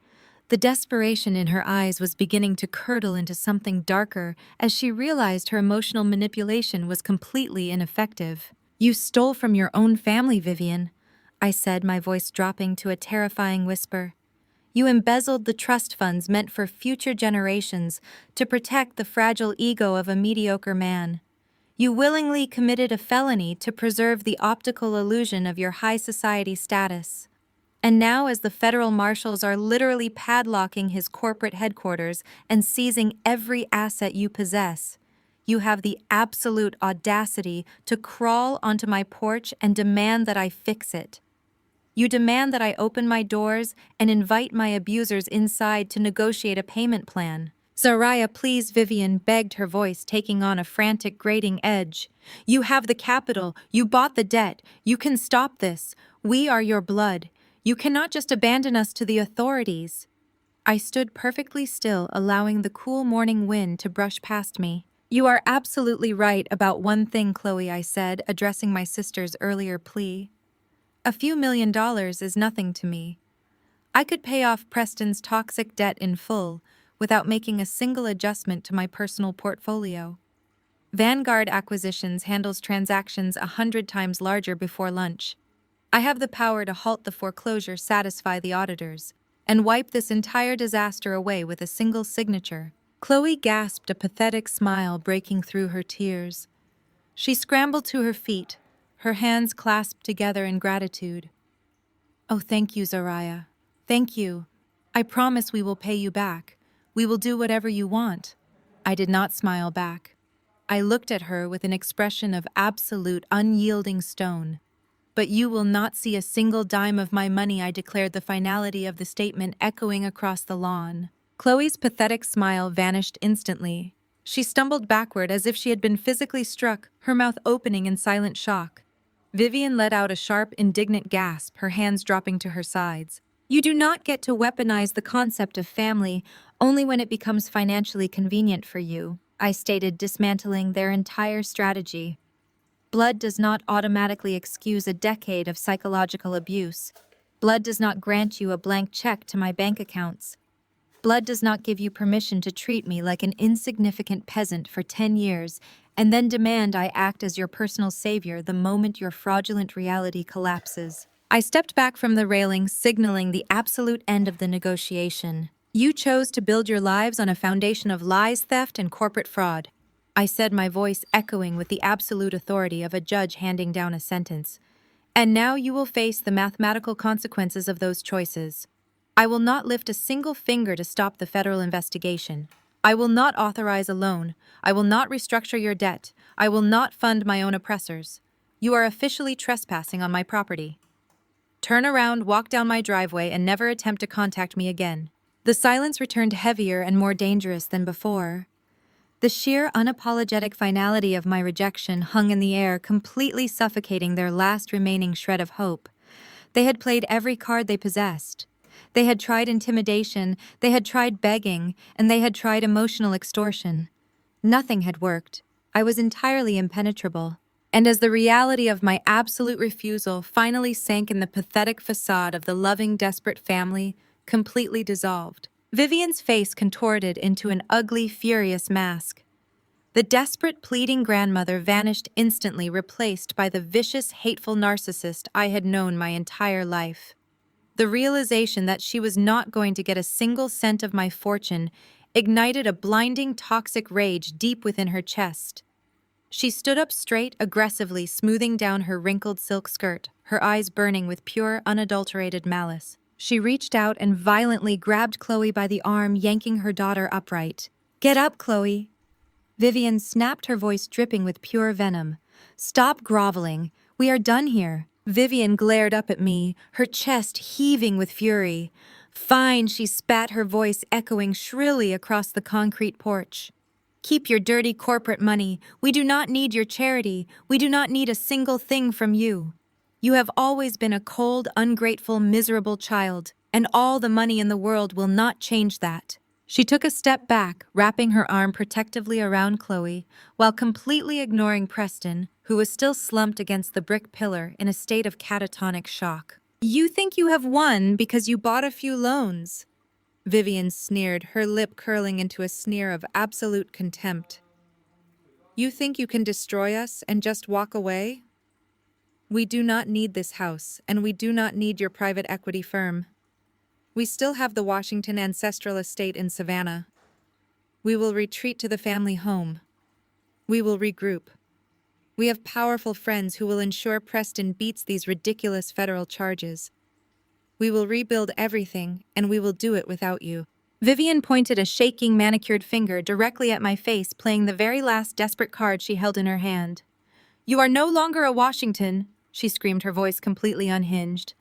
The desperation in her eyes was beginning to curdle into something darker as she realized her emotional manipulation was completely ineffective. You stole from your own family, Vivian, I said, my voice dropping to a terrifying whisper. You embezzled the trust funds meant for future generations to protect the fragile ego of a mediocre man. You willingly committed a felony to preserve the optical illusion of your high society status. And now, as the federal marshals are literally padlocking his corporate headquarters and seizing every asset you possess, you have the absolute audacity to crawl onto my porch and demand that I fix it. You demand that I open my doors and invite my abusers inside to negotiate a payment plan. Zariah, please, Vivian begged, her voice taking on a frantic, grating edge. You have the capital. You bought the debt. You can stop this. We are your blood. You cannot just abandon us to the authorities. I stood perfectly still, allowing the cool morning wind to brush past me. You are absolutely right about one thing, Chloe, I said, addressing my sister's earlier plea. A few $1,000,000 is nothing to me. I could pay off Preston's toxic debt in full without making a single adjustment to my personal portfolio. Vanguard Acquisitions handles transactions 100 times larger before lunch. I have the power to halt the foreclosure, satisfy the auditors, and wipe this entire disaster away with a single signature. Chloe gasped, a pathetic smile breaking through her tears. She scrambled to her feet, her hands clasped together in gratitude. Oh, thank you, Zariah. Thank you. I promise we will pay you back. We will do whatever you want. I did not smile back. I looked at her with an expression of absolute, unyielding stone. But you will not see a single dime of my money, I declared, the finality of the statement echoing across the lawn. Chloe's pathetic smile vanished instantly. She stumbled backward as if she had been physically struck, her mouth opening in silent shock. Vivian let out a sharp, indignant gasp, her hands dropping to her sides. You do not get to weaponize the concept of family only when it becomes financially convenient for you, I stated, dismantling their entire strategy. Blood does not automatically excuse a decade of psychological abuse. Blood does not grant you a blank check to my bank accounts. Blood does not give you permission to treat me like an insignificant peasant for 10 years and then demand I act as your personal savior the moment your fraudulent reality collapses. I stepped back from the railing, signaling the absolute end of the negotiation. You chose to build your lives on a foundation of lies, theft, and corporate fraud. I said, my voice echoing with the absolute authority of a judge handing down a sentence. And now you will face the mathematical consequences of those choices. I will not lift a single finger to stop the federal investigation. I will not authorize a loan. I will not restructure your debt. I will not fund my own oppressors. You are officially trespassing on my property. Turn around, walk down my driveway, and never attempt to contact me again. The silence returned heavier and more dangerous than before. The sheer, unapologetic finality of my rejection hung in the air, completely suffocating their last remaining shred of hope. They had played every card they possessed. They had tried intimidation, they had tried begging, and they had tried emotional extortion. Nothing had worked. I was entirely impenetrable. And as the reality of my absolute refusal finally sank in the pathetic facade of the loving, desperate family, completely dissolved, Vivian's face contorted into an ugly, furious mask. The desperate, pleading grandmother vanished instantly, replaced by the vicious, hateful narcissist I had known my entire life. The realization that she was not going to get a single cent of my fortune ignited a blinding, toxic rage deep within her chest. She stood up straight, aggressively smoothing down her wrinkled silk skirt, her eyes burning with pure, unadulterated malice. She reached out and violently grabbed Chloe by the arm, yanking her daughter upright. "Get up, Chloe!" Vivian snapped, her voice dripping with pure venom. "Stop groveling. We are done here." Vivian glared up at me, her chest heaving with fury. "Fine," she spat, her voice echoing shrilly across the concrete porch. "Keep your dirty corporate money. We do not need your charity. We do not need a single thing from you. You have always been a cold, ungrateful, miserable child, and all the money in the world will not change that." She took a step back, wrapping her arm protectively around Chloe, while completely ignoring Preston, who was still slumped against the brick pillar in a state of catatonic shock. "You think you have won because you bought a few loans?" Vivian sneered, her lip curling into a sneer of absolute contempt. "You think you can destroy us and just walk away? We do not need this house, and we do not need your private equity firm. We still have the Washington ancestral estate in Savannah. We will retreat to the family home. We will regroup. We have powerful friends who will ensure Preston beats these ridiculous federal charges. We will rebuild everything, and we will do it without you." Vivian pointed a shaking, manicured finger directly at my face, playing the very last desperate card she held in her hand. "You are no longer a Washington," she screamed, her voice completely unhinged.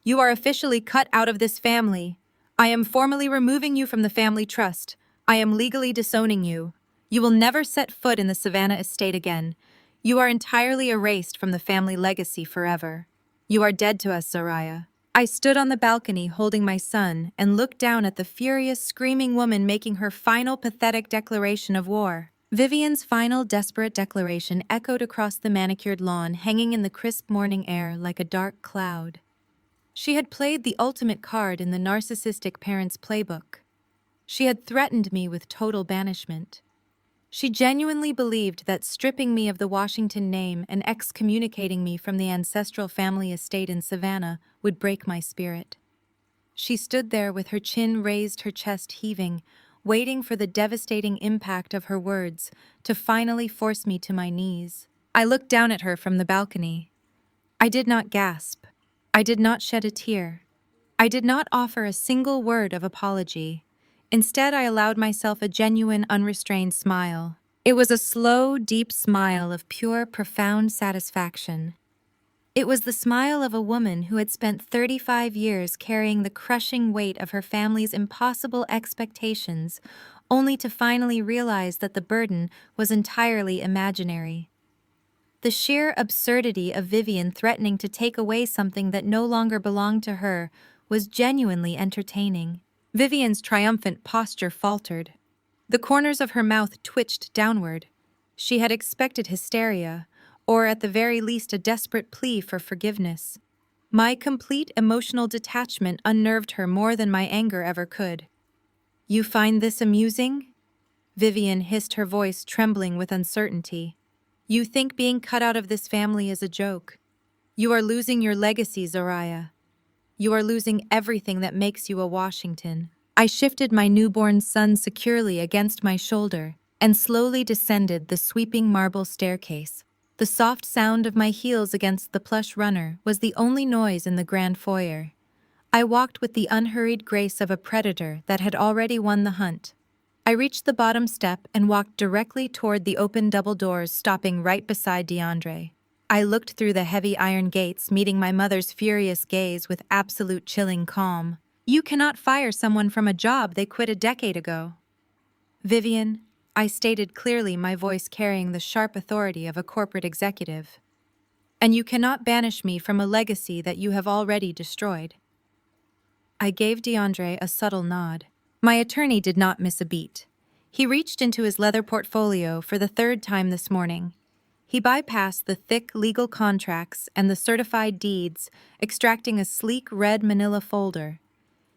"You are officially cut out of this family. I am formally removing you from the family trust. I am legally disowning you. You will never set foot in the Savannah estate again. You are entirely erased from the family legacy forever. You are dead to us, Zariah." I stood on the balcony holding my son and looked down at the furious, screaming woman making her final pathetic declaration of war. Vivian's final desperate declaration echoed across the manicured lawn, hanging in the crisp morning air like a dark cloud. She had played the ultimate card in the narcissistic parent's playbook. She had threatened me with total banishment. She genuinely believed that stripping me of the Washington name and excommunicating me from the ancestral family estate in Savannah would break my spirit. She stood there with her chin raised, her chest heaving, waiting for the devastating impact of her words to finally force me to my knees. I looked down at her from the balcony. I did not gasp. I did not shed a tear. I did not offer a single word of apology. Instead, I allowed myself a genuine, unrestrained smile. It was a slow, deep smile of pure, profound satisfaction. It was the smile of a woman who had spent 35 years carrying the crushing weight of her family's impossible expectations, only to finally realize that the burden was entirely imaginary. The sheer absurdity of Vivian threatening to take away something that no longer belonged to her was genuinely entertaining. Vivian's triumphant posture faltered. The corners of her mouth twitched downward. She had expected hysteria, or at the very least a desperate plea for forgiveness. My complete emotional detachment unnerved her more than my anger ever could. "You find this amusing?" Vivian hissed, her voice trembling with uncertainty. "You think being cut out of this family is a joke? You are losing your legacy, Zariah. You are losing everything that makes you a Washington." I shifted my newborn son securely against my shoulder and slowly descended the sweeping marble staircase. The soft sound of my heels against the plush runner was the only noise in the grand foyer. I walked with the unhurried grace of a predator that had already won the hunt. I reached the bottom step and walked directly toward the open double doors, stopping right beside DeAndre. I looked through the heavy iron gates, meeting my mother's furious gaze with absolute chilling calm. "You cannot fire someone from a job they quit a decade ago." "Vivian," I stated clearly, my voice carrying the sharp authority of a corporate executive. "And you cannot banish me from a legacy that you have already destroyed." I gave DeAndre a subtle nod. My attorney did not miss a beat. He reached into his leather portfolio for the third time this morning. He bypassed the thick legal contracts and the certified deeds, extracting a sleek red manila folder.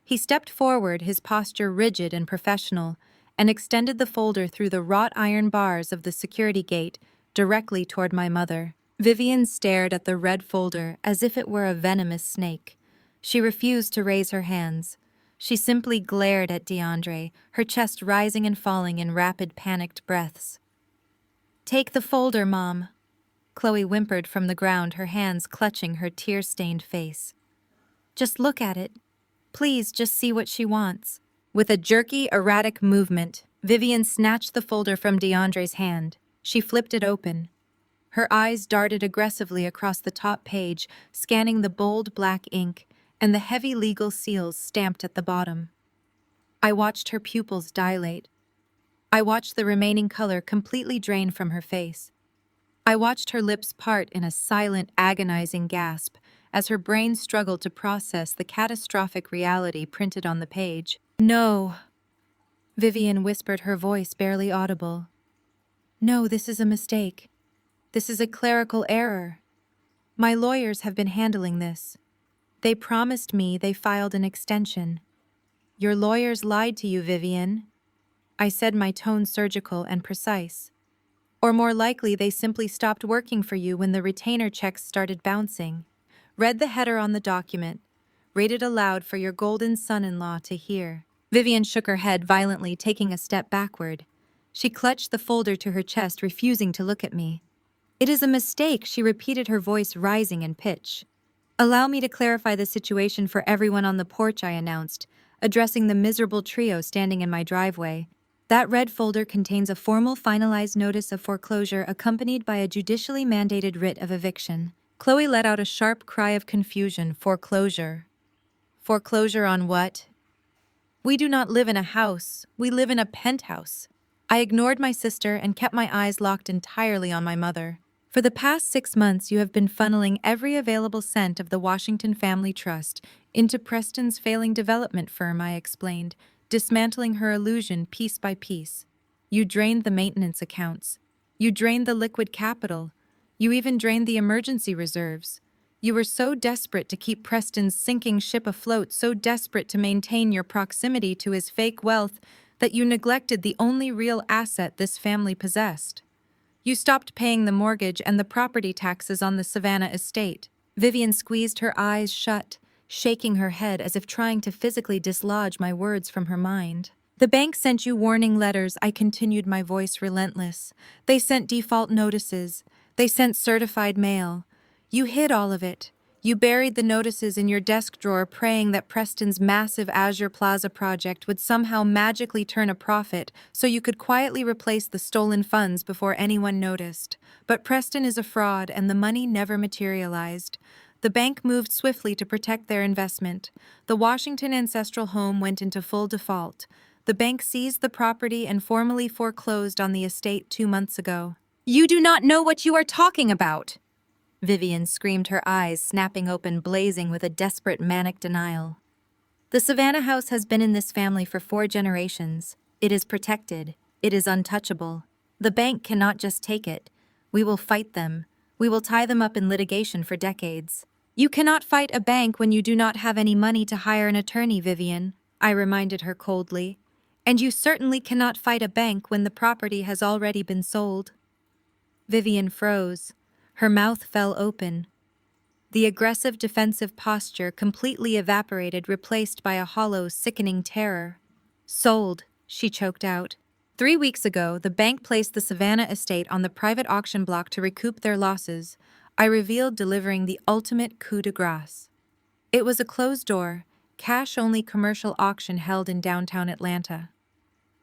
He stepped forward, his posture rigid and professional, and extended the folder through the wrought iron bars of the security gate directly toward my mother. Vivian stared at the red folder as if it were a venomous snake. She refused to raise her hands. She simply glared at DeAndre, her chest rising and falling in rapid, panicked breaths. "Take the folder, Mom," Chloe whimpered from the ground, her hands clutching her tear-stained face. "Just look at it. Please just see what she wants. With a jerky, erratic movement, Vivian snatched the folder from DeAndre's hand. She flipped it open. Her eyes darted aggressively across the top page, scanning the bold black ink and the heavy legal seals stamped at the bottom. I watched her pupils dilate. I watched the remaining color completely drain from her face. I watched her lips part in a silent, agonizing gasp as her brain struggled to process the catastrophic reality printed on the page. No, Vivian whispered, her voice barely audible. No, this is a mistake. This is a clerical error. My lawyers have been handling this. They promised me they filed an extension. Your lawyers lied to you, Vivian. I said, my tone surgical and precise. Or more likely, they simply stopped working for you when the retainer checks started bouncing. Read the header on the document. Read it aloud for your golden son-in-law to hear. Vivian shook her head violently, taking a step backward. She clutched the folder to her chest, refusing to look at me. It is a mistake, she repeated, her voice rising in pitch. Allow me to clarify the situation for everyone on the porch, I announced, addressing the miserable trio standing in my driveway. That red folder contains a formal finalized notice of foreclosure accompanied by a judicially mandated writ of eviction. Chloe let out a sharp cry of confusion. Foreclosure. Foreclosure on what? We do not live in a house. We live in a penthouse. I ignored my sister and kept my eyes locked entirely on my mother. For the past 6 months, you have been funneling every available cent of the Washington Family Trust into Preston's failing development firm, I explained, dismantling her illusion piece by piece. You drained the maintenance accounts. You drained the liquid capital. You even drained the emergency reserves. You were so desperate to keep Preston's sinking ship afloat, so desperate to maintain your proximity to his fake wealth, that you neglected the only real asset this family possessed. You stopped paying the mortgage and the property taxes on the Savannah estate. Vivian squeezed her eyes shut, shaking her head as if trying to physically dislodge my words from her mind. The bank sent you warning letters, I continued, my voice relentless. They sent default notices. They sent certified mail. You hid all of it. You buried the notices in your desk drawer, praying that Preston's massive Azure Plaza project would somehow magically turn a profit so you could quietly replace the stolen funds before anyone noticed. But Preston is a fraud, and the money never materialized. The bank moved swiftly to protect their investment. The Washington ancestral home went into full default. The bank seized the property and formally foreclosed on the estate 2 months ago. You do not know what you are talking about! Vivian screamed, her eyes snapping open, blazing with a desperate, manic denial. The Savannah house has been in this family for 4 generations. It is protected. It is untouchable. The bank cannot just take it. We will fight them. We will tie them up in litigation for decades. You cannot fight a bank when you do not have any money to hire an attorney, Vivian, I reminded her coldly. And you certainly cannot fight a bank when the property has already been sold. Vivian froze. Her mouth fell open. The aggressive defensive posture completely evaporated, replaced by a hollow, sickening terror. Sold, she choked out. 3 weeks ago, the bank placed the Savannah estate on the private auction block to recoup their losses, I revealed, delivering the ultimate coup de grace. It was a closed-door, cash-only commercial auction held in downtown Atlanta.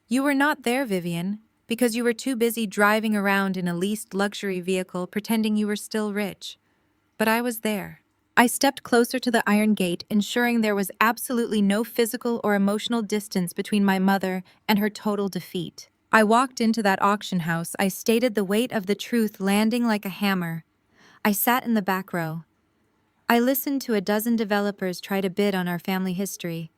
You were not there, Vivian, because you were too busy driving around in a leased luxury vehicle pretending you were still rich. But I was there. I stepped closer to the iron gate, ensuring there was absolutely no physical or emotional distance between my mother and her total defeat. I walked into that auction house. I stated the weight of the truth landing like a hammer. I sat in the back row. I listened to a dozen developers try to bid on our family history,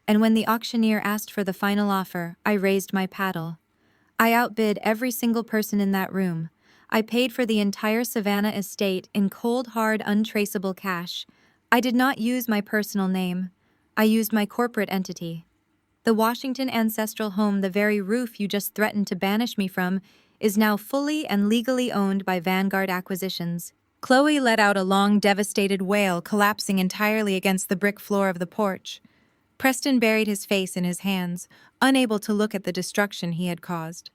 and when the auctioneer asked for the final offer, I raised my paddle. I outbid every single person in that room. I paid for the entire Savannah estate in cold, hard, untraceable cash. I did not use my personal name. I used my corporate entity. The Washington ancestral home, the very roof you just threatened to banish me from, is now fully and legally owned by Vanguard Acquisitions. Chloe let out a long, devastated wail, collapsing entirely against the brick floor of the porch. Preston buried his face in his hands, unable to look at the destruction he had caused.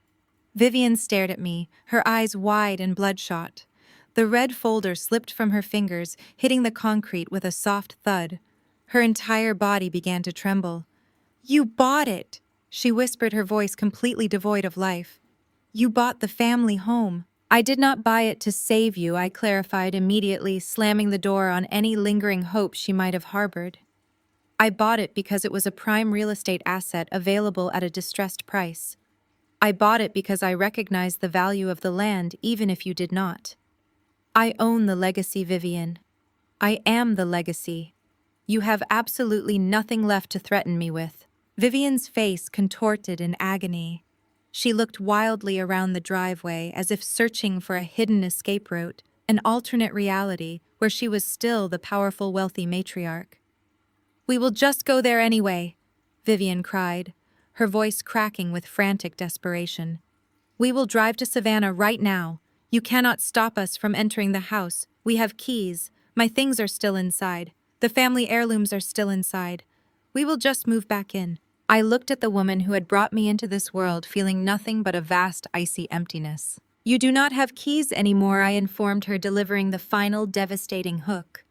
Vivian stared at me, her eyes wide and bloodshot. The red folder slipped from her fingers, hitting the concrete with a soft thud. Her entire body began to tremble. "You bought it," she whispered, her voice completely devoid of life. "You bought the family home." "I did not buy it to save you," I clarified immediately, slamming the door on any lingering hope she might have harbored. "I bought it because it was a prime real estate asset available at a distressed price. I bought it because I recognized the value of the land even if you did not. I own the legacy, Vivian. I am the legacy. You have absolutely nothing left to threaten me with." Vivian's face contorted in agony. She looked wildly around the driveway as if searching for a hidden escape route, an alternate reality where she was still the powerful, wealthy matriarch. "We will just go there anyway," Vivian cried, her voice cracking with frantic desperation. "We will drive to Savannah right now. You cannot stop us from entering the house. We have keys. My things are still inside. The family heirlooms are still inside. We will just move back in." I looked at the woman who had brought me into this world, feeling nothing but a vast, icy emptiness. "You do not have keys anymore," I informed her, delivering the final devastating hook.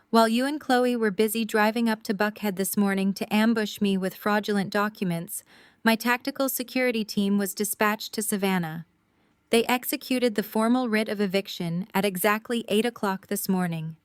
"While you and Chloe were busy driving up to Buckhead this morning to ambush me with fraudulent documents, my tactical security team was dispatched to Savannah. They executed the formal writ of eviction at exactly 8 o'clock this morning.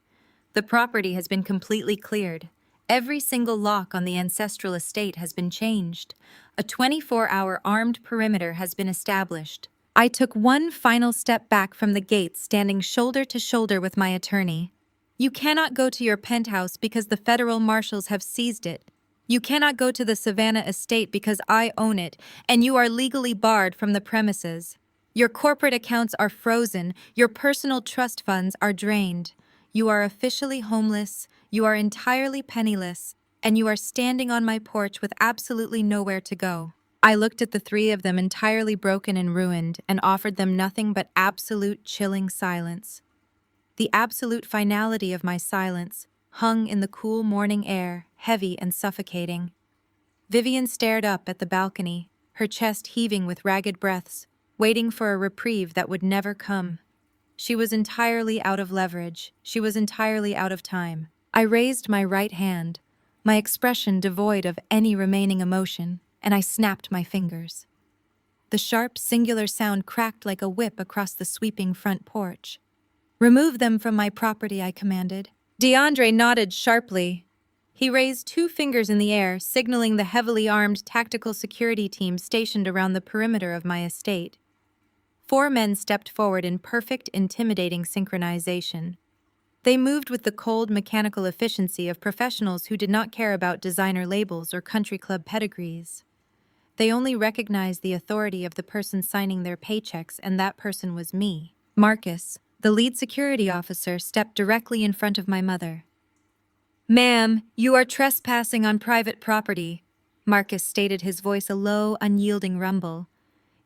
The property has been completely cleared. Every single lock on the ancestral estate has been changed. A 24-hour armed perimeter has been established." I took one final step back from the gate, standing shoulder to shoulder with my attorney. "You cannot go to your penthouse because the federal marshals have seized it. You cannot go to the Savannah estate because I own it, and you are legally barred from the premises. Your corporate accounts are frozen, your personal trust funds are drained. You are officially homeless, you are entirely penniless, and you are standing on my porch with absolutely nowhere to go." I looked at the three of them, entirely broken and ruined, and offered them nothing but absolute chilling silence. The absolute finality of my silence hung in the cool morning air, heavy and suffocating. Vivian stared up at the balcony, her chest heaving with ragged breaths, waiting for a reprieve that would never come. She was entirely out of leverage. She was entirely out of time. I raised my right hand, my expression devoid of any remaining emotion, and I snapped my fingers. The sharp, singular sound cracked like a whip across the sweeping front porch. "Remove them from my property," I commanded. DeAndre nodded sharply. He raised 2 fingers in the air, signaling the heavily armed tactical security team stationed around the perimeter of my estate. 4 men stepped forward in perfect, intimidating synchronization. They moved with the cold, mechanical efficiency of professionals who did not care about designer labels or country club pedigrees. They only recognized the authority of the person signing their paychecks, and that person was me. Marcus, the lead security officer, stepped directly in front of my mother. "Ma'am, you are trespassing on private property," Marcus stated, his voice a low, unyielding rumble.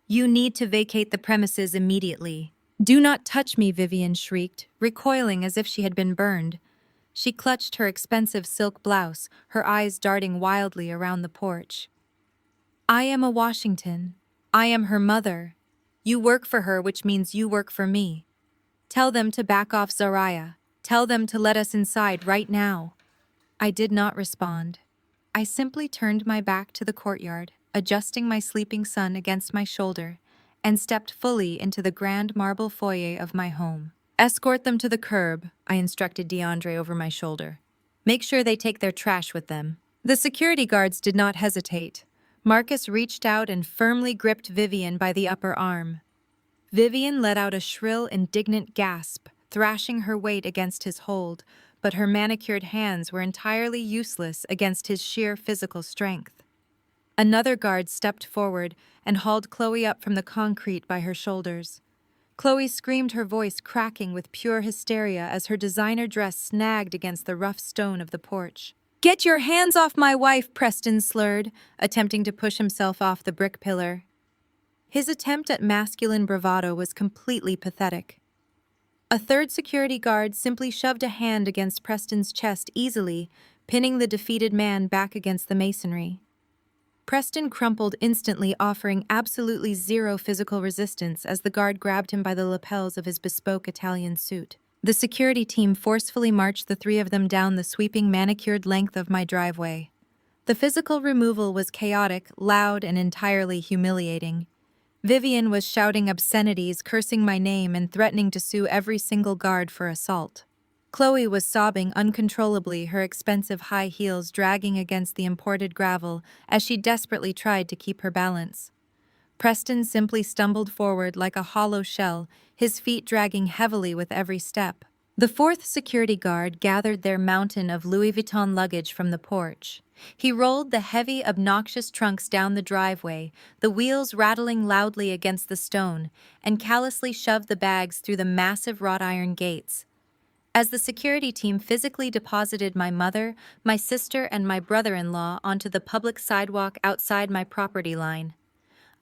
"You need to vacate the premises immediately." "Do not touch me," Vivian shrieked, recoiling as if she had been burned. She clutched her expensive silk blouse, her eyes darting wildly around the porch. "I am a Washington. I am her mother. You work for her, which means you work for me. Tell them to back off, Zariah. Tell them to let us inside right now." I did not respond. I simply turned my back to the courtyard, adjusting my sleeping son against my shoulder, and stepped fully into the grand marble foyer of my home. "Escort them to the curb," I instructed DeAndre over my shoulder. "Make sure they take their trash with them." The security guards did not hesitate. Marcus reached out and firmly gripped Vivian by the upper arm. Vivian let out a shrill, indignant gasp, thrashing her weight against his hold, but her manicured hands were entirely useless against his sheer physical strength. Another guard stepped forward and hauled Chloe up from the concrete by her shoulders. Chloe screamed, her voice cracking with pure hysteria as her designer dress snagged against the rough stone of the porch. "Get your hands off my wife," Preston slurred, attempting to push himself off the brick pillar. His attempt at masculine bravado was completely pathetic. A third security guard simply shoved a hand against Preston's chest easily, pinning the defeated man back against the masonry. Preston crumpled instantly, offering absolutely zero physical resistance as the guard grabbed him by the lapels of his bespoke Italian suit. The security team forcefully marched the three of them down the sweeping manicured length of my driveway. The physical removal was chaotic, loud, and entirely humiliating. Vivian was shouting obscenities, cursing my name, and threatening to sue every single guard for assault. Chloe was sobbing uncontrollably, her expensive high heels dragging against the imported gravel as she desperately tried to keep her balance. Preston simply stumbled forward like a hollow shell, his feet dragging heavily with every step. The fourth security guard gathered their mountain of Louis Vuitton luggage from the porch. He rolled the heavy, obnoxious trunks down the driveway, the wheels rattling loudly against the stone, and callously shoved the bags through the massive wrought iron gates. As the security team physically deposited my mother, my sister, and my brother-in-law onto the public sidewalk outside my property line,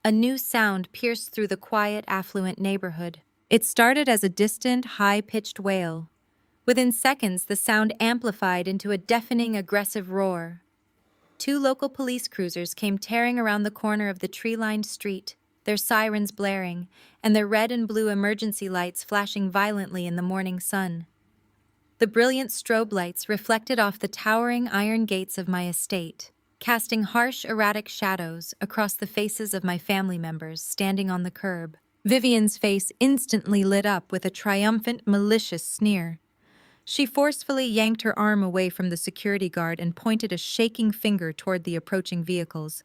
a new sound pierced through the quiet, affluent neighborhood. It started as a distant, high-pitched wail. Within seconds, the sound amplified into a deafening, aggressive roar. Two local police cruisers came tearing around the corner of the tree-lined street, their sirens blaring, and their red and blue emergency lights flashing violently in the morning sun. The brilliant strobe lights reflected off the towering iron gates of my estate, casting harsh, erratic shadows across the faces of my family members standing on the curb. Vivian's face instantly lit up with a triumphant, malicious sneer. She forcefully yanked her arm away from the security guard and pointed a shaking finger toward the approaching vehicles.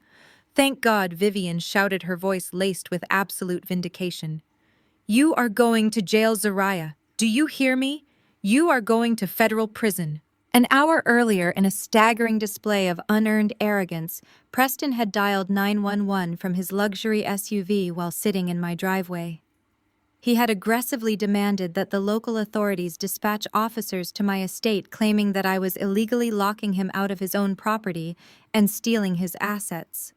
"Thank God," Vivian shouted, her voice laced with absolute vindication. "You are going to jail, Zariah. Do you hear me? You are going to federal prison." An hour earlier, in a staggering display of unearned arrogance, Preston had dialed 911 from his luxury SUV while sitting in my driveway. He had aggressively demanded that the local authorities dispatch officers to my estate, claiming that I was illegally locking him out of his own property and stealing his assets.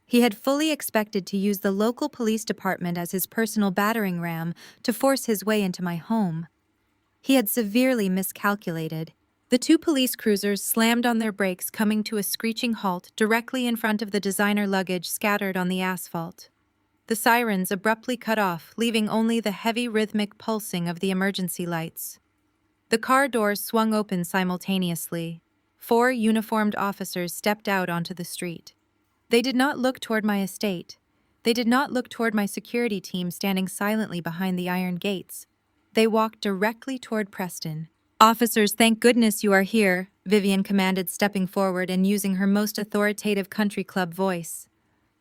He had fully expected to use the local police department as his personal battering ram to force his way into my home. He had severely miscalculated. The two police cruisers slammed on their brakes, coming to a screeching halt directly in front of the designer luggage scattered on the asphalt. The sirens abruptly cut off, leaving only the heavy rhythmic pulsing of the emergency lights. The car doors swung open simultaneously. 4 uniformed officers stepped out onto the street. They did not look toward my estate. They did not look toward my security team standing silently behind the iron gates. They walked directly toward Preston. "Officers, thank goodness you are here," Vivian commanded, stepping forward and using her most authoritative country club voice.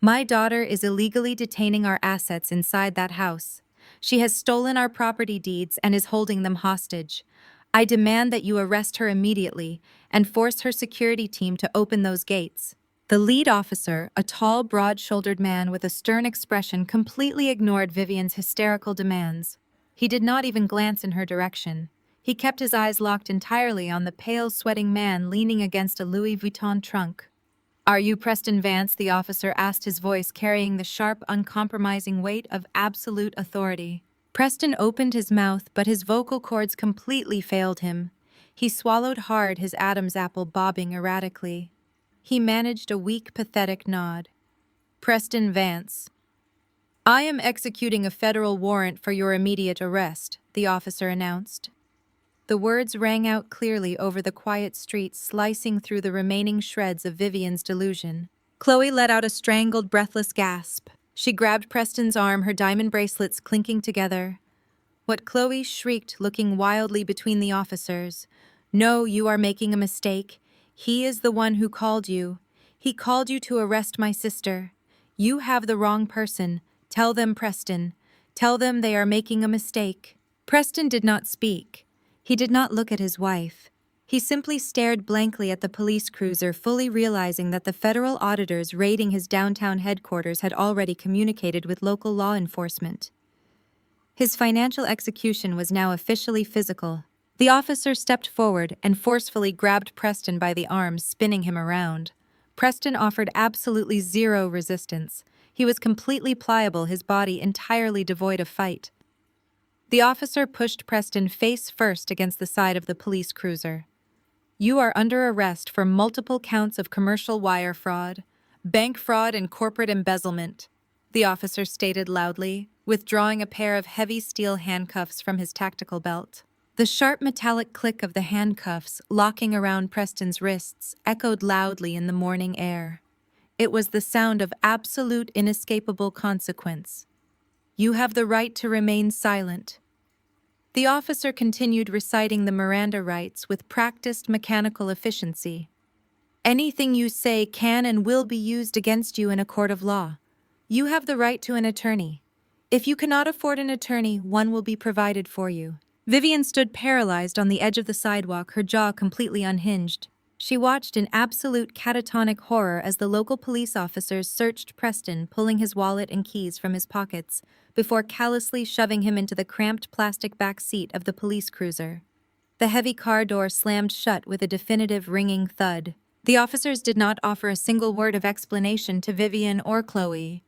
"My daughter is illegally detaining our assets inside that house. She has stolen our property deeds and is holding them hostage. I demand that you arrest her immediately and force her security team to open those gates." The lead officer, a tall, broad-shouldered man with a stern expression, completely ignored Vivian's hysterical demands. He did not even glance in her direction. He kept his eyes locked entirely on the pale, sweating man leaning against a Louis Vuitton trunk. "Are you Preston Vance?" the officer asked, his voice carrying the sharp, uncompromising weight of absolute authority. Preston opened his mouth, but his vocal cords completely failed him. He swallowed hard, his Adam's apple bobbing erratically. He managed a weak, pathetic nod. "Preston Vance. I am executing a federal warrant for your immediate arrest," the officer announced. The words rang out clearly over the quiet street, slicing through the remaining shreds of Vivian's delusion. Chloe let out a strangled, breathless gasp. She grabbed Preston's arm, her diamond bracelets clinking together. What Chloe shrieked, looking wildly between the officers. "No, you are making a mistake. He is the one who called you. He called you to arrest my sister. You have the wrong person. Tell them, Preston. Tell them they are making a mistake." Preston did not speak. He did not look at his wife. He simply stared blankly at the police cruiser, fully realizing that the federal auditors raiding his downtown headquarters had already communicated with local law enforcement. His financial execution was now officially physical. The officer stepped forward and forcefully grabbed Preston by the arms, spinning him around. Preston offered absolutely zero resistance. He was completely pliable, his body entirely devoid of fight. The officer pushed Preston face first against the side of the police cruiser. "You are under arrest for multiple counts of commercial wire fraud, bank fraud, and corporate embezzlement," the officer stated loudly, withdrawing a pair of heavy steel handcuffs from his tactical belt. The sharp metallic click of the handcuffs locking around Preston's wrists echoed loudly in the morning air. It was the sound of absolute inescapable consequence. "You have the right to remain silent." The officer continued reciting the Miranda rights with practiced mechanical efficiency. "Anything you say can and will be used against you in a court of law. You have the right to an attorney. If you cannot afford an attorney, one will be provided for you." Vivian stood paralyzed on the edge of the sidewalk, her jaw completely unhinged. She watched in absolute catatonic horror as the local police officers searched Preston, pulling his wallet and keys from his pockets, before callously shoving him into the cramped plastic back seat of the police cruiser. The heavy car door slammed shut with a definitive ringing thud. The officers did not offer a single word of explanation to Vivian or Chloe.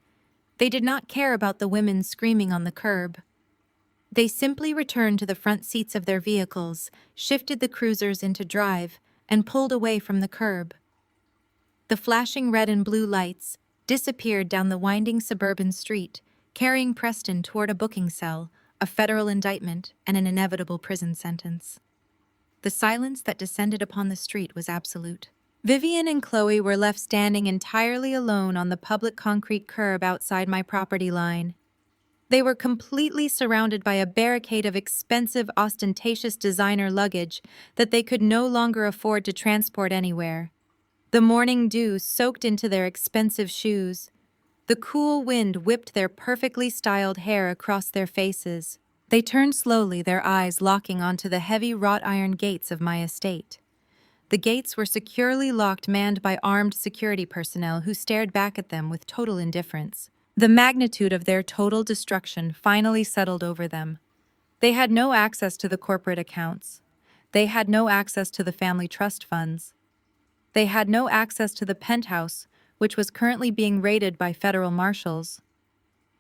They did not care about the women screaming on the curb. They simply returned to the front seats of their vehicles, shifted the cruisers into drive, and pulled away from the curb. The flashing red and blue lights disappeared down the winding suburban street, carrying Preston toward a booking cell, a federal indictment, and an inevitable prison sentence. The silence that descended upon the street was absolute. Vivian and Chloe were left standing entirely alone on the public concrete curb outside my property line. They were completely surrounded by a barricade of expensive, ostentatious designer luggage that they could no longer afford to transport anywhere. The morning dew soaked into their expensive shoes. The cool wind whipped their perfectly styled hair across their faces. They turned slowly, their eyes locking onto the heavy wrought iron gates of my estate. The gates were securely locked, manned by armed security personnel who stared back at them with total indifference. The magnitude of their total destruction finally settled over them. They had no access to the corporate accounts. They had no access to the family trust funds. They had no access to the penthouse, which was currently being raided by federal marshals.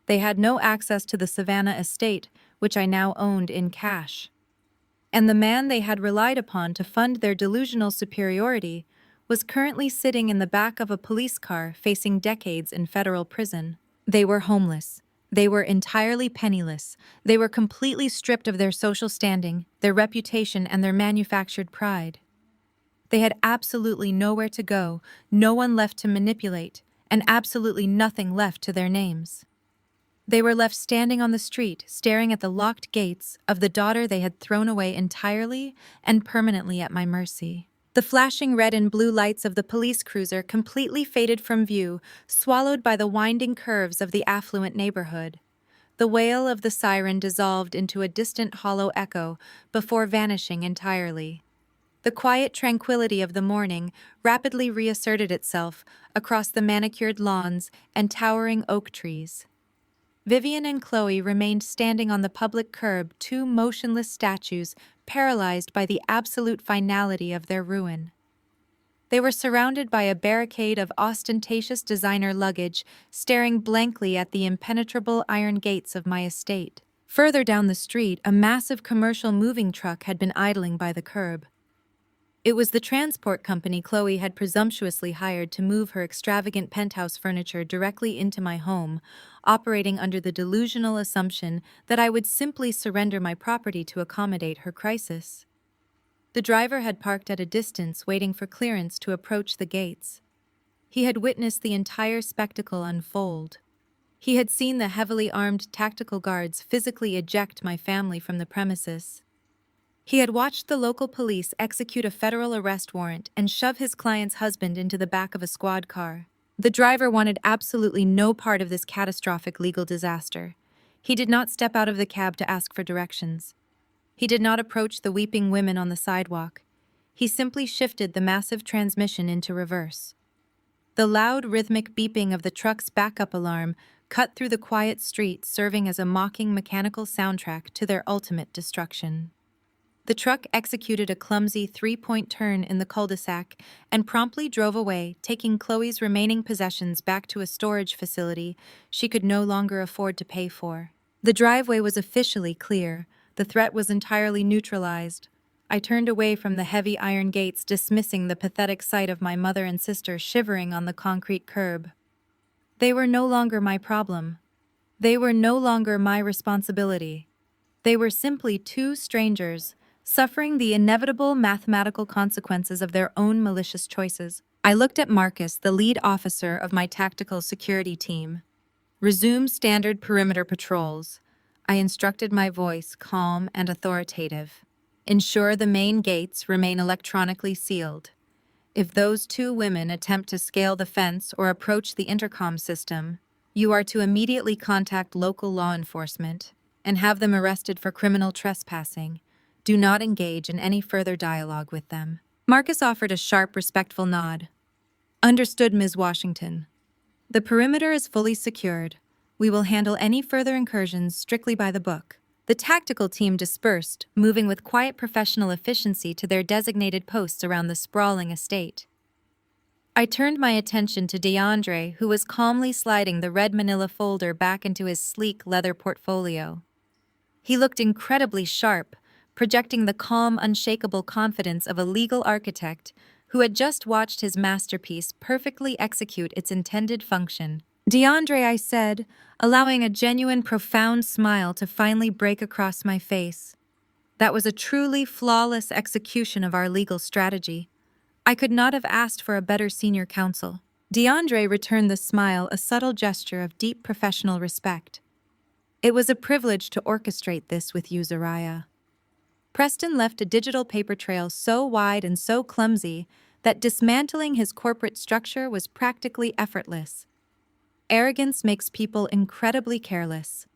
They had no access to the Savannah estate, which I now owned in cash. And the man they had relied upon to fund their delusional superiority was currently sitting in the back of a police car facing decades in federal prison. They were homeless. They were entirely penniless. They were completely stripped of their social standing, their reputation, and their manufactured pride. They had absolutely nowhere to go, no one left to manipulate, and absolutely nothing left to their names. They were left standing on the street, staring at the locked gates of the daughter they had thrown away entirely and permanently at my mercy. The flashing red and blue lights of the police cruiser completely faded from view, swallowed by the winding curves of the affluent neighborhood. The wail of the siren dissolved into a distant hollow echo before vanishing entirely. The quiet tranquility of the morning rapidly reasserted itself across the manicured lawns and towering oak trees. Vivian and Chloe remained standing on the public curb, two motionless statues, paralyzed by the absolute finality of their ruin. They were surrounded by a barricade of ostentatious designer luggage, staring blankly at the impenetrable iron gates of my estate. Further down the street, a massive commercial moving truck had been idling by the curb. It was the transport company Chloe had presumptuously hired to move her extravagant penthouse furniture directly into my home, operating under the delusional assumption that I would simply surrender my property to accommodate her crisis. The driver had parked at a distance, waiting for clearance to approach the gates. He had witnessed the entire spectacle unfold. He had seen the heavily armed tactical guards physically eject my family from the premises. He had watched the local police execute a federal arrest warrant and shove his client's husband into the back of a squad car. The driver wanted absolutely no part of this catastrophic legal disaster. He did not step out of the cab to ask for directions. He did not approach the weeping women on the sidewalk. He simply shifted the massive transmission into reverse. The loud, rhythmic beeping of the truck's backup alarm cut through the quiet street, serving as a mocking mechanical soundtrack to their ultimate destruction. The truck executed a clumsy three-point turn in the cul-de-sac and promptly drove away, taking Chloe's remaining possessions back to a storage facility she could no longer afford to pay for. The driveway was officially clear. The threat was entirely neutralized. I turned away from the heavy iron gates, dismissing the pathetic sight of my mother and sister shivering on the concrete curb. They were no longer my problem. They were no longer my responsibility. They were simply two strangers, suffering the inevitable mathematical consequences of their own malicious choices. I looked at Marcus, the lead officer of my tactical security team. Resume standard perimeter patrols. I instructed, my voice calm and authoritative. Ensure the main gates remain electronically sealed. If those two women attempt to scale the fence or approach the intercom system, you are to immediately contact local law enforcement and have them arrested for criminal trespassing. Do not engage in any further dialogue with them. Marcus offered a sharp, respectful nod. Understood, Ms. Washington. The perimeter is fully secured. We will handle any further incursions strictly by the book. The tactical team dispersed, moving with quiet professional efficiency to their designated posts around the sprawling estate. I turned my attention to DeAndre, who was calmly sliding the red manila folder back into his sleek leather portfolio. He looked incredibly sharp, projecting the calm, unshakable confidence of a legal architect who had just watched his masterpiece perfectly execute its intended function. DeAndre, I said, allowing a genuine, profound smile to finally break across my face. That was a truly flawless execution of our legal strategy. I could not have asked for a better senior counsel. DeAndre returned the smile, a subtle gesture of deep professional respect. It was a privilege to orchestrate this with you, Zariah. Preston left a digital paper trail so wide and so clumsy that dismantling his corporate structure was practically effortless. Arrogance makes people incredibly careless.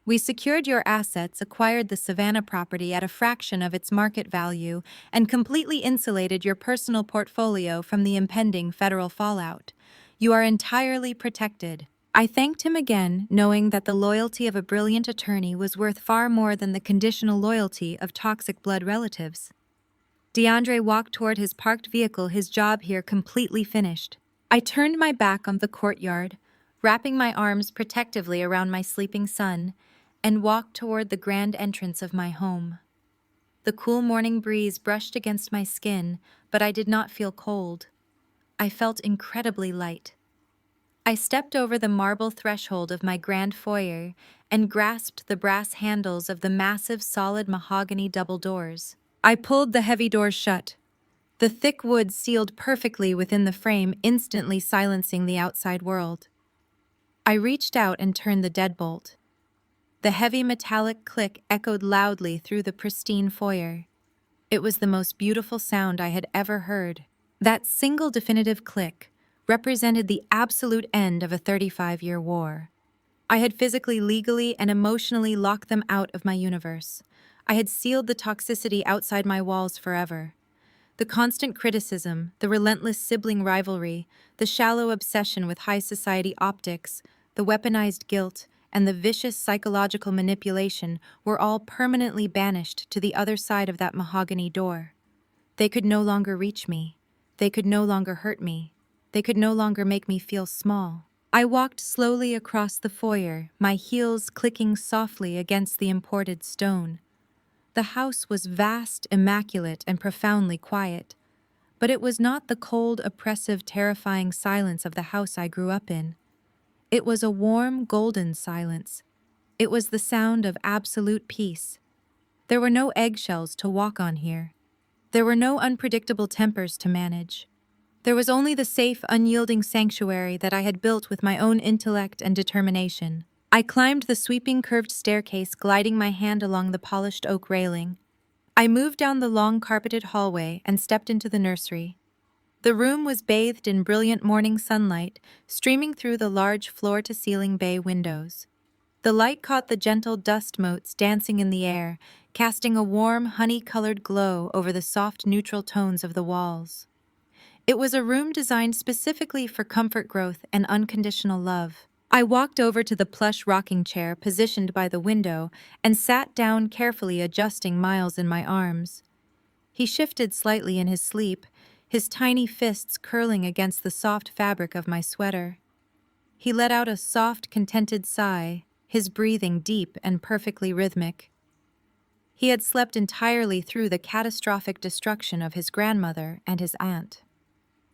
We secured your assets, acquired the Savannah property at a fraction of its market value, and completely insulated your personal portfolio from the impending federal fallout. You are entirely protected. I thanked him again, knowing that the loyalty of a brilliant attorney was worth far more than the conditional loyalty of toxic blood relatives. DeAndre walked toward his parked vehicle, his job here completely finished. I turned my back on the courtyard, wrapping my arms protectively around my sleeping son, and walked toward the grand entrance of my home. The cool morning breeze brushed against my skin, but I did not feel cold. I felt incredibly light. I stepped over the marble threshold of my grand foyer and grasped the brass handles of the massive solid mahogany double doors. I pulled the heavy doors shut. The thick wood sealed perfectly within the frame, instantly silencing the outside world. I reached out and turned the deadbolt. The heavy metallic click echoed loudly through the pristine foyer. It was the most beautiful sound I had ever heard. That single definitive click represented the absolute end of a 35-year war. I had physically, legally, and emotionally locked them out of my universe. I had sealed the toxicity outside my walls forever. The constant criticism, the relentless sibling rivalry, the shallow obsession with high society optics, the weaponized guilt, and the vicious psychological manipulation were all permanently banished to the other side of that mahogany door. They could no longer reach me. They could no longer hurt me. They could no longer make me feel small. I walked slowly across the foyer, my heels clicking softly against the imported stone. The house was vast, immaculate, and profoundly quiet. But it was not the cold, oppressive, terrifying silence of the house I grew up in. It was a warm, golden silence. It was the sound of absolute peace. There were no eggshells to walk on here. There were no unpredictable tempers to manage. There was only the safe, unyielding sanctuary that I had built with my own intellect and determination. I climbed the sweeping curved staircase, gliding my hand along the polished oak railing. I moved down the long carpeted hallway and stepped into the nursery. The room was bathed in brilliant morning sunlight, streaming through the large floor-to-ceiling bay windows. The light caught the gentle dust motes dancing in the air, casting a warm, honey-colored glow over the soft, neutral tones of the walls. It was a room designed specifically for comfort, growth, and unconditional love. I walked over to the plush rocking chair positioned by the window and sat down, carefully adjusting Miles in my arms. He shifted slightly in his sleep, his tiny fists curling against the soft fabric of my sweater. He let out a soft, contented sigh, his breathing deep and perfectly rhythmic. He had slept entirely through the catastrophic destruction of his grandmother and his aunt.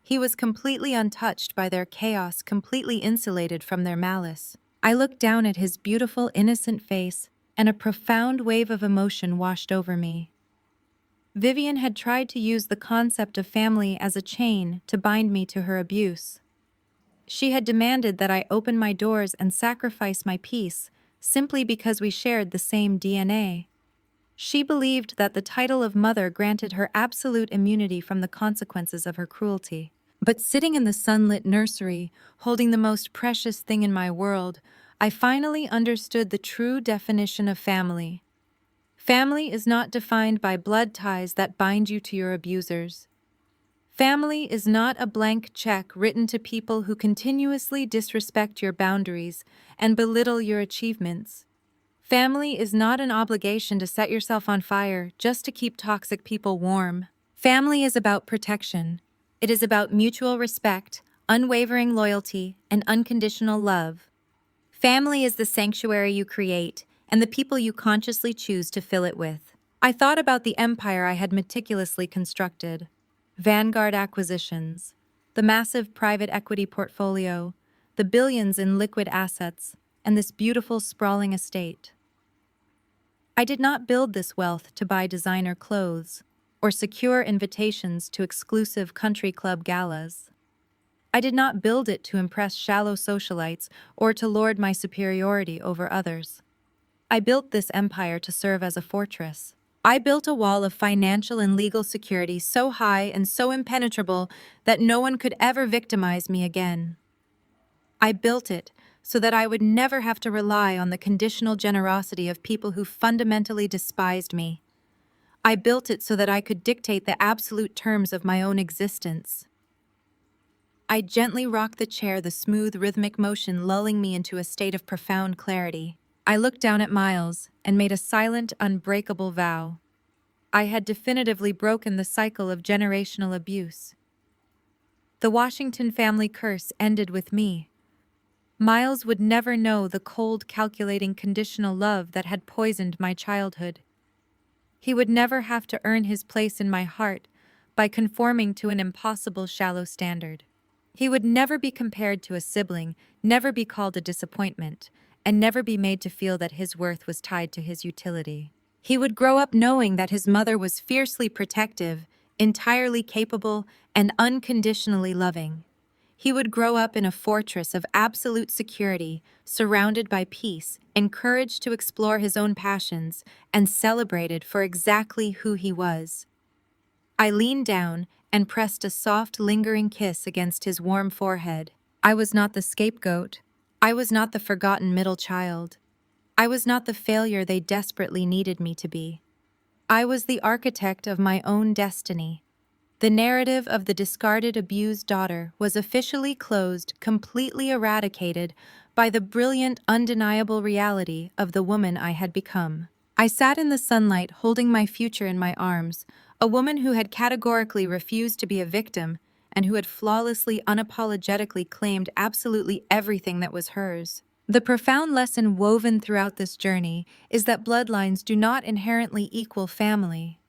He was completely untouched by their chaos, completely insulated from their malice. I looked down at his beautiful, innocent face, and a profound wave of emotion washed over me. Vivian had tried to use the concept of family as a chain to bind me to her abuse. She had demanded that I open my doors and sacrifice my peace simply because we shared the same DNA. She believed that the title of mother granted her absolute immunity from the consequences of her cruelty. But sitting in the sunlit nursery, holding the most precious thing in my world, I finally understood the true definition of family. Family is not defined by blood ties that bind you to your abusers. Family is not a blank check written to people who continuously disrespect your boundaries and belittle your achievements. Family is not an obligation to set yourself on fire just to keep toxic people warm. Family is about protection. It is about mutual respect, unwavering loyalty, and unconditional love. Family is the sanctuary you create and the people you consciously choose to fill it with. I thought about the empire I had meticulously constructed. Vanguard acquisitions, the massive private equity portfolio, the billions in liquid assets, and this beautiful sprawling estate. I did not build this wealth to buy designer clothes or secure invitations to exclusive country club galas. I did not build it to impress shallow socialites or to lord my superiority over others. I built this empire to serve as a fortress. I built a wall of financial and legal security so high and so impenetrable that no one could ever victimize me again. I built it so that I would never have to rely on the conditional generosity of people who fundamentally despised me. I built it so that I could dictate the absolute terms of my own existence. I gently rocked the chair, the smooth, rhythmic motion lulling me into a state of profound clarity. I looked down at Miles and made a silent, unbreakable vow. I had definitively broken the cycle of generational abuse. The Washington family curse ended with me. Miles would never know the cold, calculating, conditional love that had poisoned my childhood. He would never have to earn his place in my heart by conforming to an impossible, shallow standard. He would never be compared to a sibling, never be called a disappointment, and never be made to feel that his worth was tied to his utility. He would grow up knowing that his mother was fiercely protective, entirely capable, and unconditionally loving. He would grow up in a fortress of absolute security, surrounded by peace, encouraged to explore his own passions, and celebrated for exactly who he was. I leaned down and pressed a soft, lingering kiss against his warm forehead. I was not the scapegoat. I was not the forgotten middle child. I was not the failure they desperately needed me to be. I was the architect of my own destiny. The narrative of the discarded, abused daughter was officially closed, completely eradicated by the brilliant, undeniable reality of the woman I had become. I sat in the sunlight, holding my future in my arms, a woman who had categorically refused to be a victim and who had flawlessly, unapologetically claimed absolutely everything that was hers. The profound lesson woven throughout this journey is that bloodlines do not inherently equal family.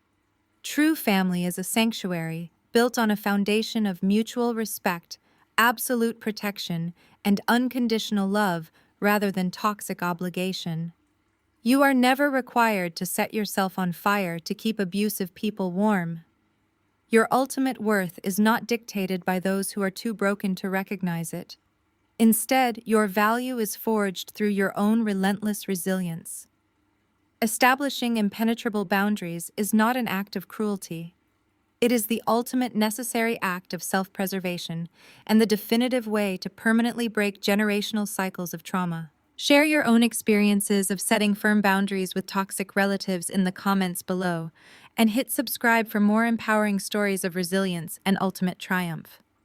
True family is a sanctuary built on a foundation of mutual respect, absolute protection, and unconditional love rather than toxic obligation. You are never required to set yourself on fire to keep abusive people warm. Your ultimate worth is not dictated by those who are too broken to recognize it. Instead, your value is forged through your own relentless resilience. Establishing impenetrable boundaries is not an act of cruelty. It is the ultimate necessary act of self-preservation and the definitive way to permanently break generational cycles of trauma. Share your own experiences of setting firm boundaries with toxic relatives in the comments below, and hit subscribe for more empowering stories of resilience and ultimate triumph.